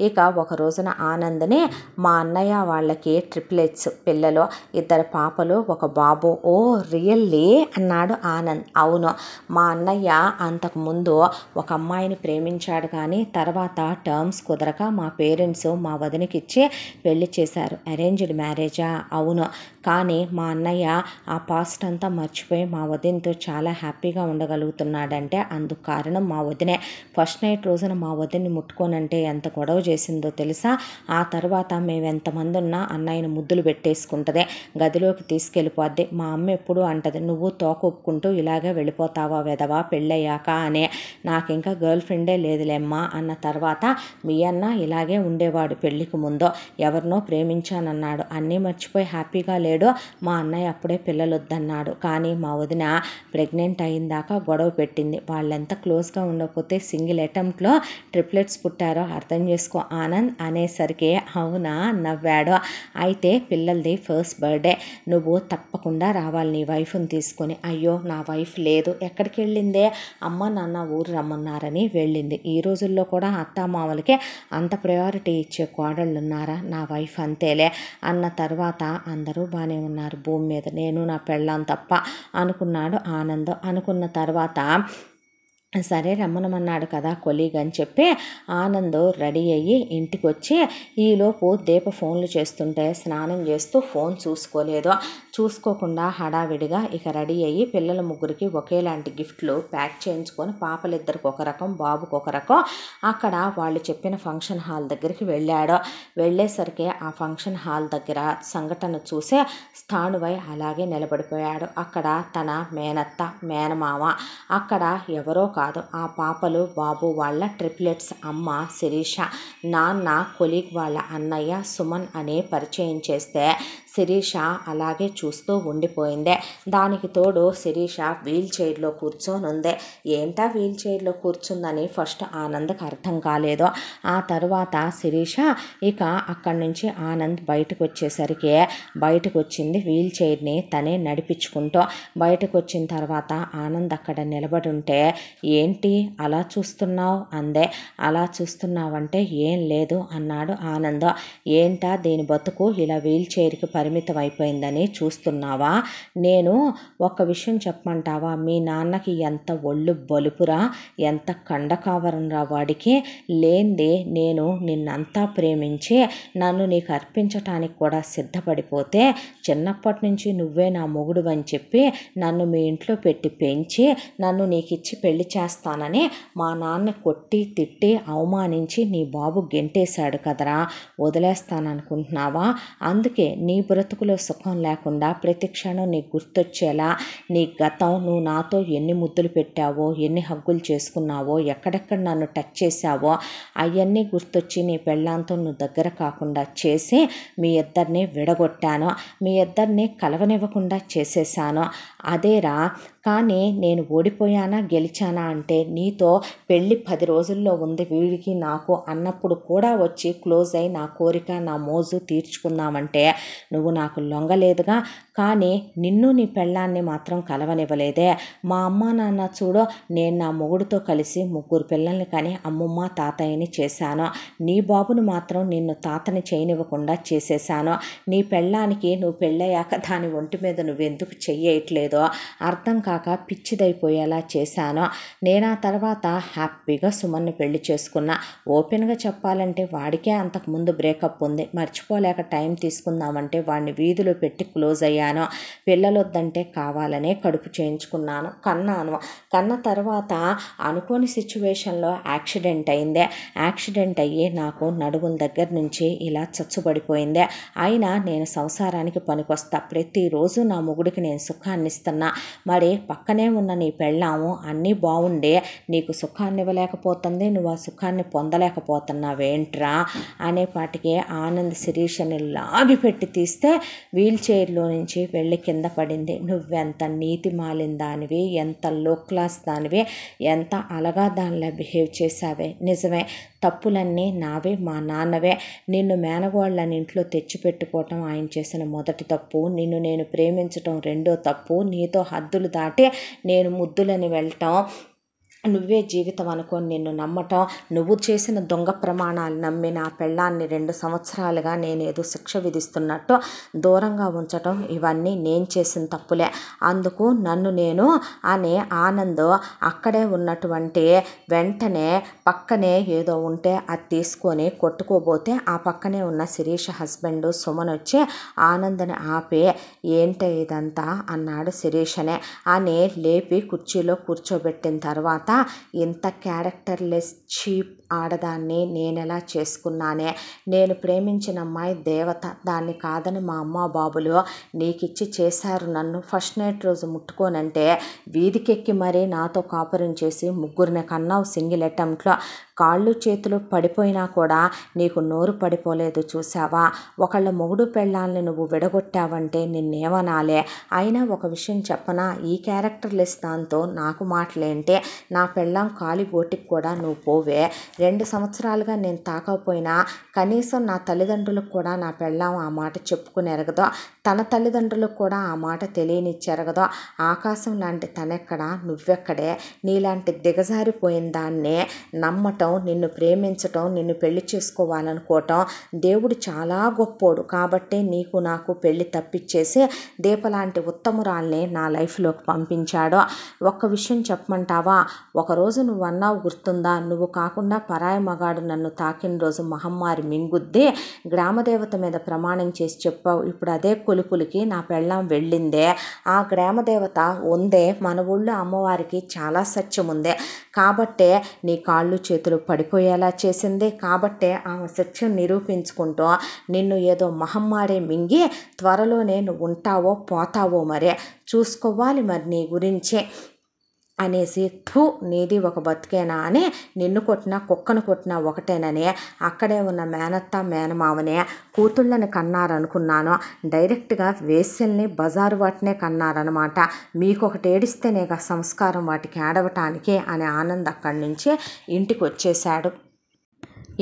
ఇక ఒక రోజున ఆనంద్ని మా అన్నయ్య వాళ్ళకి ట్రిప్లెట్స్ పిల్లలు, 2 పాపలు 1 బాబు. ఓ రియల్లీ అన్నాడు ఆనంద్. అవును, మా అన్నయ్య అంతకుముందు ఒక అమ్మాయిని ప్రేమించాడు, కానీ తర్వాత టర్మ్స్ కుదరక మా పేరెంట్స్ మా వదినకిచ్చి పెళ్లి చేశారు. అరేంజ్డ్ మ్యారేజా? అవును, కానీ మా అన్నయ్య ఆ పాస్ట్ అంతా మర్చిపోయి మా వదినతో చాలా హ్యాపీగా ఉండగలుగుతున్నాడంటే అందుకు కారణం మా వదినే. ఫస్ట్ నైట్ రోజున మా వదిన్ని ముట్టుకోనంటే ఎంత గొడవ చేసిందో తెలుసా. ఆ తర్వాత మేము ఎంతమంది ఉన్నా అన్నయ్యను ముద్దులు పెట్టేసుకుంటుంది, గదిలోకి తీసుకెళ్ళిపోద్ది. మా అమ్మ ఎప్పుడు అంటది, నువ్వు తోకొప్పుకుంటూ ఇలాగే వెళ్ళిపోతావా వెదవా పెళ్ళయ్యాక అనే. నాకు ఇంకా గర్ల్ ఫ్రెండే లేదులేమ్మా అన్న తర్వాత మీ అన్న ఇలాగే ఉండేవాడు పెళ్ళికి ముందో, ఎవరినో ప్రేమించానన్నాడు, అన్నీ మర్చిపోయి హ్యాపీగా లేడు. మా అన్నయ్య అప్పుడే పిల్లలు వద్దన్నాడు. కానీ మా వదిన ప్రెగ్నెంట్ అయిందాకా గొడవ పెట్టింది. వాళ్ళెంత క్లోజ్గా ఉండకపోతే సింగిల్ అటెంప్ట్లో ట్రిప్లెట్స్ పుట్టారో అర్థం చేసుకో ఆనంద్ అనేసరికి అవునా నవ్వాడు. అయితే పిల్లలది ఫస్ట్ బర్త్డే, నువ్వు తప్పకుండా రావాలి నీ వైఫ్ని తీసుకొని. అయ్యో నా వైఫ్ లేదు, ఎక్కడికి వెళ్ళిందే, అమ్మ నాన్న ఊరు రమ్మన్నారని వెళ్ళింది. ఈ రోజుల్లో కూడా అత్తామామలకి అంత ప్రయారిటీ ఇచ్చే కోడళ్ళు ఉన్నారా, నా వైఫ్ అంతేలే అన్న తర్వాత అందరూ బాగానే ఉన్నారు భూమి మీద, నేను నా పెళ్ళాం తప్ప అనుకున్నాడు ఆనంద్. అనుకున్న తర్వాత సరే రమ్మనమన్నాడు కదా కొలీగ్ అని చెప్పి ఆనంద్ రెడీ అయ్యి ఇంటికి వచ్చి ఈలోపు దీప ఫోన్లు చేస్తుంటే స్నానం చేస్తూ ఫోన్ చూసుకోకుండా హడావిడిగా ఇక రెడీ అయ్యి పిల్లల ముగ్గురికి ఒకేలాంటి గిఫ్ట్లు ప్యాక్ చేయించుకొని పాపలిద్దరికి ఒక రకం బాబుకి ఒక రకం అక్కడ వాళ్ళు చెప్పిన ఫంక్షన్ హాల్ దగ్గరికి వెళ్ళాడు. వెళ్ళేసరికి ఆ ఫంక్షన్ హాల్ దగ్గర సంఘటన చూసే స్థాణువై అలాగే నిలబడిపోయాడు. అక్కడ తన మేనత్త మేనమామ, అక్కడ ఎవరో కాదు ఆ పాపలు బాబు వాళ్ళ ట్రిప్లెట్స్ అమ్మ శిరీష, నాన్న కొలీగ్ వాళ్ళ అన్నయ్య సుమన్ అనే పరిచయం చేస్తే శిరీష అలాగే చూస్తూ ఉండిపోయిందే. దానికి తోడు శిరీష వీల్ చైర్లో కూర్చొని ఉంది. ఏంటా వీల్ చైర్లో కూర్చుందని ఫస్ట్ ఆనంద్కి అర్థం కాలేదు. ఆ తర్వాత శిరీష ఇక అక్కడి నుంచి ఆనంద్ బయటకు వచ్చేసరికి బయటకు వచ్చింది వీల్ చైర్ని తనే నడిపించుకుంటూ. బయటకు వచ్చిన తర్వాత ఆనంద్ అక్కడ నిలబడి ఉంటే ఏంటి అలా చూస్తున్నావు అందే. అలా చూస్తున్నావంటే ఏం లేదు అన్నాడు ఆనంద్. ఏంటా దీని బతుకు ఇలా వీల్ చైర్కి పరిమితం అయిపోయిందని చూస్తున్నావా? నేను ఒక విషయం చెప్పమంటావా, మీ నాన్నకి ఎంత ఒళ్ళు బలుపురా, ఎంత కండకావరంరా వాడికి, లేందే నేను నిన్నంతా ప్రేమించి నన్ను నీకు అర్పించటానికి కూడా సిద్ధపడిపోతే చిన్నప్పటి నుంచి నువ్వే నా మొగుడు అని చెప్పి నన్ను మీ ఇంట్లో పెట్టి పెంచి నన్ను నీకు ఇచ్చి పెళ్లి చేస్తానని మా నాన్న కొట్టి తిట్టి అవమానించి నీ బాబు గెంటేశాడు కదరా, వదిలేస్తాననుకుంటున్నావా? అందుకే నీ బ్రతుకులో సుఖం లేకుండా ప్రతి క్షణం నీకు గుర్తొచ్చేలా నీ గతం, నువ్వు నాతో ఎన్ని ముద్దులు పెట్టావో, ఎన్ని హగ్గులు చేసుకున్నావో, ఎక్కడెక్కడ నన్ను టచ్ చేశావో అవన్నీ గుర్తొచ్చి నీ పెళ్ళాంతో నువ్వు దగ్గర కాకుండా చేసి మీ ఇద్దరిని విడగొట్టాను, మీ ఇద్దరిని కలవనివ్వకుండా చేసేసాను అదేరా. కానీ నేను ఓడిపోయానా గెలిచానా అంటే నీతో పెళ్ళి 10 రోజుల్లో ఉంది వీడికి నాకు అన్నప్పుడు కూడా వచ్చి క్లోజ్ అయి నా కోరిక నా మోజు తీర్చుకుందామంటే నువ్వు నాకు లొంగలేదుగా. కానీ నిన్ను నీ పెళ్ళాన్ని మాత్రం కలవనివ్వలేదే. మా అమ్మ నాన్న చూడో, నేను నా మొగుడుతో కలిసి 3 పిల్లల్ని కానీ అమ్మమ్మ తాతయ్యని చేశాను, నీ బాబును మాత్రం నిన్ను తాతని చేయనివ్వకుండా చేసేసాను. నీ పెళ్ళానికి నువ్వు పెళ్ళయ్యాక దాని ఒంటి మీద నువ్వెందుకు చెయ్యట్లేదో అర్థం కాక పిచ్చిదైపోయేలా చేశాను. నేను ఆ తర్వాత హ్యాపీగా సుమన్ని పెళ్లి చేసుకున్నా. ఓపెన్గా చెప్పాలంటే వాడికే అంతకుముందు బ్రేకప్ ఉంది, మర్చిపోలేక టైం తీసుకుందామంటే వాడిని వీధిలో పెట్టి క్లోజ్ అయ్యాను. పిల్లలు వద్దంటే కావాలనే కడుపు చేయించుకున్నాను, కన్న తర్వాత అనుకోని సిచ్యువేషన్లో యాక్సిడెంట్ అయిందే. యాక్సిడెంట్ అయ్యి నాకు నడుముల దగ్గర నుంచి ఇలా చచ్చుబడిపోయిందే. అయినా నేను సంసారానికి పనికొస్తా, ప్రతిరోజు నా మొగుడికి నేను సుఖాన్ని ఇస్తున్నా, మరి పక్కనే ఉన్న నీ పెళ్ళాము అన్నీ బాగుండే నీకు సుఖాన్ని ఇవ్వలేకపోతుంది, నువ్వు ఆ సుఖాన్ని పొందలేకపోతున్నావేంట్రా అనేపాటికి ఆనంద్ శిరీషని లాగిపెట్టి తీస్తే వీల్ చైర్లో నుంచి వెళ్ళి కింద పడింది. నువ్వెంత నీతి మాలిన దానివి, ఎంత లో క్లాస్ దానివి, ఎంత అలగా దానిలా బిహేవ్ చేశావే. నిజమే, తప్పులన్నీ నావే, మా నాన్నవే. నిన్ను మేనగోళ్ళని ఇంట్లో తెచ్చిపెట్టుకోవటం ఆయన చేసిన మొదటి తప్పు, నిన్ను నేను ప్రేమించటం రెండో తప్పు, నీతో హద్దులు దాటి నేను ముద్దులని వెళ్ళటం నువ్వే జీవితం అనుకొని నిన్ను నమ్మటం, నువ్వు చేసిన దొంగ ప్రమాణాలు నమ్మి నా పెళ్ళాన్ని 2 సంవత్సరాలుగా నేనేదో శిక్ష విధిస్తున్నట్టు దూరంగా ఉంచటం, ఇవన్నీ నేను చేసిన తప్పులే. అందుకు నన్ను నేను అనే ఆనంద్ అక్కడే ఉన్నటువంటి వెంటనే పక్కనే ఏదో ఉంటే అది తీసుకొని కొట్టుకోబోతే ఆ పక్కనే ఉన్న శిరీష హస్బెండ్ సుమన్ వచ్చి ఆనంద్ని ఆపి ఏంటే ఇదంతా అన్నాడు. శిరీషనే అని లేపి కుర్చీలో కూర్చోబెట్టిన తర్వాత ఇంత క్యారెక్టర్లెస్ చీప్ ఆడదాన్ని నేనెలా చేసుకున్నానే, నేను ప్రేమించిన అమ్మాయి దేవత, దాన్ని కాదని మా అమ్మ బాబులు నీకిచ్చి చేశారు నన్ను. ఫస్ట్ నైట్ రోజు ముట్టుకోనంటే వీధికెక్కి మరీ నాతో కాపురం చేసి 3 కన్నావు సింగిల్ అటెంప్ట్లో. కాళ్ళు చేతులు పడిపోయినా కూడా నీకు నోరు పడిపోలేదు చూసావా. ఒకళ్ళ మొగుడు పెళ్ళాలని నువ్వు విడగొట్టావంటే నిన్నేమనాలే. అయినా ఒక విషయం చెప్పనా, ఈ క్యారెక్టర్లెస్ దాంతో నాకు మాటలేంటే, నా పెళ్ళాం కాలి గోటికి కూడా నువ్వు పోవే. 2 సంవత్సరాలుగా నేను తాకపోయినా కనీసం నా తల్లిదండ్రులకు కూడా నా పెళ్ళాం ఆ మాట చెప్పుకుని ఎరగదో, తన తల్లిదండ్రులకు కూడా ఆ మాట తెలియనిచ్చెరగదో. ఆకాశం లాంటి తనెక్కడా, నువ్వెక్కడే. నీలాంటి దిగజారిపోయిన దాన్ని నమ్మటం, నిన్ను ప్రేమించటం, నిన్ను పెళ్లి చేసుకోవాలనుకోవటం, దేవుడు చాలా గొప్పోడు కాబట్టి నీకు నాకు పెళ్లి తప్పిచ్చేసి దీపలాంటి ఉత్తమురాల్ని నా లైఫ్లోకి పంపించాడు. ఒక్క విషయం చెప్పమంటావా, ఒకరోజు నువ్వు అన్నావు గుర్తుందా, నువ్వు కాకుండా పరాయి మగాడు నన్ను తాకిన రోజు మహమ్మారి మింగుద్ది, గ్రామదేవత మీద ప్రమాణం చేసి చెప్పావు. ఇప్పుడు అదే కొలుపులకి నా పెళ్ళాం వెళ్ళిందే. ఆ గ్రామదేవత ఉందే, మన ఊళ్ళో అమ్మవారికి చాలా సత్యం ఉంది కాబట్టే నీ కాళ్ళు చేతులు పడిపోయేలా చేసింది. కాబట్టే ఆమె సత్యం నిరూపించుకుంటూ నిన్ను ఏదో మహమ్మారి మింగి త్వరలోనే నువ్వు ఉంటావో పోతావో మరే చూసుకోవాలి మరి నీ గురించి అనేసి, థూ నీది ఒక బతికేనా అని, నిన్ను కొట్టినా కుక్కను కొట్టినా ఒకటేనని అక్కడే ఉన్న మేనత్త మేనమావనే కూతుళ్ళని కన్నారనుకున్నాను. డైరెక్ట్గా వేశ్యల్ని బజారు వాటినే కన్నారనమాట. మీకొకటి ఏడిస్తేనేగా సంస్కారం వాటికి ఏడవటానికి అని ఆనంద్ అక్కడి నుంచి ఇంటికి వచ్చేశాడు.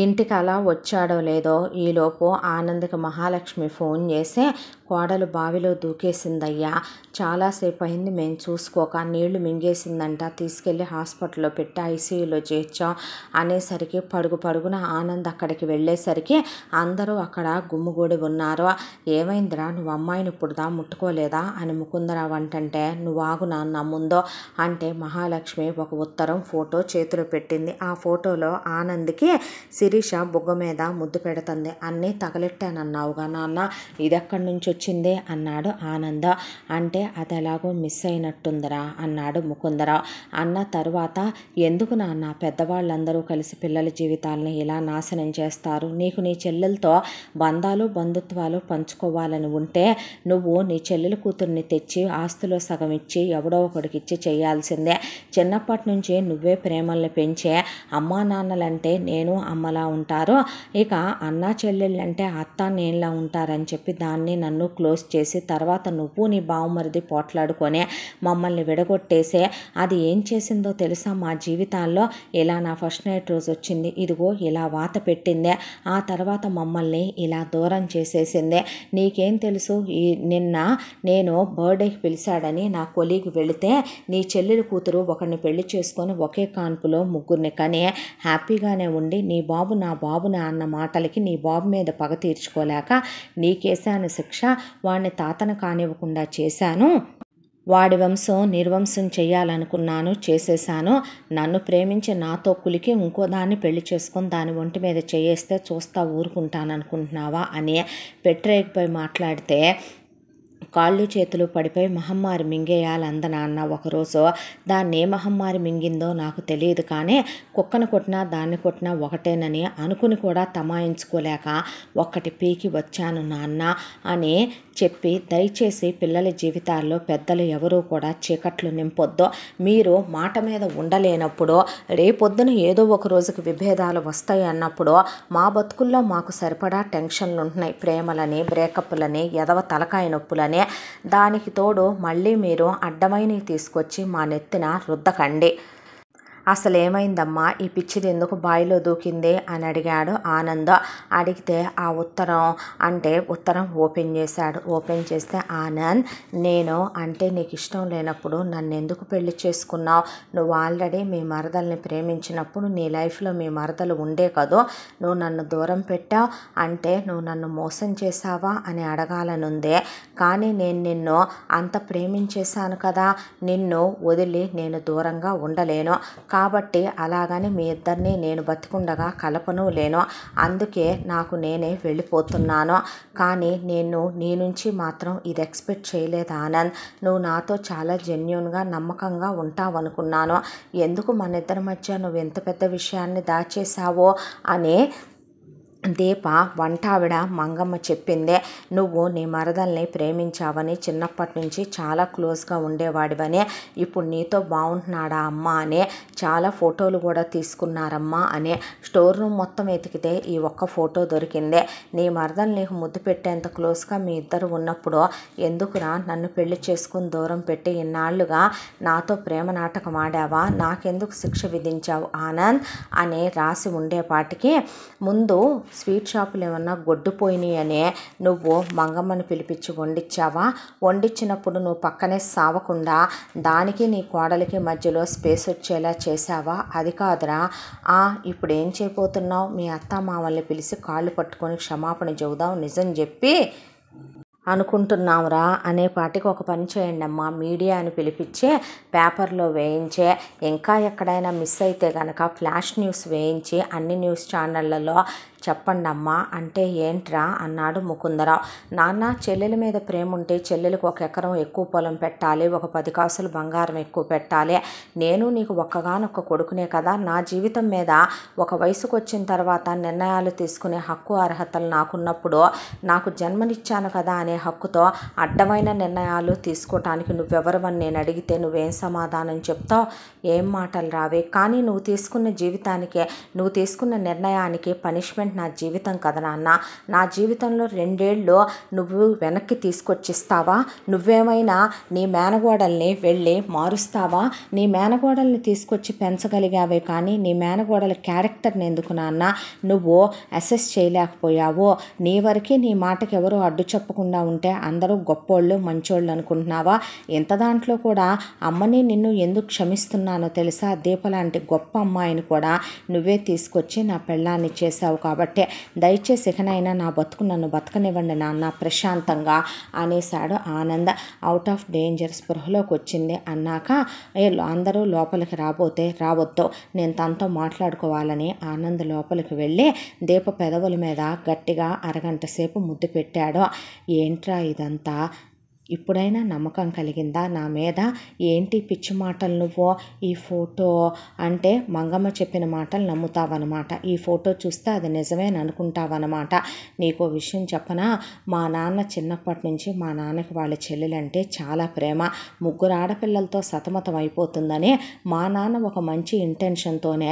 ఇంటికి అలా వచ్చాడో లేదో ఈలోపు ఆనంద్కి మహాలక్ష్మి ఫోన్ చేసి, కోడలు బావిలో దూకేసిందయ్యా, చాలాసేపు అయింది మేము చూసుకోక, నీళ్లు మింగేసిందంట, తీసుకెళ్ళి హాస్పిటల్లో పెట్టి ఐసీయూలో చేర్చాం అనేసరికి పడుగున ఆనంద్ అక్కడికి వెళ్ళేసరికి అందరూ అక్కడ గుమ్ముగూడి ఉన్నారు. ఏమైందిరా, నువ్వు అమ్మాయిని ఇప్పుడుదా ముట్టుకోలేదా అని ముకుందరావు అంటంటే, నువ్వు ఆగు నాన్న ముందో అంటే మహాలక్ష్మి ఒక ఉత్తరం ఫోటో చేతిలో పెట్టింది. ఆ ఫోటోలో ఆనంద్కి శిరీష బుగ్గ మీద ముద్దు పెడుతుంది. అన్నీ తగలెట్టానన్నావుగా నాన్న, ఇదెక్కడి నుంచి వచ్చింది అన్నాడు ఆనంద్. అంటే అది ఎలాగో మిస్ అయినట్టుందిరా అన్నాడు ముకుందరావు. అన్న తర్వాత, ఎందుకు నాన్న పెద్దవాళ్ళందరూ కలిసి పిల్లల జీవితాలని ఇలా నాశనం చేస్తారు, నీకు నీ చెల్లెలతో బంధాలు బంధుత్వాలు పంచుకోవాలని ఉంటే నువ్వు నీ చెల్లెల కూతుర్ని తెచ్చి ఆస్తులో సగం ఇచ్చి ఎవడో ఒకడికి ఇచ్చి చేయాల్సిందే. చిన్నప్పటి నుంచి నువ్వే ప్రేమల్ని పెంచే, అమ్మా నాన్నలంటే నేను అమ్మలా ఉంటారు, ఇక అన్నా చెల్లెళ్ళంటే అత్త నేనులా ఉంటారని చెప్పి దాన్ని నన్ను క్లోజ్ చేసి తర్వాత నువ్వు నీ బావమరిది పోట్లాడుకొని మమ్మల్ని విడగొట్టేసే, అది ఏం చేసిందో తెలుసా మా జీవితాల్లో, ఇలా నా ఫస్ట్ నైట్ రోజు వచ్చింది, ఇదిగో ఇలా వాత పెట్టిందే, ఆ తర్వాత మమ్మల్ని ఇలా దూరం చేసేసిందే. నీకేం తెలుసు, నిన్న నేను బర్త్డేకి పిలిచాడని నా కొలీగ్ వెళితే నీ చెల్లెలు కూతురు ఒకరిని పెళ్లి చేసుకొని ఒకే కాన్పులో 3 కని హ్యాపీగానే ఉండి, నీ బాబు నా బాబునా అన్న మాటలకి నీ బాబు మీద పగ తీర్చుకోలేక నీకేశాను శిక్ష, వాడిని తాతను కానివ్వకుండా చేశాను, వాడి వంశం నిర్వంశం చేయాలనుకున్నాను, చేసేసాను. నన్ను ప్రేమించి నాతో కులికి ఇంకో దాన్ని పెళ్లి చేసుకొని దాని ఒంటి మీద చేయేస్తే చూస్తా ఊరుకుంటాననుకుంటున్నావా అని పెట్రేక్పై మాట్లాడితే, కాళ్ళు చేతులు పడిపోయి మహమ్మారి మింగేయాలంద నాన్న ఒకరోజు. దాన్ని ఏ మహమ్మారి మింగిందో నాకు తెలియదు కానీ కుక్కను కొట్టినా దాన్ని కొట్టినా ఒకటేనని అనుకుని కూడా తమాయించుకోలేక ఒక్కటి పీకి వచ్చాను నాన్న అని చెప్పి, దయచేసి పిల్లల జీవితాల్లో పెద్దలు ఎవరూ కూడా చీకట్లు నింపొద్దు. మీరు మాట మీద ఉండలేనప్పుడు రేపొద్దున ఏదో ఒక రోజుకి విభేదాలు వస్తాయి అన్నప్పుడు మా బతుకుల్లో మాకు సరిపడా టెన్షన్లు ఉంటున్నాయి, ప్రేమలని, బ్రేకప్లని, ఎదవ తలకాయ నొప్పులని. దానికి తోడు మళ్ళీ మీరు అడ్డమైనవి తీసుకొచ్చి మా నెత్తిన రుద్దకండి. అసలు ఏమైందమ్మా, ఈ పిచ్చిది ఎందుకు బావిలో దూకింది అని అడిగాడు ఆనంద్. అడిగితే ఆ ఉత్తరం ఓపెన్ చేశాడు. ఓపెన్ చేస్తే, ఆనంద్, నేను అంటే నీకు ఇష్టం లేనప్పుడు నన్ను ఎందుకు పెళ్లి చేసుకున్నావు? నువ్వు ఆల్రెడీ మీ మరదల్ని ప్రేమించినప్పుడు నీ లైఫ్లో మీ మరదలు ఉండే కదూ, నువ్వు నన్ను దూరం పెట్టావు అంటే నువ్వు నన్ను మోసం చేశావా అని అడగాలనుందే. కానీ నేను నిన్ను అంత ప్రేమించేశాను కదా, నిన్ను వదిలి నేను దూరంగా ఉండలేను. కాబట్టి అలాగని మీ ఇద్దరిని నేను బతికుండగా కలపను లేను. అందుకే నాకు నేనే వెళ్ళిపోతున్నాను. కానీ నేను నీ నుంచి మాత్రం ఇది ఎక్స్పెక్ట్ చేయలేదు ఆనంద్. నువ్వు నాతో చాలా జెన్యూన్గా నమ్మకంగా ఉంటావనుకున్నాను. ఎందుకు మన ఇద్దరి మధ్య నువ్వు ఎంత పెద్ద విషయాన్ని దాచేశావో అని దీప వంటావిడ మంగమ్మ చెప్పిందే. నువ్వు నీ మరదల్ని ప్రేమించావని, చిన్నప్పటి నుంచి చాలా క్లోజ్గా ఉండేవాడివని, ఇప్పుడు నీతో బాగుంటున్నాడా అమ్మ అని, చాలా ఫోటోలు కూడా తీసుకున్నారమ్మా అని. స్టోర్ రూమ్ మొత్తం వెతికితే ఈ ఒక్క ఫోటో దొరికిందే. నీ మరదలు నీకు ముద్దు పెట్టేంత క్లోజ్గా మీ ఇద్దరు ఉన్నప్పుడు ఎందుకురా నన్ను పెళ్లి చేసుకుని దూరం పెట్టి ఇన్నాళ్లుగా నాతో ప్రేమ నాటకం ఆడావా? నాకెందుకు శిక్ష విధించావు ఆనంద్ అని రాసి ఉండేపాటికి ముందు స్వీట్ షాపులు ఏమన్నా గొడ్డుపోయినాయి అనే నువ్వు మంగమ్మని పిలిపించి వండించావా? వండించినప్పుడు నువ్వు పక్కనే సావకుండా దానికి నీ కోడలికి మధ్యలో స్పేస్ వచ్చేలా చేసావా? అది కాదురా. ఇప్పుడు ఏం చేయబోతున్నావు? మీ అత్త మామల్ని పిలిచి కాళ్ళు పట్టుకొని క్షమాపణ చెబుదాం, నిజం చెప్పి అనుకుంటున్నావురా అనేపాటికి ఒక పని చేయండి అమ్మా, మీడియాని పిలిపించే పేపర్లో వేయించే, ఇంకా ఎక్కడైనా మిస్ అయితే కనుక ఫ్లాష్ న్యూస్ వేయించి అన్ని న్యూస్ ఛానళ్లలో చెప్పండి అమ్మా అంటే. ఏంట్రా అన్నాడు ముకుందరావు. నాన్న, చెల్లెల మీద ప్రేమ ఉంటే చెల్లెలకు 1 ఎకరం ఎక్కువ పొలం పెట్టాలి, ఒక 10 కాసులు బంగారం ఎక్కువ పెట్టాలి. నేను నీకు ఒక్కగానొక్క కొడుకునే కదా. నా జీవితం మీద ఒక వయసుకు వచ్చిన తర్వాత నిర్ణయాలు తీసుకునే హక్కు అర్హతలు నాకున్నప్పుడు, నాకు జన్మనిచ్చాను కదా అనే హక్కుతో అడ్డమైన నిర్ణయాలు తీసుకోవటానికి నువ్వెవరవని నేను అడిగితే నువ్వేం సమాధానం చెప్తావు? ఏం మాటలు రావే. కానీ నువ్వు తీసుకున్న నిర్ణయానికి పనిష్మెంట్ నా జీవితం కదా నాన్న. నా జీవితంలో 2 ఏళ్ళు నువ్వు వెనక్కి తీసుకొచ్చిస్తావా? నువ్వేమైనా నీ మేనగోడల్ని వెళ్ళి మారుస్తావా? నీ మేనగోడల్ని తీసుకొచ్చి పెంచగలిగావే కానీ నీ మేనగోడల క్యారెక్టర్ని ఎందుకు నాన్న నువ్వు అసెస్ చేయలేకపోయావు? నీ వరకు నీ మాటకి ఎవరు అడ్డు చెప్పకుండా ఉంటే అందరూ గొప్పోళ్ళు మంచోళ్ళు అనుకుంటున్నావా? ఇంత దాంట్లో కూడా అమ్మని నిన్ను ఎందుకు క్షమిస్తున్నానో తెలుసా? దీప లాంటి గొప్ప అమ్మాయిని కూడా నువ్వే తీసుకొచ్చి నా పెళ్ళాన్ని చేసావు కాబట్టి దయచేసి ఇకనైనా నా బతుకు నన్ను బతకనివ్వండి నాన్న ప్రశాంతంగా అనేశాడు ఆనంద్. అవుట్ ఆఫ్ డేంజర్ స్పృహలోకి వచ్చింది అన్నాక అందరూ లోపలికి రావద్దు, నేను తనతో మాట్లాడుకోవాలని ఆనంద్ లోపలికి వెళ్ళి దీప పెదవుల మీద గట్టిగా అరగంట సేపు ముద్దు పెట్టాడు. ఏంట్రా ఇదంతా? ఇప్పుడైనా నమ్మకం కలిగిందా నా మీద? ఏంటి పిచ్చి మాటలు నువ్వు? ఈ ఫోటో అంటే మంగమ్మ చెప్పిన మాటలు నమ్ముతావన్నమాట. ఈ ఫోటో చూస్తే అది నిజమేని అనుకుంటావన్నమాట. నీకో విషయం చెప్పనా? మా నాన్న చిన్నప్పటి నుంచి మా నాన్నకి వాళ్ళ చెల్లెలంటే చాలా ప్రేమ. 3 ఆడపిల్లలతో సతమతం అయిపోతుందని మా నాన్న ఒక మంచి ఇంటెన్షన్తోనే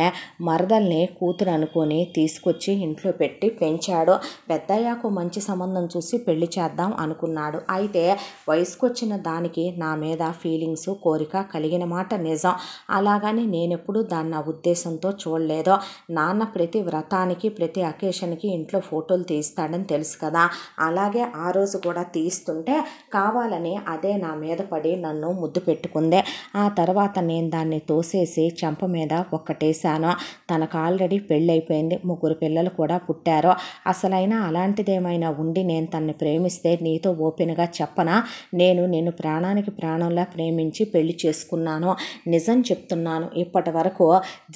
మరదల్ని కూతురు అనుకొని తీసుకొచ్చి ఇంట్లో పెట్టి పెంచాడు. పెద్దయ్యాకు మంచి సంబంధం చూసి పెళ్లి చేద్దాం అనుకున్నాడు. అయితే వయసుకొచ్చిన దానికి నా మీద ఫీలింగ్స్, కోరిక కలిగిన మాట నిజం. అలాగని నేనెప్పుడు దాన్ని నా ఉద్దేశంతో చూడలేదు. నాన్న ప్రతి వ్రతానికి, ప్రతి అకేషన్కి ఇంట్లో ఫోటోలు తీస్తాడని తెలుసు కదా. అలాగే ఆ రోజు కూడా తీస్తుంటే కావాలని అదే నా మీద పడి నన్ను ముద్దు పెట్టుకుందే. ఆ తర్వాత నేను దాన్ని తోసేసి చెంప మీద ఒక్కటేశాను. తనకు ఆల్రెడీ పెళ్ళైపోయింది, 3 పిల్లలు కూడా పుట్టారు. అసలైనా అలాంటిదేమైనా ఉండి నేను తనని ప్రేమిస్తే నీతో ఓపెన్గా చెప్పనా? నేను నిన్ను ప్రాణానికి ప్రాణంలా ప్రేమించి పెళ్లి చేసుకున్నాను. నిజం చెప్తున్నాను. ఇప్పటి వరకు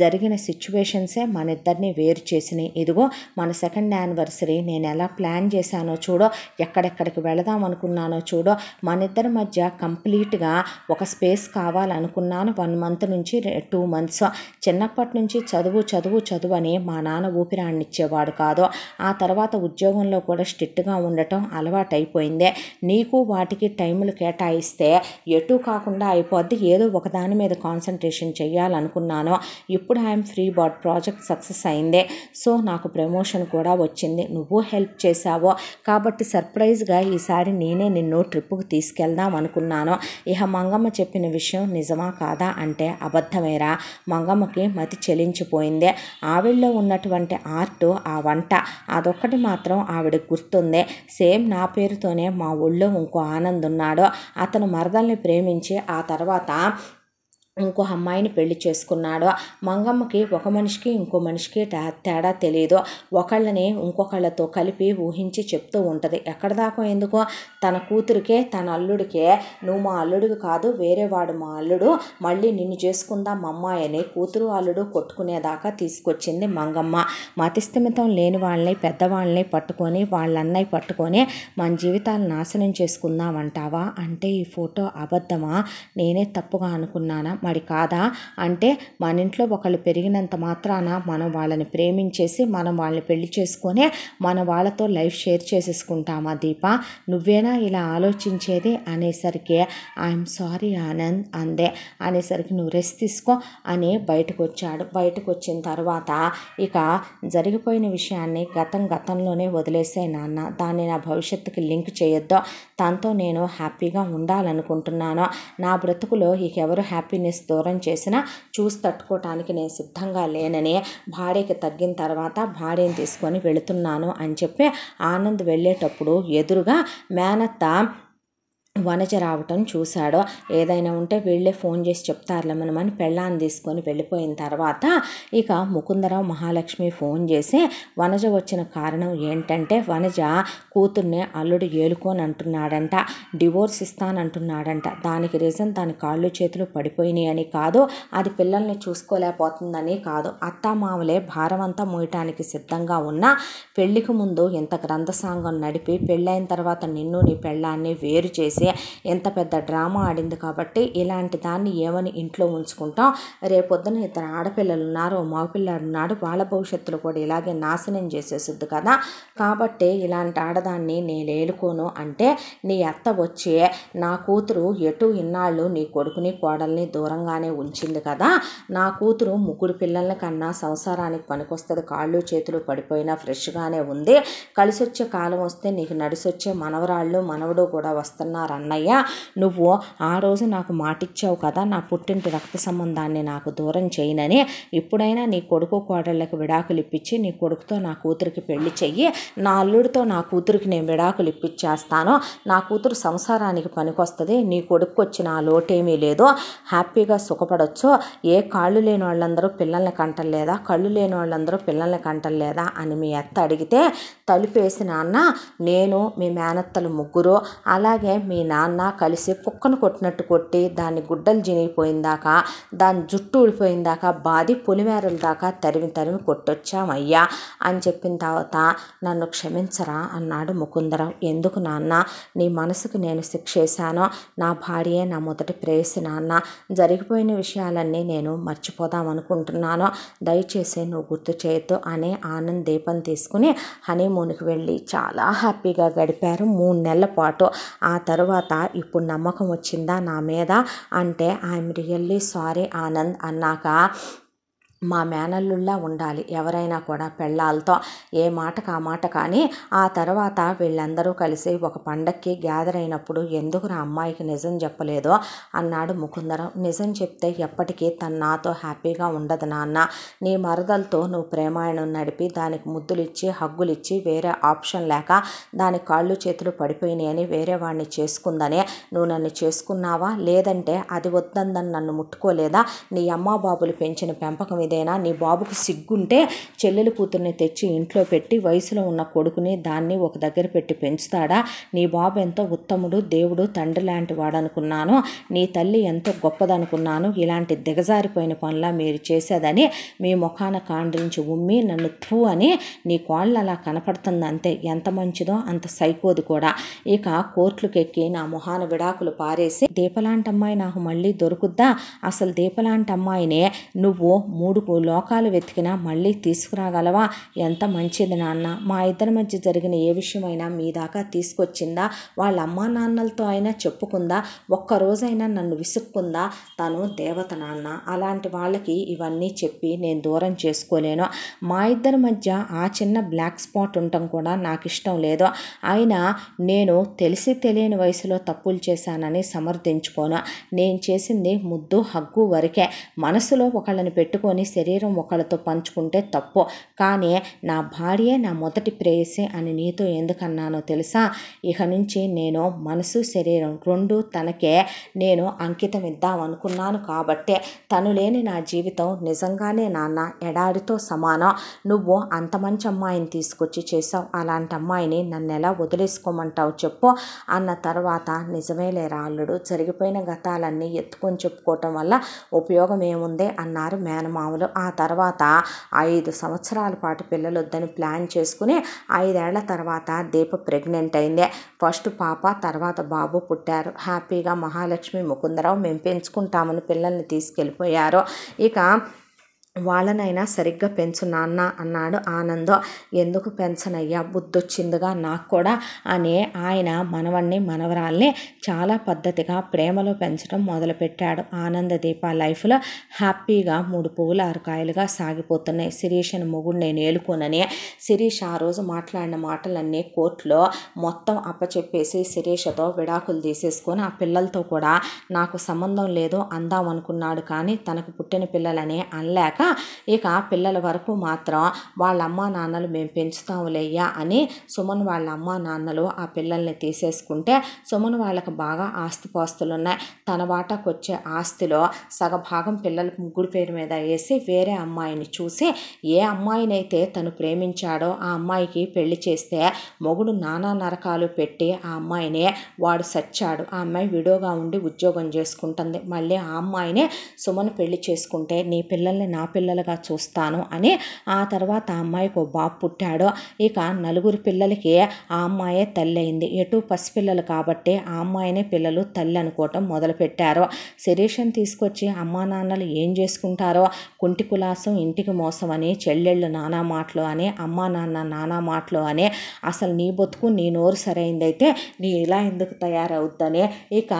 జరిగిన సిచ్యువేషన్సే మన ఇద్దరిని వేరు చేసినాయి. ఇదిగో మన 2nd యానివర్సరీ నేను ఎలా ప్లాన్ చేశానో చూడు, ఎక్కడెక్కడికి వెళదాం అనుకున్నానో చూడు. మన ఇద్దరి మధ్య కంప్లీట్గా ఒక స్పేస్ కావాలనుకున్నాను. 1 మంత్ నుంచి 2 మంత్స్. చిన్నప్పటి నుంచి చదువు అని మా నాన్న ఊపిరాన్నిచ్చేవాడు కాదు. ఆ తర్వాత ఉద్యోగంలో కూడా స్ట్రిక్ట్గా ఉండటం అలవాటైపోయిందే. నీకు వాటికి దానికి టైములు కేటాయిస్తే ఎటు కాకుండా అయిపోద్ది. ఏదో ఒక దాని మీద కాన్సన్ట్రేషన్ చేయాలనుకున్నాను. ఇప్పుడు I'm free bird project success అయింది. సో నాకు ప్రమోషన్ కూడా వచ్చింది. నువ్వు హెల్ప్ చేశావు కాబట్టి సర్ప్రైజ్గా ఈసారి నేనే నిన్ను ట్రిప్పుకు తీసుకెళ్దాం అనుకున్నాను. ఇహ మంగమ్మ చెప్పిన విషయం నిజమా కాదా అంటే అబద్ధమేరా. మంగమ్మకి మతి చెలించిపోయింది. ఆవిడలో ఉన్నటువంటి ఆర్ట్, ఆ వంట, అదొక్కటి మాత్రం ఆవిడకి గుర్తుంది. సేమ్ నా పేరుతోనే మా ఊళ్ళో ఇంకో ఆనంద్ ఉన్నాడు. అతను మరదల్ని ప్రేమించి ఆ తర్వాత ఇంకో అమ్మాయిని పెళ్లి చేసుకున్నాడు. మంగమ్మకి ఒక మనిషికి ఇంకో మనిషికి తేడా తెలియదు. ఒకళ్ళని ఇంకొకళ్ళతో కలిపి ఊహించి చెప్తూ ఉంటుంది. ఎక్కడ దాకా ఎందుకో తన కూతురికే, తన అల్లుడికే నువ్వు మా అల్లుడివి కాదు, వేరే వాడు మా అల్లుడు, మళ్ళీ నిన్ను చేసుకుందాం అమ్మాయి అని కూతురు అల్లుడు కొట్టుకునేదాకా తీసుకొచ్చింది మంగమ్మ. మతిస్థిమితం లేని వాళ్ళని, పెద్దవాళ్ళని పట్టుకొని, వాళ్ళన్నయ్య పట్టుకొని మన జీవితాలు నాశనం చేసుకుందామంటావా అంటే ఈ ఫోటో అబద్ధమా? నేనే తప్పుగా అనుకున్నానా? మరి కాదా అంటే మన ఇంట్లో ఒకళ్ళు పెరిగినంత మాత్రాన మనం వాళ్ళని ప్రేమించేసి మనం వాళ్ళని పెళ్లి చేసుకొని మన వాళ్ళతో లైఫ్ షేర్ చేసేసుకుంటామా దీప? నువ్వేనా ఇలా ఆలోచించేది అనేసరికి ఐఎమ్ సారీ ఆనంద్ అందే. అనేసరికి నువ్వు రెస్ట్ తీసుకో అని బయటకు వచ్చాడు. బయటకు వచ్చిన తర్వాత ఇక జరిగిపోయిన విషయాన్ని గతంలోనే వదిలేసే నాన్న, దాన్ని నా భవిష్యత్తుకి లింక్ చేయొద్దు. తనతో నేను హ్యాపీగా ఉండాలనుకుంటున్నాను. నా బ్రతుకులో ఇకెవరు హ్యాపీనెస్ దూరం చేసినా చూసి తట్టుకోవటానికి నేను సిద్ధంగా లేనని భార్యకి తగ్గిన తర్వాత భార్యని తీసుకొని వెళుతున్నాను అని చెప్పి ఆనంద్ వెళ్ళేటప్పుడు ఎదురుగా మేనత్త వనజ రావటం చూశాడు. ఏదైనా ఉంటే వీళ్ళే ఫోన్ చేసి చెప్తారులే మనమని పెళ్ళాన్ని తీసుకొని వెళ్ళిపోయిన తర్వాత ఇక ముకుందరావు మహాలక్ష్మి ఫోన్ చేసి వనజ వచ్చిన కారణం ఏంటంటే వనజ కూతుర్నే అల్లుడు ఏలుకొని అంటున్నాడంట, డివోర్స్ ఇస్తానంటున్నాడంట. దానికి రీజన్ దాని కాళ్ళు చేతులు పడిపోయినాయి అని కాదు, అది పిల్లల్ని చూసుకోలేకపోతుందని కాదు, అత్తామామలే భారం అంతా మోయటానికి సిద్ధంగా ఉన్నా పెళ్లికి ముందు ఇంత గ్రంథసాంగం నడిపి పెళ్ళైన తర్వాత నిన్ను నీ పెళ్ళాన్ని వేరు చేసి ఎంత పెద్ద డ్రామా ఆడింది. కాబట్టి ఇలాంటి దాన్ని ఏమని ఇంట్లో ఉంచుకుంటాం? రేపొద్దున ఇద్దరు ఆడపిల్లలు ఉన్నారు, మగపిల్లాడు ఉన్నాడు, వాళ్ళ భవిష్యత్తులో కూడా ఇలాగే నాశనం చేసేసిద్ది కదా. కాబట్టి ఇలాంటి ఆడదాన్ని నేను ఏలుకోను అంటే నీ అత్త వచ్చి నా కూతురు ఎటు ఇన్నాళ్ళు నీ కొడుకుని కోడల్ని దూరంగానే ఉంచింది కదా, నా కూతురు ముగ్గురు పిల్లల కన్నా సంసారానికి పనికొస్తుంది, కాళ్ళు చేతులు పడిపోయినా ఫ్రెష్గానే ఉంది, కలిసొచ్చే కాలం వస్తే నీకు నడిసొచ్చే మనవరాళ్ళు మనవడు కూడా వస్తున్నారు అన్నయ్య. నువ్వు ఆ రోజు నాకు మాటిచ్చావు కదా నా పుట్టింటి రక్త సంబంధాన్ని నాకు దూరం చేయనని. ఇప్పుడైనా నీ కొడుకు కోడళ్ళకి విడాకులు ఇప్పించి నీ కొడుకుతో నా కూతురికి పెళ్లి చెయ్యి, నా అల్లుడితో నా కూతురికి నేను విడాకులు ఇప్పించేస్తాను, నా కూతురు సంసారానికి పనికొస్తుంది, నీ కొడుకు వచ్చిన ఆ లోటేమీ లేదు, హ్యాపీగా సుఖపడవచ్చు. ఏ కాళ్ళు లేని వాళ్ళందరూ పిల్లల్ని కంటలేదా, కళ్ళు లేని వాళ్ళందరూ పిల్లల్ని కంటలేదా అని మీ అత్త అడిగితే తలుపేసి నాన్న నేను మీ మేనత్తలు ముగ్గురు అలాగే మీ నాన్న కలిసి కుక్కను కొట్టినట్టు కొట్టి దాన్ని గుడ్డలు జినిగిపోయిందాకా దాని జుట్టు ఊడిపోయిందాకా బాది పులిమేరల దాకా తరిమి కొట్టొచ్చామయ్యా అని చెప్పిన తర్వాత నన్ను క్షమించరా అన్నాడు ముకుందరావు. ఎందుకు నాన్న, నీ మనసుకు నేను శిక్షేశాను, నా భార్యే నా మొదటి ప్రేయసి నాన్న, జరిగిపోయిన విషయాలన్నీ నేను మర్చిపోదాం అనుకుంటున్నాను, దయచేసి నువ్వు గుర్తు చేయొద్దు అని ఆనంద్ దీపం తీసుకుని హనీమూన్కి వెళ్ళి చాలా హ్యాపీగా గడిపారు 3 నెలల పాటు. ఆ తర్వాత ఇప్పుడు నమ్మకం వచ్చిందా నా మీద అంటే ఐఎమ్ రియల్లీ సారీ ఆనంద్ అన్నాక మా మేనల్లుల్లా ఉండాలి ఎవరైనా కూడా పెళ్ళాలతో, ఏ మాటకు ఆ మాట. కానీ ఆ తర్వాత వీళ్ళందరూ కలిసి ఒక పండక్కి గ్యాదర్ అయినప్పుడు ఎందుకు నా అమ్మాయికి నిజం చెప్పలేదో అన్నాడు ముకుందరం. నిజం చెప్తే ఎప్పటికీ తను నాతో హ్యాపీగా ఉండదు నాన్న, నీ మరదలతో నువ్వు ప్రేమాయణం నడిపి దానికి ముద్దులిచ్చి హగ్గులిచ్చి వేరే ఆప్షన్ లేక దాని కాళ్ళు చేతులు పడిపోయినాయి అని వేరే వాడిని చేసుకుందనే నువ్వు నన్ను చేసుకున్నావా, లేదంటే అది వద్దందని నన్ను ముట్టుకోలేదా? నీ అమ్మా బాబులు పెంచిన పెంపకం ఇదేనా? నీ బాబుకు సిగ్గుంటే చెల్లెలు కూతుర్ని తెచ్చి ఇంట్లో పెట్టి వయసులో ఉన్న కొడుకుని దాన్ని ఒక దగ్గర పెట్టి పెంచుతాడా? నీ బాబు ఎంతో ఉత్తముడు, దేవుడు తండ్రి లాంటి వాడు అనుకున్నాను, నీ తల్లి ఎంతో గొప్పదనుకున్నాను, ఇలాంటి దిగజారిపోయిన పనులా మీరు చేసేదని మీ ముఖాన కాండ్రించి ఉమ్మి నన్ను థూ అని నీ కోళ్ళు అలా కనపడుతుంది అంతే. ఎంత మంచిదో అంత సైకోది కూడా. ఇక కోర్టులకు ఎక్కి నా మొహాన విడాకులు పారేసి దీపలాంటి అమ్మాయి నాకు మళ్ళీ దొరుకుద్దా? అసలు దీపలాంటి అమ్మాయినే నువ్వు 3 లోకాలు వెతికినా మళ్ళీ తీసుకురాగలవా? ఎంత మంచిది నాన్న. మా ఇద్దరి మధ్య జరిగిన ఏ విషయమైనా మీ దాకా తీసుకొచ్చిందా? వాళ్ళ అమ్మా నాన్నలతో అయినా చెప్పుకుందా? ఒక్కరోజైనా నన్ను విసుక్కుందా? తను దేవత నాన్న. అలాంటి వాళ్ళకి ఇవన్నీ చెప్పి నేను దూరం చేసుకోలేను. మా ఇద్దరి మధ్య ఆ చిన్న బ్లాక్ స్పాట్ ఉండటం కూడా నాకు ఇష్టం లేదు. అయినా నేను తెలిసి తెలియని వయసులో తప్పులు చేశానని సమర్థించుకోను. నేను చేసింది ముద్దు హగ్గు వరకే. మనసులో ఒకళ్ళని పెట్టుకొని శరీరం ఒకళ్ళతో పంచుకుంటే తప్పు. కానీ నా భార్యే నా మొదటి ప్రేయసి అని నీతో ఎందుకన్నానో తెలుసా? ఇక నుంచి నేను మనసు శరీరం రెండు తనకే నేను అంకితం ఇద్దాం అనుకున్నాను. కాబట్టే తను లేని నా జీవితం నిజంగానే నాన్న ఎడారితో సమానం. నువ్వు అంత మంచి అమ్మాయిని తీసుకొచ్చి చేసావు. అలాంటి అమ్మాయిని నన్ను ఎలా వదిలేసుకోమంటావు చెప్పు అన్న తర్వాత, నిజమేలేరా అల్లుడు, జరిగిపోయిన గతాలన్నీ ఎత్తుకొని చెప్పుకోవటం వల్ల ఉపయోగం ఏముంది అన్నారు మేనమామలు. ఆ తర్వాత 5 సంవత్సరాల పాటు పిల్లలు వద్దని ప్లాన్ చేసుకుని 5 ఏళ్ల తర్వాత దీప ప్రెగ్నెంట్ అయింది. ఫస్ట్ పాప, తర్వాత బాబు పుట్టారు. హ్యాపీగా మహాలక్ష్మి ముకుందరావు మేము పెంచుకుంటామని పిల్లల్ని తీసుకెళ్ళిపోయారు. ఇక వాళ్ళనైనా సరిగ్గా పెంచు నాన్న అన్నాడు ఆనంద్. ఎందుకు పెంచనయ్యా, బుద్ధొచ్చిందిగా నాకు కూడా అని ఆయన మనవణ్ణి మనవరాల్ని చాలా పద్ధతిగా ప్రేమలో పెంచడం మొదలుపెట్టాడు. ఆనంద దీప లైఫ్లో హ్యాపీగా 3 పువ్వులు 6 కాయలుగా సాగిపోతున్నాయి. శిరీషను మొగుడు నేను ఏలుకోనని శిరీష్ ఆ రోజు మాట్లాడిన మాటలన్నీ కోర్టులో మొత్తం అప్పచెప్పేసి శిరీషతో విడాకులు తీసేసుకొని ఆ పిల్లలతో కూడా నాకు సంబంధం లేదు అందామనుకున్నాడు. కానీ తనకు పుట్టిన పిల్లలని అనలేక ఇక పిల్లల వరకు మాత్రం వాళ్ళ అమ్మా నాన్నలు మేము పెంచుతాములేయ్యా అని సుమన్ వాళ్ళ అమ్మా నాన్నలు ఆ పిల్లల్ని తీసేసుకుంటే సుమన్ వాళ్ళకి బాగా ఆస్తిపాస్తులు ఉన్నాయి. తన వాటాకు వచ్చే ఆస్తిలో సగభాగం పిల్లల ముగ్గురు పేరు మీద వేసి వేరే అమ్మాయిని చూసి ఏ అమ్మాయినైతే తను ప్రేమించాడో ఆ అమ్మాయికి పెళ్లి చేస్తే మొగుడు నానా నరకాలు పెట్టి ఆ అమ్మాయిని వాడు సచ్చాడు. ఆ అమ్మాయి విడోగా ఉండి ఉద్యోగం చేసుకుంటుంది. మళ్ళీ ఆ అమ్మాయిని సుమన్ పెళ్లి చేసుకుంటే నీ పిల్లల్ని నా పిల్లలుగా చూస్తాను అని ఆ తర్వాత ఆ అమ్మాయికి బాబు పుట్టాడు. ఇక 4 పిల్లలకి ఆ అమ్మాయే తల్లి అయింది. ఎటు పసిపిల్లలు కాబట్టి ఆ అమ్మాయినే పిల్లలు తల్లి అనుకోవటం మొదలుపెట్టారు. శిరీషను తీసుకొచ్చి అమ్మా నాన్నలు ఏం చేసుకుంటారో, కుంటి కులాసం ఇంటికి మోసం అని, చెల్లెళ్ళు నానా మాటలు అని, అమ్మా నాన్న నానా మాటలు అని, అసలు నీ బతుకు నీ నోరు సరైందైతే నీ ఇలా ఎందుకు తయారవుద్దని ఇక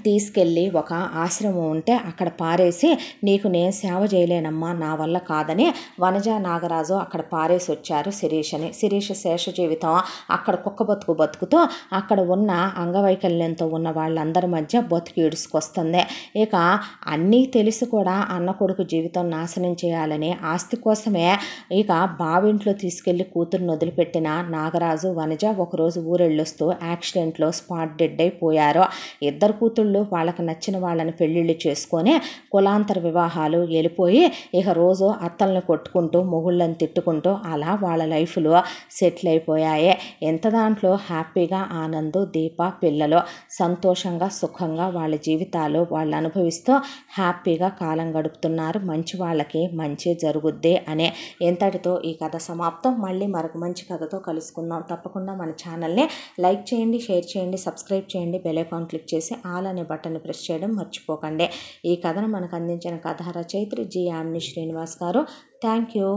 తీసుకెళ్ళి ఒక ఆశ్రమం ఉంటే అక్కడ పారేసి నీకు నేను సేవ చేయలేనమ్మా, నా వల్ల కాదని వనజ నాగరాజు అక్కడ పారేసి వచ్చారు శిరీషని. శిరీష శేష జీవితం అక్కడ కుక్క బతుకు బతుకుతూ అక్కడ ఉన్న అంగవైకల్యంతో ఉన్న వాళ్ళందరి మధ్య బతుకు ఈడుసుకొస్తుంది. ఇక అన్నీ తెలిసి కూడా అన్న కొడుకు జీవితం నాశనం చేయాలని ఆస్తి కోసమే ఇక బావింట్లో తీసుకెళ్లి కూతురుని వదిలిపెట్టిన నాగరాజు వనజ ఒకరోజు ఊరెళ్ళొస్తూ యాక్సిడెంట్లో స్పాట్ డెడ్ అయిపోయారు. ఇద్దరు కూతుళ్ళు వాళ్ళకి నచ్చిన వాళ్ళని పెళ్ళిళ్ళు చేసుకొని కులాంతర వివాహాలు వెళ్ళిపోయి ఇక రోజు అత్తల్ని కొట్టుకుంటూ మొగుళ్ళని తిట్టుకుంటూ అలా వాళ్ళ లైఫ్లో సెటిల్ అయిపోయాయి. ఎంత దాంట్లో హ్యాపీగా ఆనంద్ దీప పిల్లలు సంతోషంగా సుఖంగా వాళ్ళ జీవితాలు వాళ్ళు అనుభవిస్తూ హ్యాపీగా కాలం గడుపుతున్నారు. మంచి వాళ్ళకి మంచి జరుగుద్ది అనే ఎంతటితో ఈ కథ సమాప్తం. మళ్ళీ మరొక మంచి కథతో కలుసుకుందాం. తప్పకుండా మన ఛానల్ని లైక్ చేయండి, షేర్ చేయండి, సబ్స్క్రైబ్ చేయండి, బెల్ ఐకాన్ క్లిక్ చేసి ఆల్ అనే బటన్ని ప్రెస్ చేయడం మర్చిపోకండి. ఈ కథను మనకు అందించిన కథ రచయిత్రి జి. యామిని శ్రీనివాస్ గారు. Thank you.